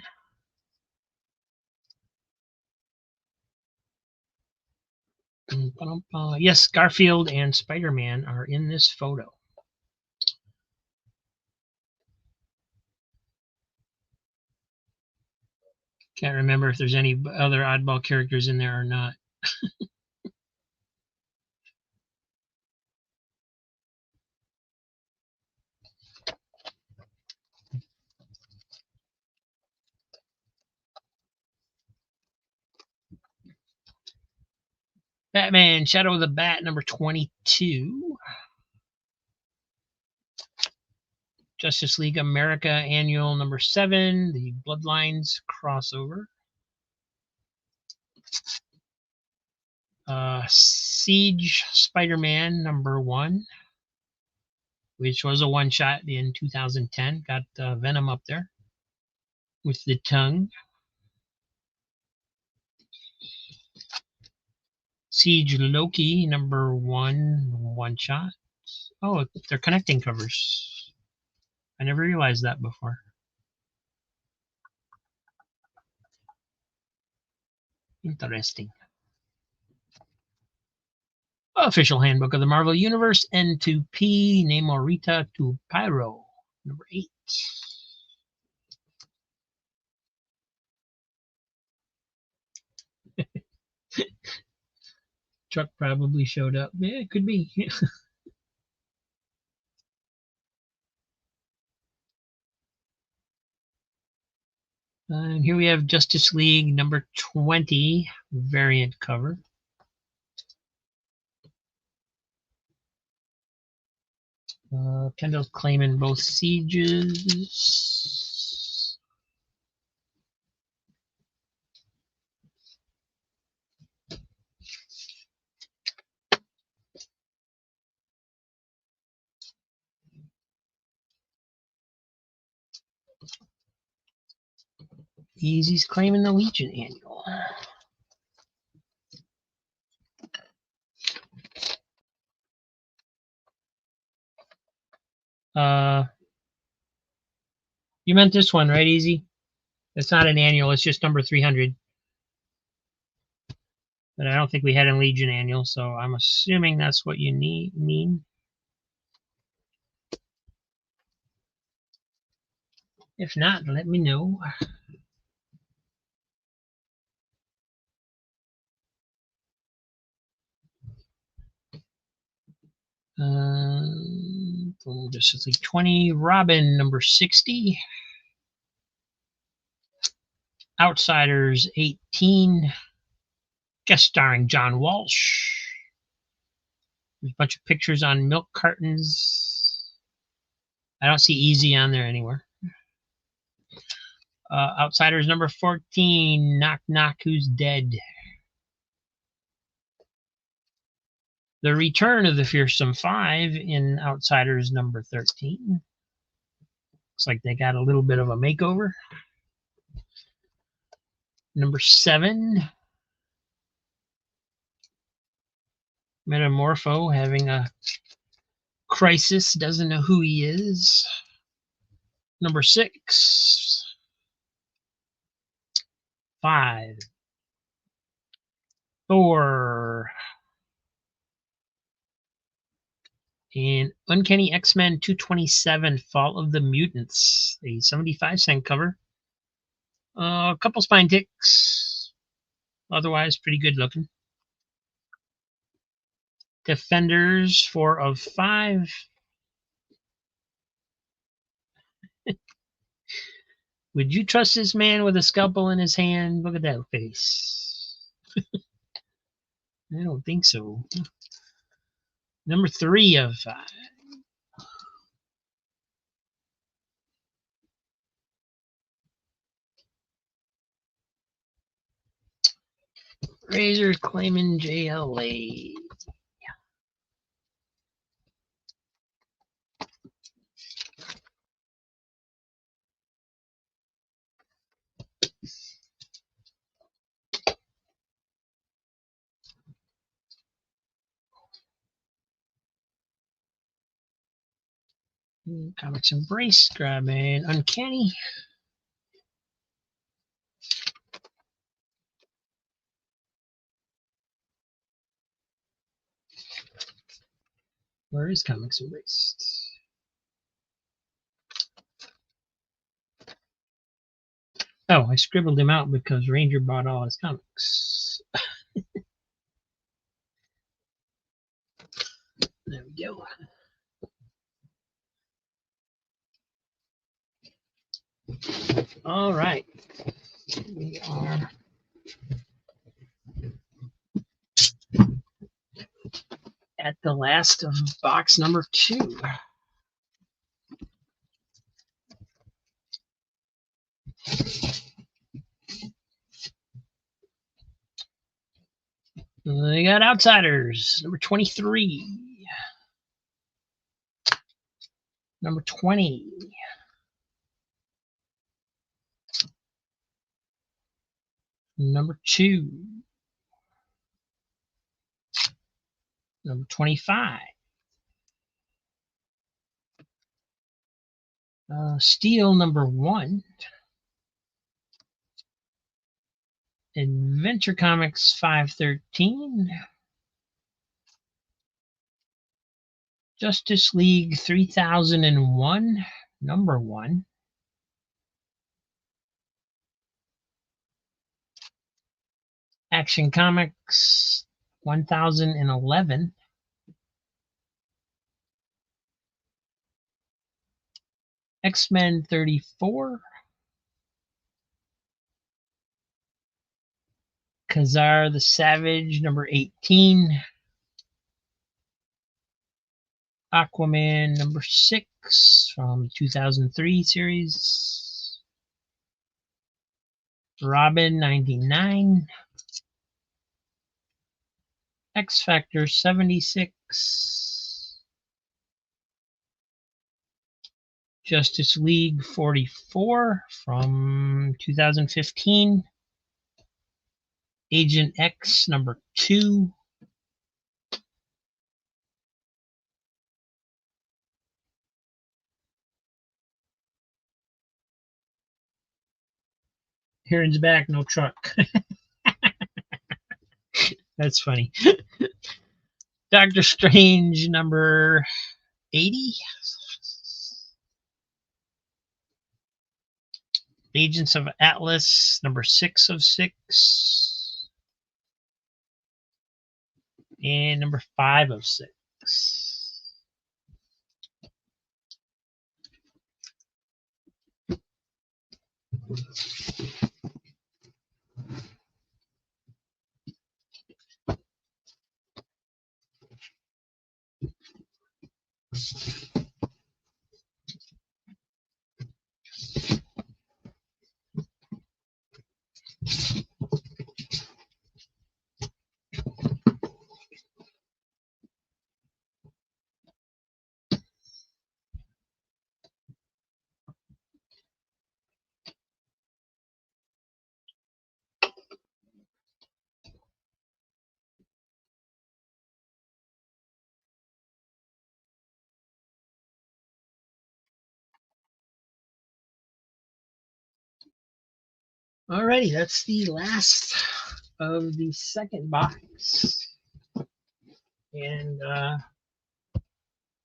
Yes, Garfield and Spider-Man are in this photo. Can't remember if there's any other oddball characters in there or not. Batman, Shadow of the Bat, number 22. Justice League America Annual, number 7, the Bloodlines crossover. Siege Spider-Man, number 1, which was a one-shot in 2010. Got Venom up there with the tongue. Siege Loki, number 1, one-shot. Oh, they're connecting covers. I never realized that before. Interesting. Official Handbook of the Marvel Universe, N2P, Namorita to Pyro, number 8. Truck probably showed up. Yeah, it could be. And here we have Justice League number 20 variant cover. Kendall's claiming both sieges. Easy's claiming the Legion Annual. You meant this one, right, Easy? It's not an annual, it's just number 300. But I don't think we had a Legion Annual, so I'm assuming that's what you mean. If not, let me know. Justice League 20, Robin number 60. Outsiders 18, guest starring John Walsh. There's a bunch of pictures on milk cartons. I don't see Easy on there anywhere. Outsiders number 14, Knock Knock Who's Dead. The return of the Fearsome Five in Outsiders number 13. Looks like they got a little bit of a makeover. Number 7, Metamorpho having a crisis, doesn't know who he is. Number 6, 5, 4, and Uncanny X-Men 227, Fall of the Mutants, a 75-cent cover. A couple spine ticks, otherwise pretty good looking. Defenders, 4 of 5. Would you trust this man with a scalpel in his hand? Look at that face. I don't think so. Number 3 of 5. Razor claiming JLA. Comics Embrace, grabbing Uncanny. Where is Comics Embrace? Oh, I scribbled him out because Ranger bought all his comics. There we go. All right. We are at the last of box number 2. We got Outsiders, number 23. Number 20. Number 2. Number 25. Steel, number 1. Adventure Comics 513. Justice League 3001, number 1. Action Comics 1011. X-Men 34. Khazar the Savage, number 18. Aquaman, number 6 from 2003 series. Robin, 99. X-Factor, 76. Justice League 44 from 2015. Agent X, number 2. Heron's back, no truck. That's funny. Doctor Strange, number 80. Agents of Atlas, number 6 of 6. And number 5 of 6. Alrighty, that's the last of the second box. And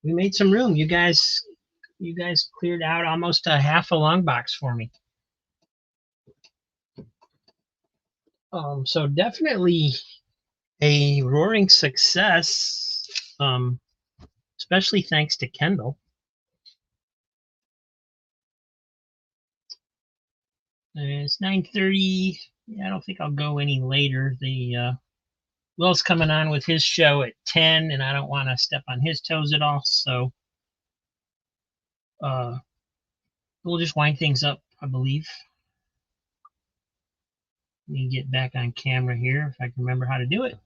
we made some room. You guys cleared out almost a half a long box for me. So definitely a roaring success, especially thanks to Kendall. And it's 9:30. Yeah, I don't think I'll go any later. The Will's coming on with his show at 10, and I don't want to step on his toes at all. So we'll just wind things up, I believe. Let me get back on camera here if I can remember how to do it.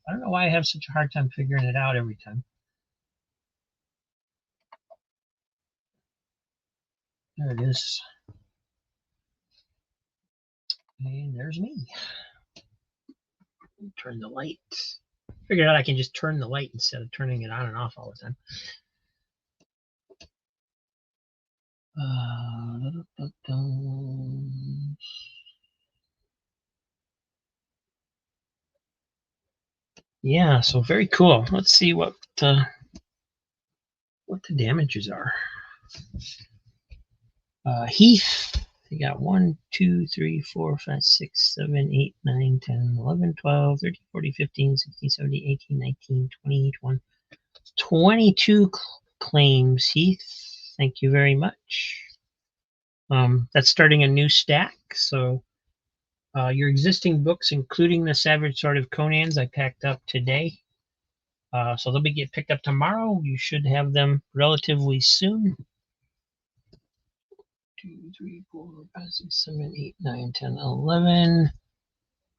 I don't know why I have such a hard time figuring it out every time. There it is. And there's me. Turn the light. Figured out I can just turn the light instead of turning it on and off all the time. Yeah, so very cool. Let's see what the damages are. Heath, you got 1, 2, 3, 4, 5, 6, 7, 8, 9, 10, 11, 12, 13, 14, 15, 16, 17, 18, 19, 20, 21, 22 claims, Heath. Thank you very much. That's starting a new stack. So your existing books, including the Savage Sword of Conan's, I packed up today. So they'll get picked up tomorrow. You should have them relatively soon. 2, 3, 4, 5, 6, 7, 8, 9, 10, 11.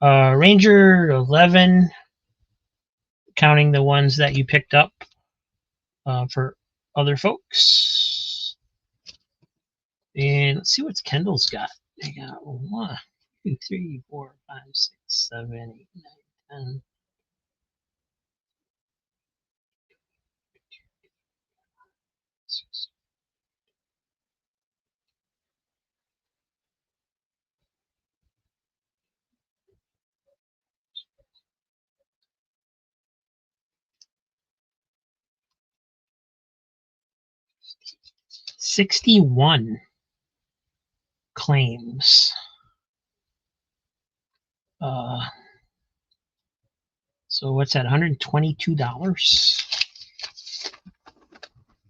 Ranger 11, counting the ones that you picked up for other folks. And let's see what Kendall's got. They got 1, 2, 3, 4, 5, 6, 7, 8, 9, 10. $61 claims. So what's that? $122.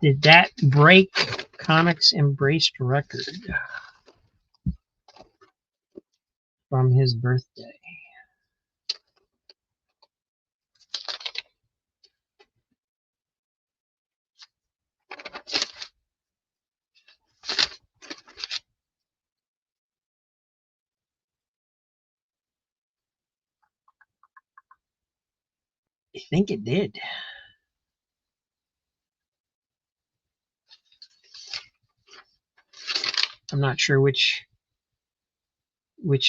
Did that break Comics Embraced record from his birthday? I think it did. I'm not sure which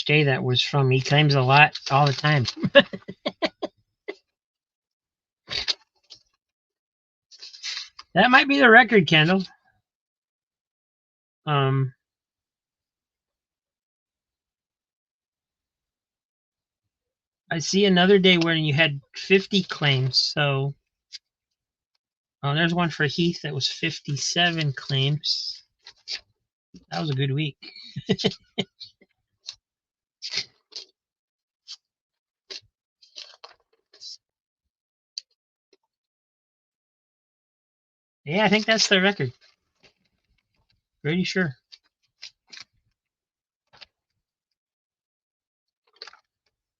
day that was from. He claims a lot all the time. That might be the record, Kendall. I see another day where you had 50 claims. So there's one for Heath that was 57 claims. That was a good week. Yeah, I think that's the record. Pretty sure.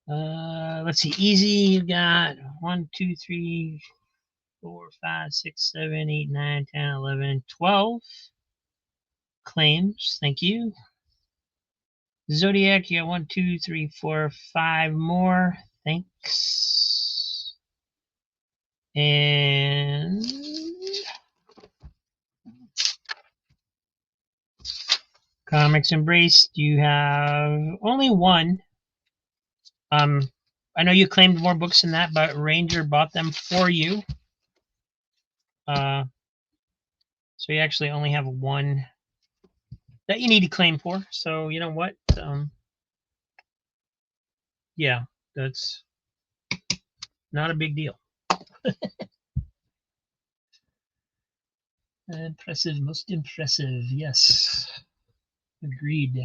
Let's see. Easy, you got 1, 2, 3, 4, 5, 6, 7, 8, 9, 10, 11, 12 claims. Thank you. Zodiac, you got 1, 2, 3, 4, 5 more. Thanks. And Comics Embraced, you have only one. I know you claimed more books than that, but Ranger bought them for you. So you actually only have one that you need to claim for. So you know what? yeah, that's not a big deal. Impressive, most impressive. Yes, agreed.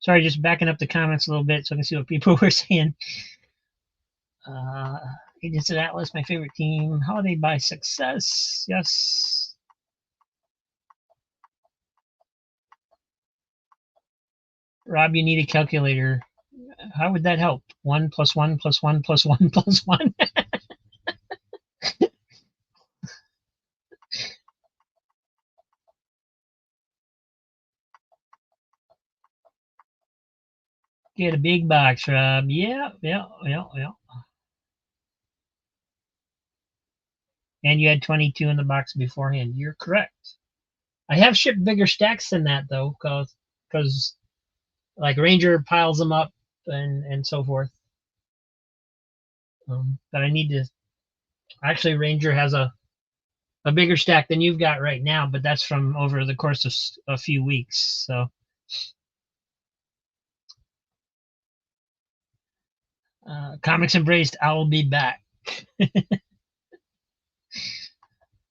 Sorry, just backing up the comments a little bit so I can see what people were saying. Agents of Atlas, my favorite team. Holiday by success. Yes. Rob, you need a calculator. How would that help? 1 plus 1 plus 1 plus 1 plus 1. Get a big box, Rob. Yeah. And you had 22 in the box beforehand. You're correct. I have shipped bigger stacks than that, though, because like Ranger piles them up and so forth. But I need to. Actually, Ranger has a bigger stack than you've got right now, but that's from over the course of a few weeks. So, Comics Embraced, I will be back.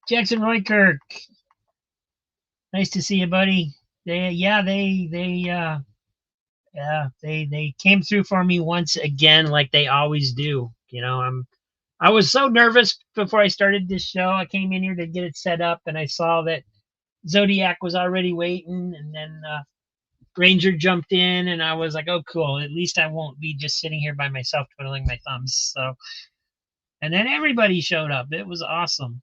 Jackson Roykirk, nice to see you, buddy. They came through for me once again, like they always do. You know, I was so nervous before I started this show. I came in here to get it set up, and I saw that Zodiac was already waiting, and then Ranger jumped in, and I was like, "Oh, cool! At least I won't be just sitting here by myself twiddling my thumbs." So, and then everybody showed up. It was awesome.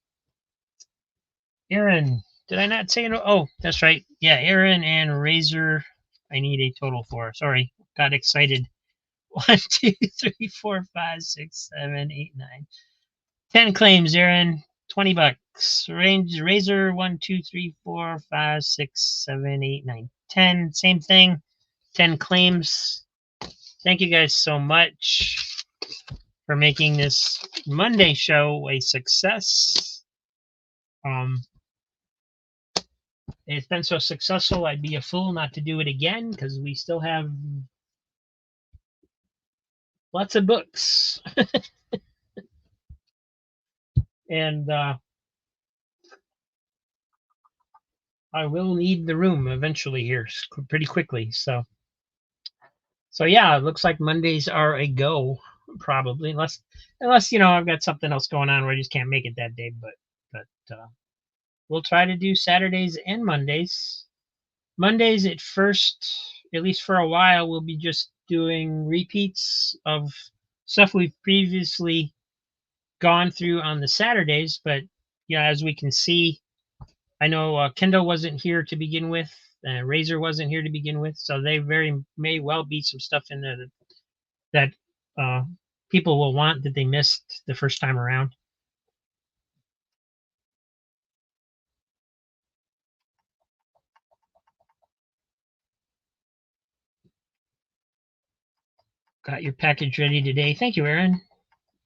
Aaron, did I not say no? Oh, that's right. Yeah, Aaron and Razor. I need a total for. Sorry, got excited. 1, 2, 3, 4, 5, 6, 7, 8, 9. 10 claims, Aaron. $20. Razor 1, 2, 3, 4, 5, 6, 7, 8, 9, 10. Same thing. 10 claims. Thank you guys so much for making this Monday show a success. It's been so successful, I'd be a fool not to do it again because we still have lots of books. And I will need the room eventually here pretty quickly. So yeah, it looks like Mondays are a go, probably, unless I've got something else going on where I just can't make it that day. But we'll try to do Saturdays and Mondays. Mondays at first, at least for a while, we'll be just doing repeats of stuff we've previously gone through on the Saturdays. But yeah, as we can see, I know Kendall wasn't here to begin with. Razor wasn't here to begin with, so they very may well be some stuff in there that people will want that they missed the first time around. Got your package ready today. Thank you, Aaron.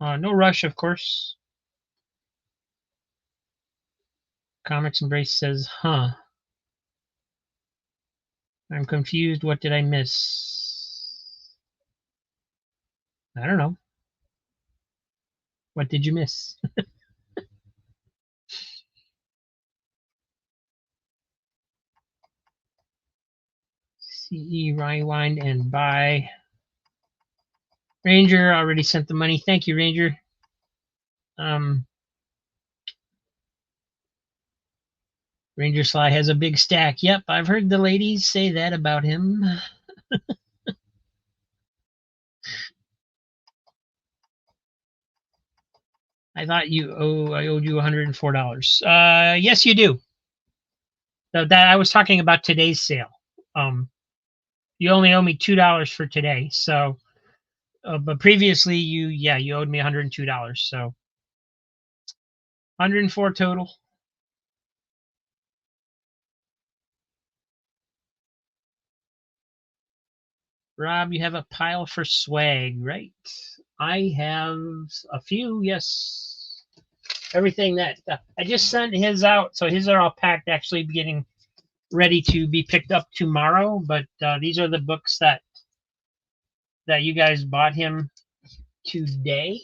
No rush, of course. Comics Embrace says, huh. I'm confused. What did I miss? I don't know. What did you miss? CE, rewind, and buy. Ranger already sent the money. Thank you, Ranger. Ranger Sly has a big stack. Yep, I've heard the ladies say that about him. I thought I owed you $104. Yes, you do. That I was talking about today's sale. You only owe me $2 for today. So, but previously you owed me $102. So, 104 total. Rob, you have a pile for swag, right? I have a few, yes. Everything that I just sent his out, so his are all packed, actually getting ready to be picked up tomorrow. But these are the books that you guys bought him today.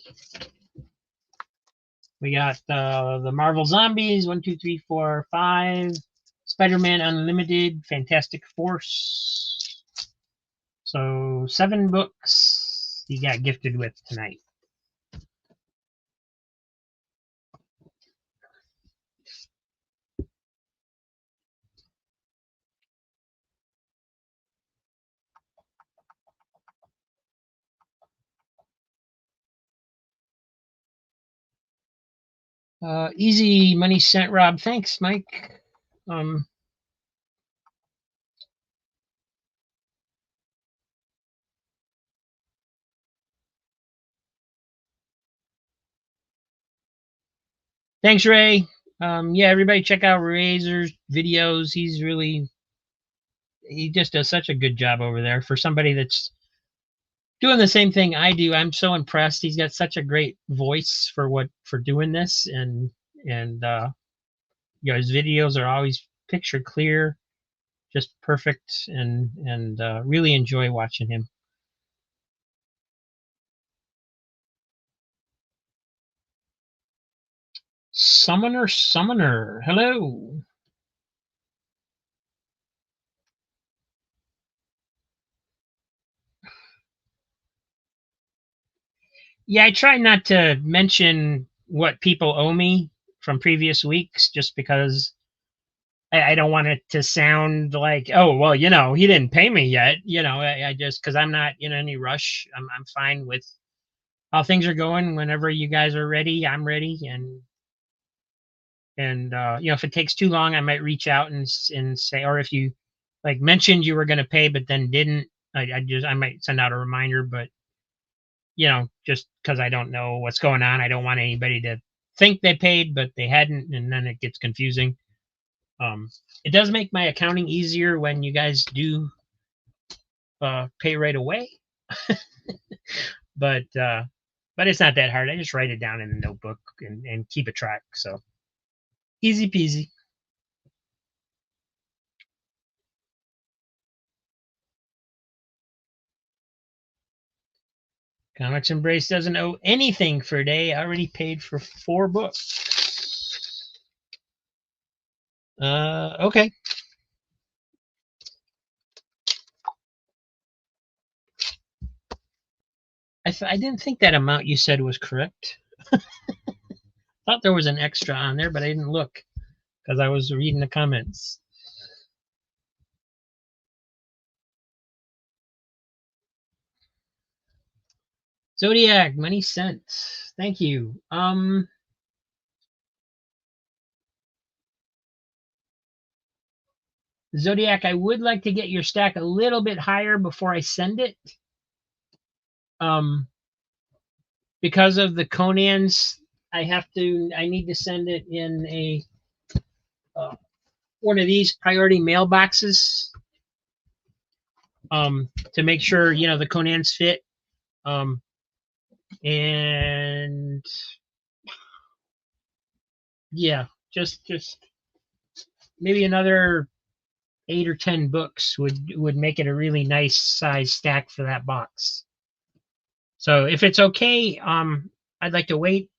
We got the Marvel Zombies, 1, 2, 3, 4, 5. Spider-Man Unlimited, Fantastic Force. So 7 books he got gifted with tonight. Easy money sent, Rob. Thanks, Mike. Thanks, Ray. Yeah, everybody check out Razor's videos. He just does such a good job over there for somebody that's doing the same thing I do. I'm so impressed. He's got such a great voice for doing this, and his videos are always picture clear, just perfect, and really enjoy watching him. Summoner, hello. Yeah, I try not to mention what people owe me from previous weeks, just because I don't want it to sound like, oh, well, he didn't pay me yet. I just, because I'm not in any rush. I'm fine with how things are going. Whenever you guys are ready, I'm ready. And if it takes too long, I might reach out and say, or if you like mentioned you were going to pay but then didn't, I might send out a reminder. But just because I don't know what's going on, I don't want anybody to think they paid but they hadn't, and then it gets confusing. It does make my accounting easier when you guys do pay right away. but it's not that hard. I just write it down in the notebook and keep a track. So easy peasy. Comics Embrace doesn't owe anything for a day. I already paid for 4 books. Okay. I didn't think that amount you said was correct. Thought there was an extra on there, but I didn't look because I was reading the comments. Zodiac, money sent. Thank you. Zodiac, I would like to get your stack a little bit higher before I send it. Because of the Conans, I need to send it in a one of these priority mailboxes to make sure the Conans fit. And yeah, just maybe another 8 or 10 books would make it a really nice size stack for that box. So if it's okay, I'd like to wait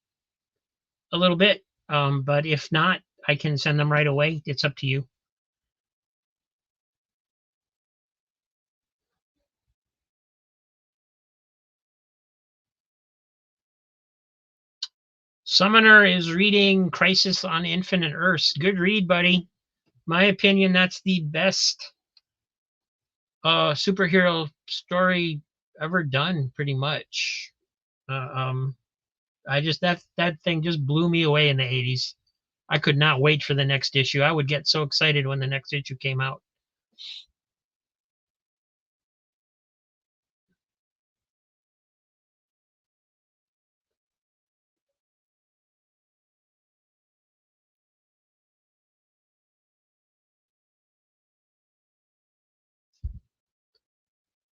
a little bit. But if not, I can send them right away. It's up to you. Summoner is reading Crisis on Infinite Earths. Good read, buddy. My opinion, that's the best superhero story ever done, pretty much. I just that thing just blew me away in the 80s. I could not wait for the next issue. I would get so excited when the next issue came out.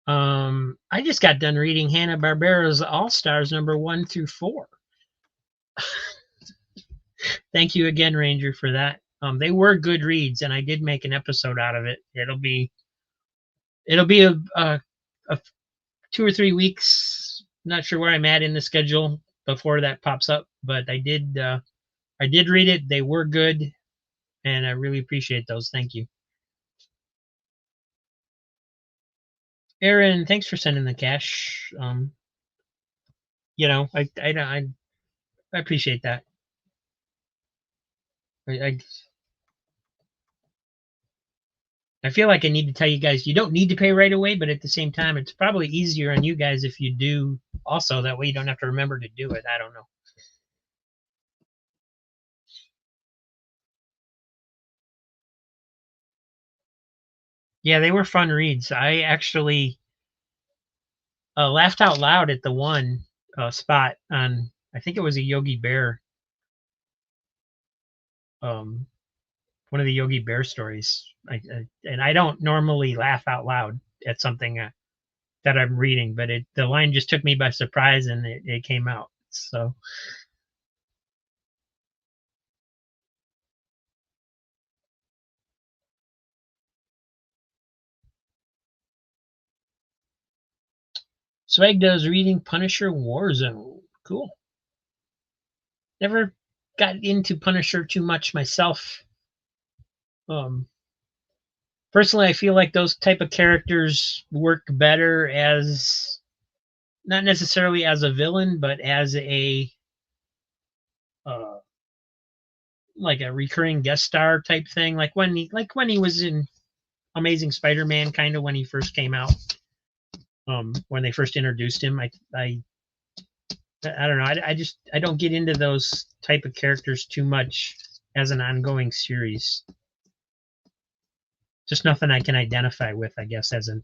I just got done reading Hanna-Barbera's All-Stars number 1 through 4. Thank you again, Ranger, for that. They were good reads, and I did make an episode out of it. It'll be a 2 or 3 weeks. Not sure where I'm at in the schedule before that pops up, but I did read it. They were good, and I really appreciate those. Thank you. Aaron, thanks for sending the cash. I appreciate that. I feel like I need to tell you guys you don't need to pay right away, but at the same time, it's probably easier on you guys if you do also. That way you don't have to remember to do it. I don't know. Yeah, they were fun reads. I actually laughed out loud at the one spot on, I think it was a Yogi Bear, one of the Yogi Bear stories. And I don't normally laugh out loud at something that I'm reading, but the line just took me by surprise and it came out. So Swag does reading Punisher Warzone. Cool. Never got into Punisher too much myself. Personally, I feel like those type of characters work better as not necessarily as a villain, but as a like a recurring guest star type thing. Like when he was in Amazing Spider-Man, kind of when he first came out. When they first introduced him, I don't know. I don't get into those type of characters too much as an ongoing series. Just nothing I can identify with, I guess, as a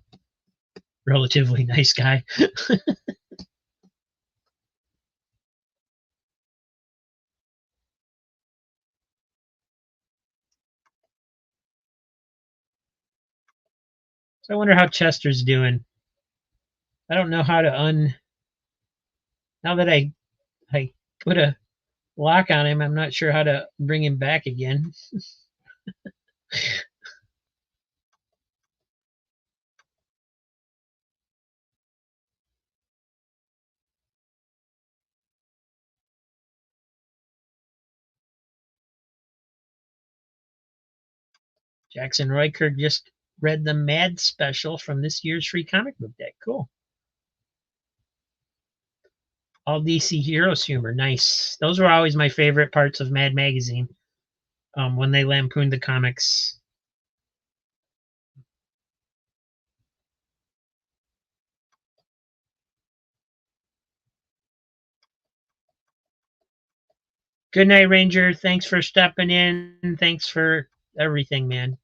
relatively nice guy. So I wonder how Chester's doing. I don't know how to now that I put a lock on him, I'm not sure how to bring him back again. Jackson Roykirk just read the Mad special from this year's free comic book deck. Cool. All DC Heroes humor. Nice. Those were always my favorite parts of Mad Magazine. When they lampooned the comics. Good night, Ranger. Thanks for stepping in. Thanks for everything, man.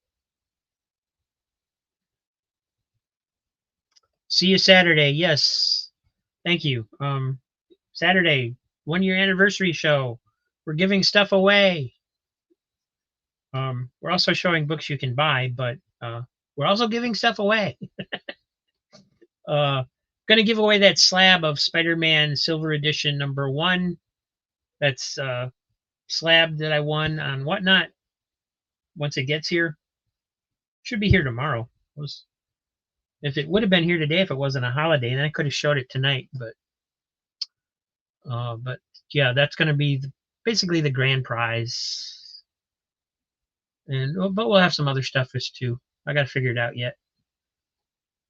See you Saturday. Yes. Thank you. Saturday, 1 year anniversary show. We're giving stuff away. We're also showing books you can buy, but we're also giving stuff away. Going to give away that slab of Spider-Man Silver Edition number 1. That's slab that I won on Whatnot. Once it gets here, should be here tomorrow. If it would have been here today, if it wasn't a holiday, then I could have showed it tonight. But yeah, that's going to be basically the grand prize. But we'll have some other stuff as too. I got to figure it out yet.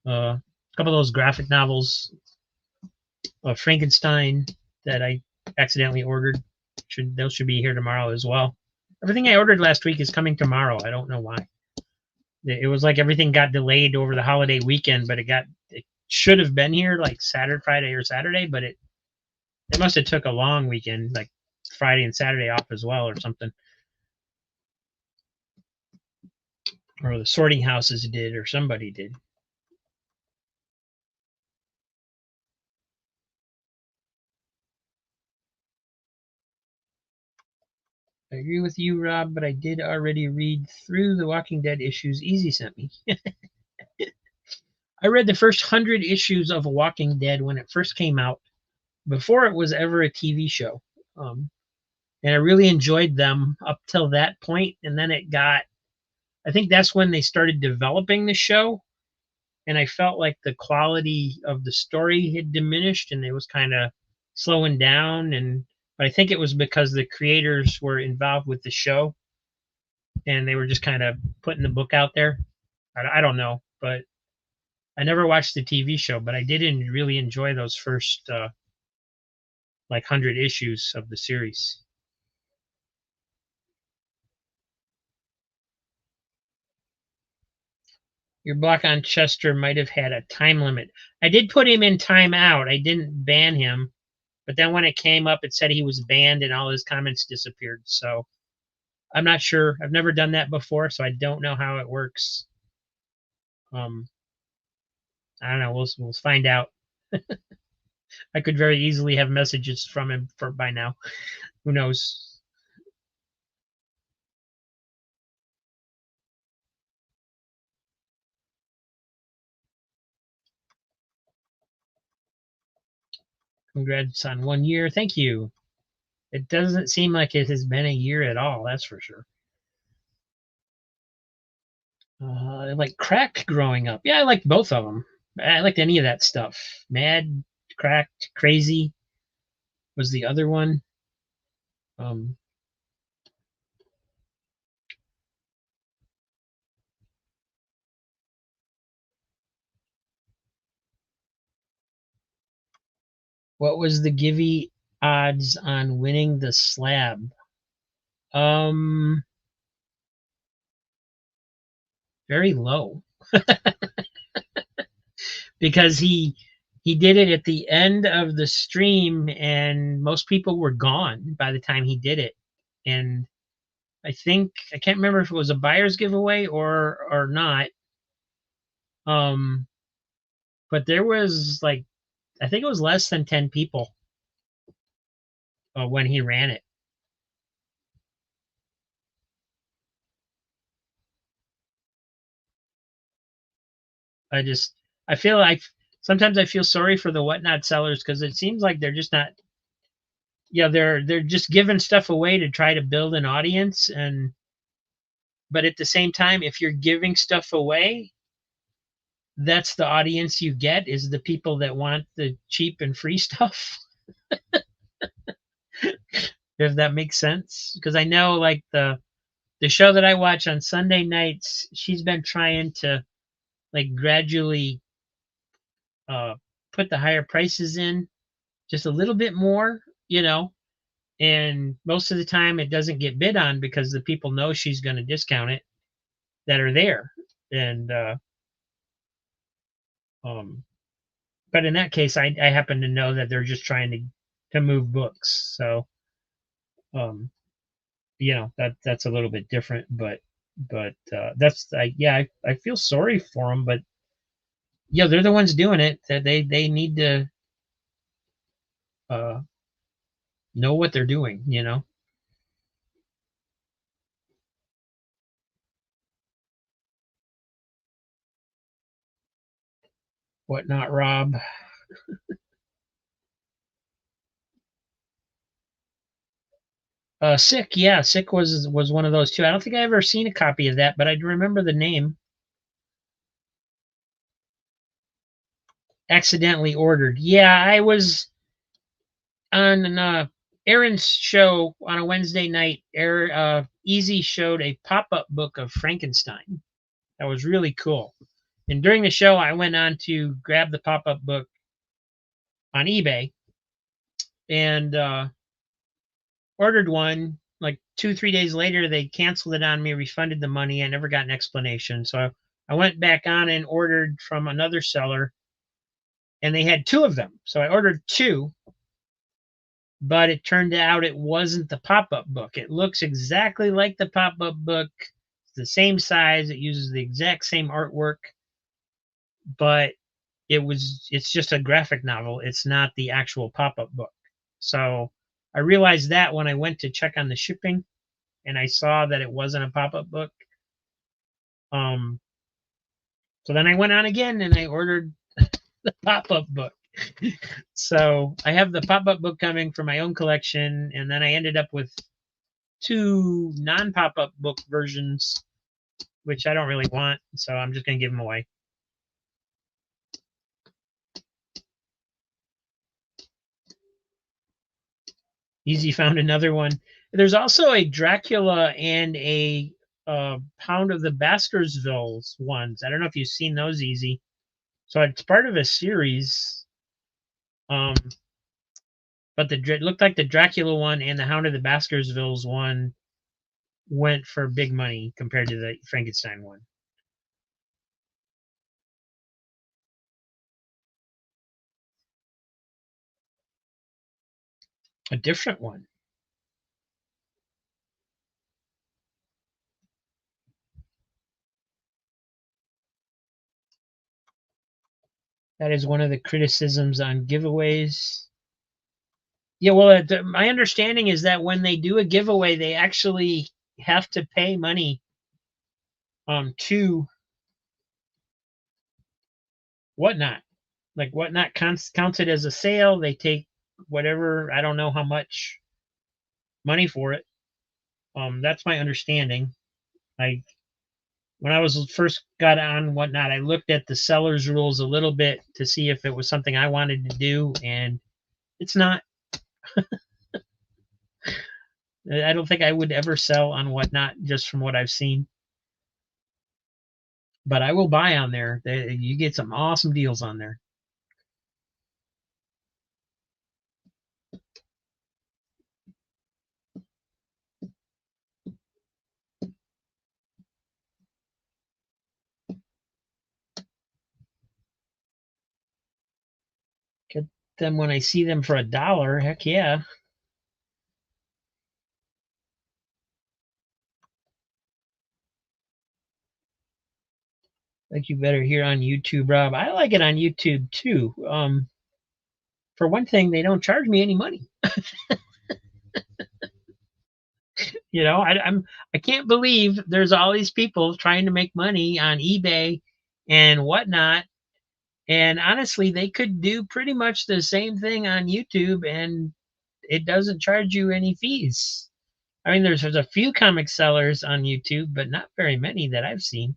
A couple of those graphic novels of Frankenstein that I accidentally ordered. Those should be here tomorrow as well. Everything I ordered last week is coming tomorrow. I don't know why. It was like everything got delayed over the holiday weekend, but it should have been here like Friday or Saturday, but it must have took a long weekend, like Friday and Saturday off as well or something. Or the sorting houses did, or somebody did. I agree with you, Rob, but I did already read through the Walking Dead issues Easy sent me. I read the first 100 issues of Walking Dead when it first came out, before it was ever a TV show. And I really enjoyed them up till that point. And then I think that's when they started developing the show. And I felt like the quality of the story had diminished and it was kind of slowing down. But I think it was because the creators were involved with the show and they were just kind of putting the book out there. I don't know, but I never watched the TV show, but I did really enjoy those first like 100 issues of the series. Your block on Chester might have had a time limit. I did put him in timeout. I didn't ban him, but then when it came up, it said he was banned and all his comments disappeared. So I'm not sure. I've never done that before, so I don't know how it works. I don't know. We'll find out. I could very easily have messages from him by now. Who knows? Congrats on 1 year. Thank you. It doesn't seem like it has been a year at all. That's for sure. I like Cracked growing up. Yeah, I liked both of them. I liked any of that stuff. Mad, Cracked, Crazy was the other one. What was the Givey odds on winning the slab? Very low. Because he did it at the end of the stream and most people were gone by the time he did it. And I can't remember if it was a buyer's giveaway or not. But there was like, I think it was less than 10 people when he ran it. I feel like sometimes I feel sorry for the Whatnot sellers because it seems like they're just not, they're just giving stuff away to try to build an audience. But at the same time, if you're giving stuff away, that's the audience you get, is the people that want the cheap and free stuff. If that makes sense. Because I know like the show that I watch on Sunday nights, she's been trying to like gradually put the higher prices in just a little bit more, and most of the time it doesn't get bid on because the people know she's going to discount it that are there. And but in that case, I happen to know that they're just trying to move books. So that's a little bit different, but that's I feel sorry for them, but they're the ones doing it. That they need to know what they're doing. Whatnot, Rob. Sick, yeah, Sick was one of those too. I don't think I ever seen a copy of that, but I remember the name. Accidentally ordered. Yeah, I was on Aaron's show on a Wednesday night. Easy showed a pop-up book of Frankenstein. That was really cool. And during the show, I went on to grab the pop-up book on eBay and ordered one. Like 2-3 days later, they canceled it on me, refunded the money. I never got an explanation. So I went back on and ordered from another seller, and they had 2 of them. So I ordered 2, but it turned out it wasn't the pop-up book. It looks exactly like the pop-up book. It's the same size. It uses the exact same artwork, but it's just a graphic novel. It's not the actual pop-up book. So I realized that when I went to check on the shipping and I saw that it wasn't a pop-up book. So then I went on again and I ordered the pop-up book. So I have the pop-up book coming for my own collection, and then I ended up with 2 non-pop-up book versions, which I don't really want, so I'm just going to give them away. Easy found another one. There's also a Dracula and a Pound of the Baskervilles ones. I don't know if you've seen those, Easy. So it's part of a series. But it looked like the Dracula one and the Hound of the Baskervilles one went for big money compared to the Frankenstein one. A different one. That is one of the criticisms on giveaways. Yeah, well, my understanding is that when they do a giveaway, they actually have to pay money to Whatnot. Like Whatnot counts it as a sale. They take whatever, I don't know how much money for it. That's my understanding. When I was first got on Whatnot, I looked at the seller's rules a little bit to see if it was something I wanted to do, and it's not. I don't think I would ever sell on Whatnot just from what I've seen. But I will buy on there. You get some awesome deals on there. Get them when I see them for $1. Heck yeah. Like you better hear on YouTube, Rob. I like it on YouTube too. For one thing, they don't charge me any money. I can't believe there's all these people trying to make money on eBay and Whatnot. And honestly, they could do pretty much the same thing on YouTube, and it doesn't charge you any fees. I mean, there's a few comic sellers on YouTube, but not very many that I've seen.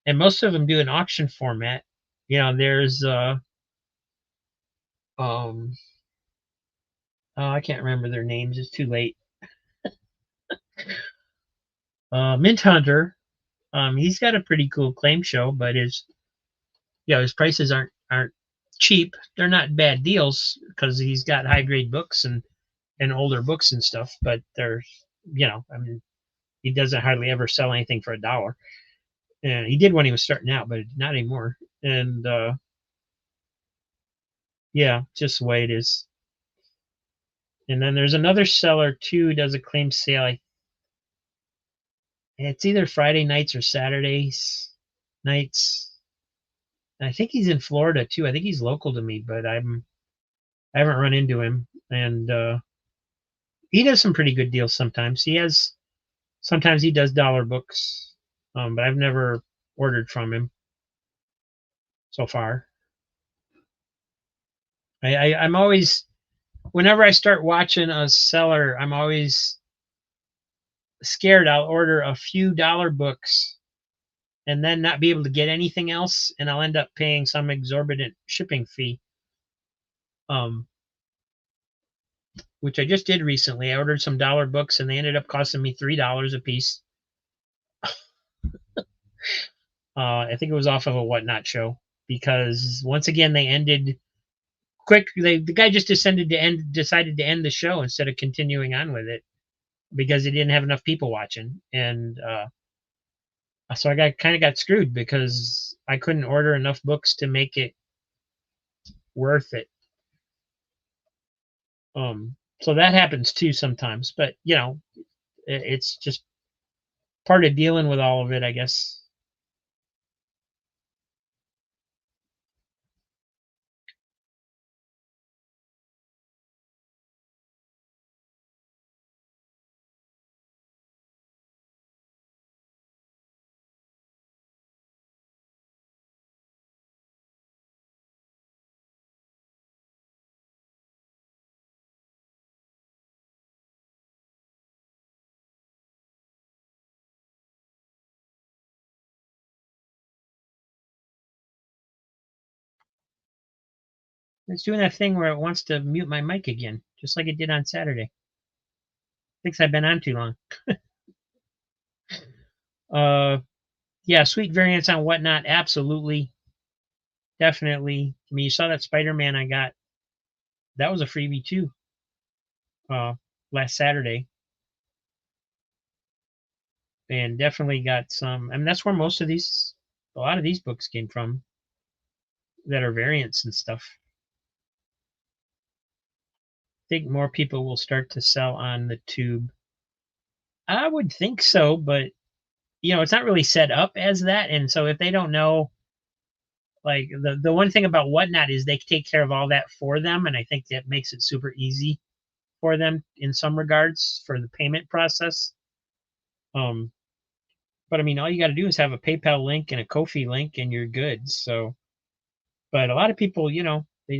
And most of them do an auction format. There's oh, I can't remember their names. It's too late. Mint Hunter. He's got a pretty cool claim show, but his prices aren't cheap. They're not bad deals because he's got high grade books and older books and stuff. But they're, I mean, he doesn't hardly ever sell anything for $1. And he did when he was starting out, but not anymore. And yeah, just the way it is. And then there's another seller too who does a claim sale. It's either Friday nights or Saturdays nights. And I think he's in Florida too. I think he's local to me, but I haven't run into him. And he does some pretty good deals sometimes. Sometimes he does dollar books, but I've never ordered from him so far. I'm always, whenever I start watching a seller, I'm always scared I'll order a few dollar books and then not be able to get anything else, and I'll end up paying some exorbitant shipping fee. Which I just did recently. I ordered some dollar books and they ended up costing me $3 a piece. I think it was off of a Whatnot show because once again they ended quick. The guy just decided to end the show instead of continuing on with it because he didn't have enough people watching, and so I kind of got screwed because I couldn't order enough books to make it worth it. So that happens too sometimes, but it's just part of dealing with all of it, I guess. It's doing that thing where it wants to mute my mic again, just like it did on Saturday. Thinks I've been on too long. Yeah, sweet variants on Whatnot, absolutely. Definitely. I mean, you saw that Spider-Man I got. That was a freebie too. Last Saturday. And definitely got some. I mean, that's where a lot of these books came from that are variants and stuff. I think more people will start to sell on the tube. I would think so, but it's not really set up as that. And so if they don't know, like the one thing about Whatnot is they take care of all that for them, and I think that makes it super easy for them in some regards for the payment process. But I mean, all you got to do is have a PayPal link and a Ko-fi link, and you're good. So, but a lot of people, they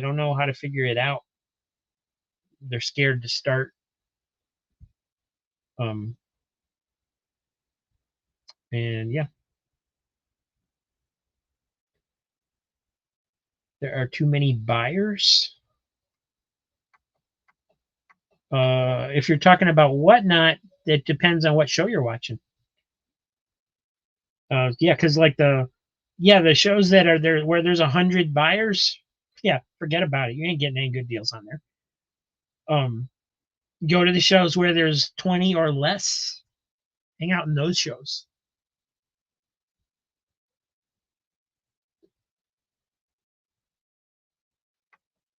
don't know how to figure it out. They're scared to start. And yeah, there are too many buyers. If you're talking about Whatnot, it depends on what show you're watching. Yeah, because like the shows that are there where there's 100 buyers, yeah, forget about it. You ain't getting any good deals on there. Go to the shows where there's 20 or less. Hang out in those shows.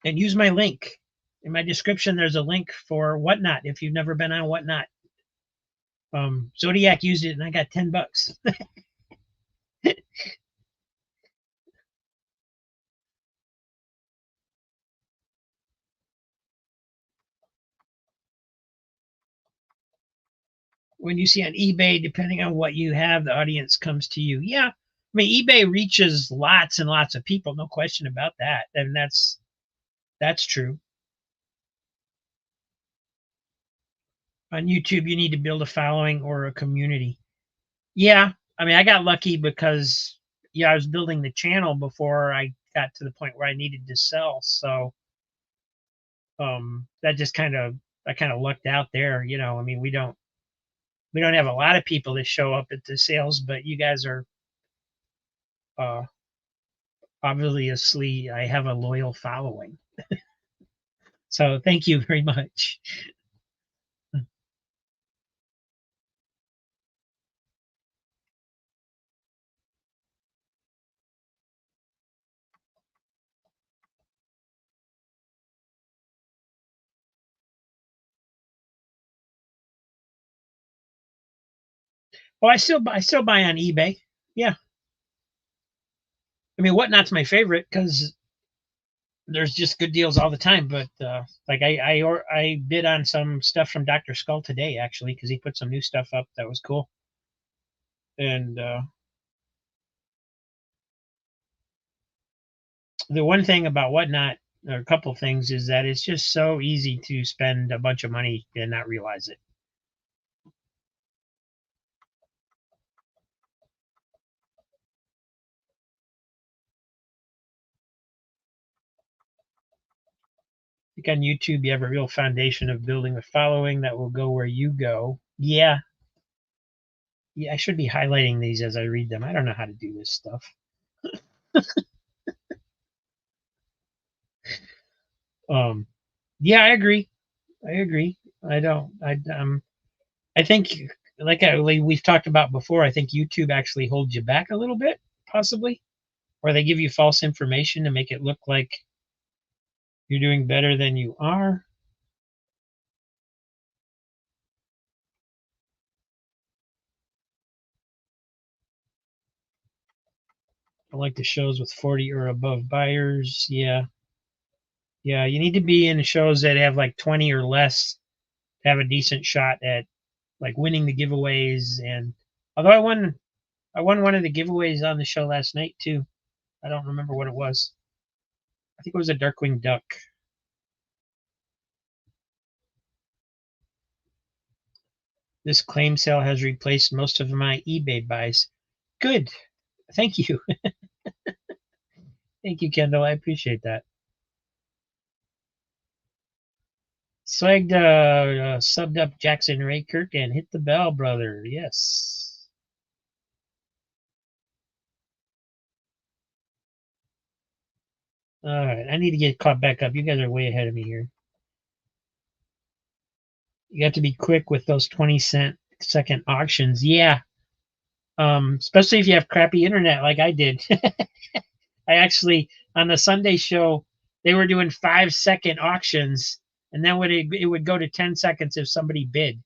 And use my link. In my description, there's a link for Whatnot if you've never been on Whatnot. Zodiac used it and I got $10. When you see on eBay, depending on what you have, the audience comes to you. Yeah. I mean, eBay reaches lots and lots of people, no question about that. And that's true. On YouTube, you need to build a following or a community. Yeah. I mean, I got lucky because I was building the channel before I got to the point where I needed to sell. So that just I kind of lucked out there. I mean, we don't have a lot of people that show up at the sales, but you guys are obviously I have a loyal following. So thank you very much. Well, I still buy on eBay. Yeah. I mean, Whatnot's my favorite because there's just good deals all the time. But like I bid on some stuff from Dr. Skull today actually because he put some new stuff up that was cool. And the one thing about Whatnot, or a couple things, is that it's just so easy to spend a bunch of money and not realize it. I think on YouTube you have a real foundation of building a following that will go where you go. Yeah. Yeah, I should be highlighting these as I read them. I don't know how to do this stuff. Yeah, I agree. I don't. I think, like we've talked about before, I think YouTube actually holds you back a little bit, possibly, or they give you false information to make it look like you're doing better than you are. I like the shows with 40 or above buyers. Yeah. Yeah, you need to be in shows that have like 20 or less to have a decent shot at like winning the giveaways. And although I won one of the giveaways on the show last night too. I don't remember what it was. I think it was a Darkwing Duck. This claim sale has replaced most of my eBay buys. Good. Thank you. Thank you, Kendall. I appreciate that. Swagged subbed up Jackson Ray Kirk and hit the bell, brother. Yes. All right, I need to get caught back up. You guys are way ahead of me here. You have to be quick with those 20-second auctions. Yeah. Especially if you have crappy internet like I did. I actually, on the Sunday show, they were doing 5-second auctions, and then it would go to 10 seconds if somebody bid.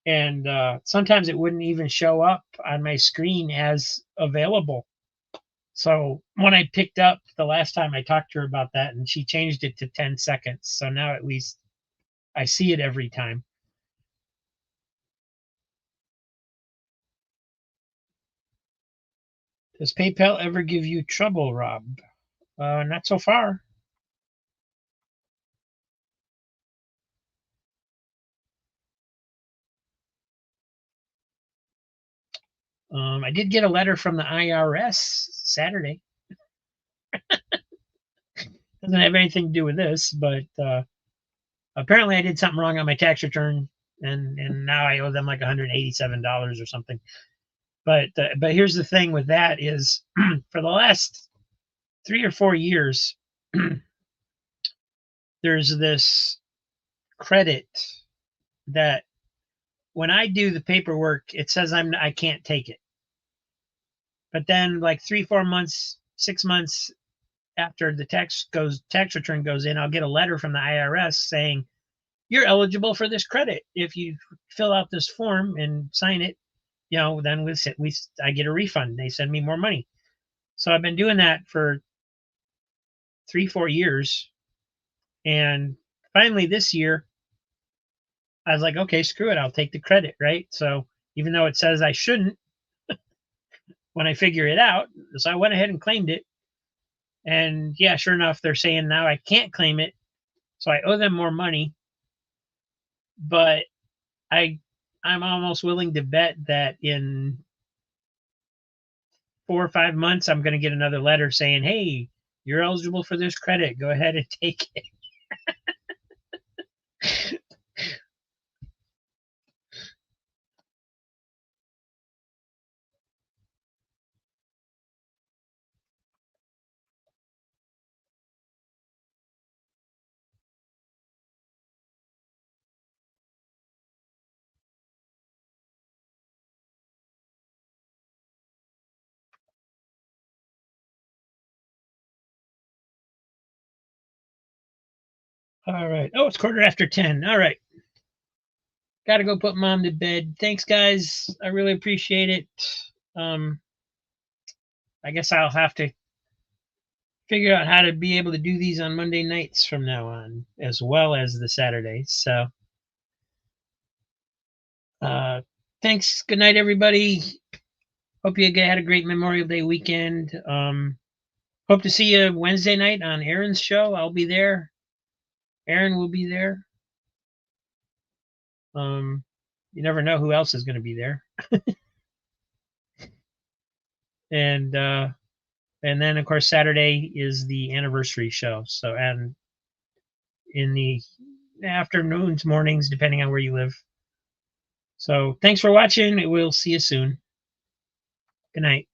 And sometimes it wouldn't even show up on my screen as available. So when I picked up the last time, I talked to her about that, and she changed it to 10 seconds. So now at least I see it every time. Does PayPal ever give you trouble, Rob? Not so far. I did get a letter from the IRS Saturday. Doesn't have anything to do with this, but apparently I did something wrong on my tax return, and now I owe them like $187 or something. But here's the thing with that is, for the last 3 or 4 years, there's this credit that when I do the paperwork, it says I can't take it. But then like 3, 4 months, 6 months after the tax return goes in, I'll get a letter from the IRS saying, you're eligible for this credit. If you fill out this form and sign it, then I get a refund. They send me more money. So I've been doing that for 3, 4 years. And finally this year, I was like, okay, screw it. I'll take the credit, right? So even though it says I shouldn't, when I figure it out, so I went ahead and claimed it. And yeah, sure enough, they're saying now I can't claim it. So I owe them more money. But I'm almost willing to bet that in 4 or 5 months, I'm going to get another letter saying, hey, you're eligible for this credit. Go ahead and take it. All right. Oh, it's 10:15. All right. Got to go put mom to bed. Thanks, guys. I really appreciate it. I guess I'll have to figure out how to be able to do these on Monday nights from now on, as well as the Saturdays. So, thanks. Good night, everybody. Hope you had a great Memorial Day weekend. Hope to see you Wednesday night on Aaron's show. I'll be there. Aaron will be there. You never know who else is going to be there. And then of course Saturday is the anniversary show. So, and in the afternoons, mornings, depending on where you live. So thanks for watching. We'll see you soon. Good night.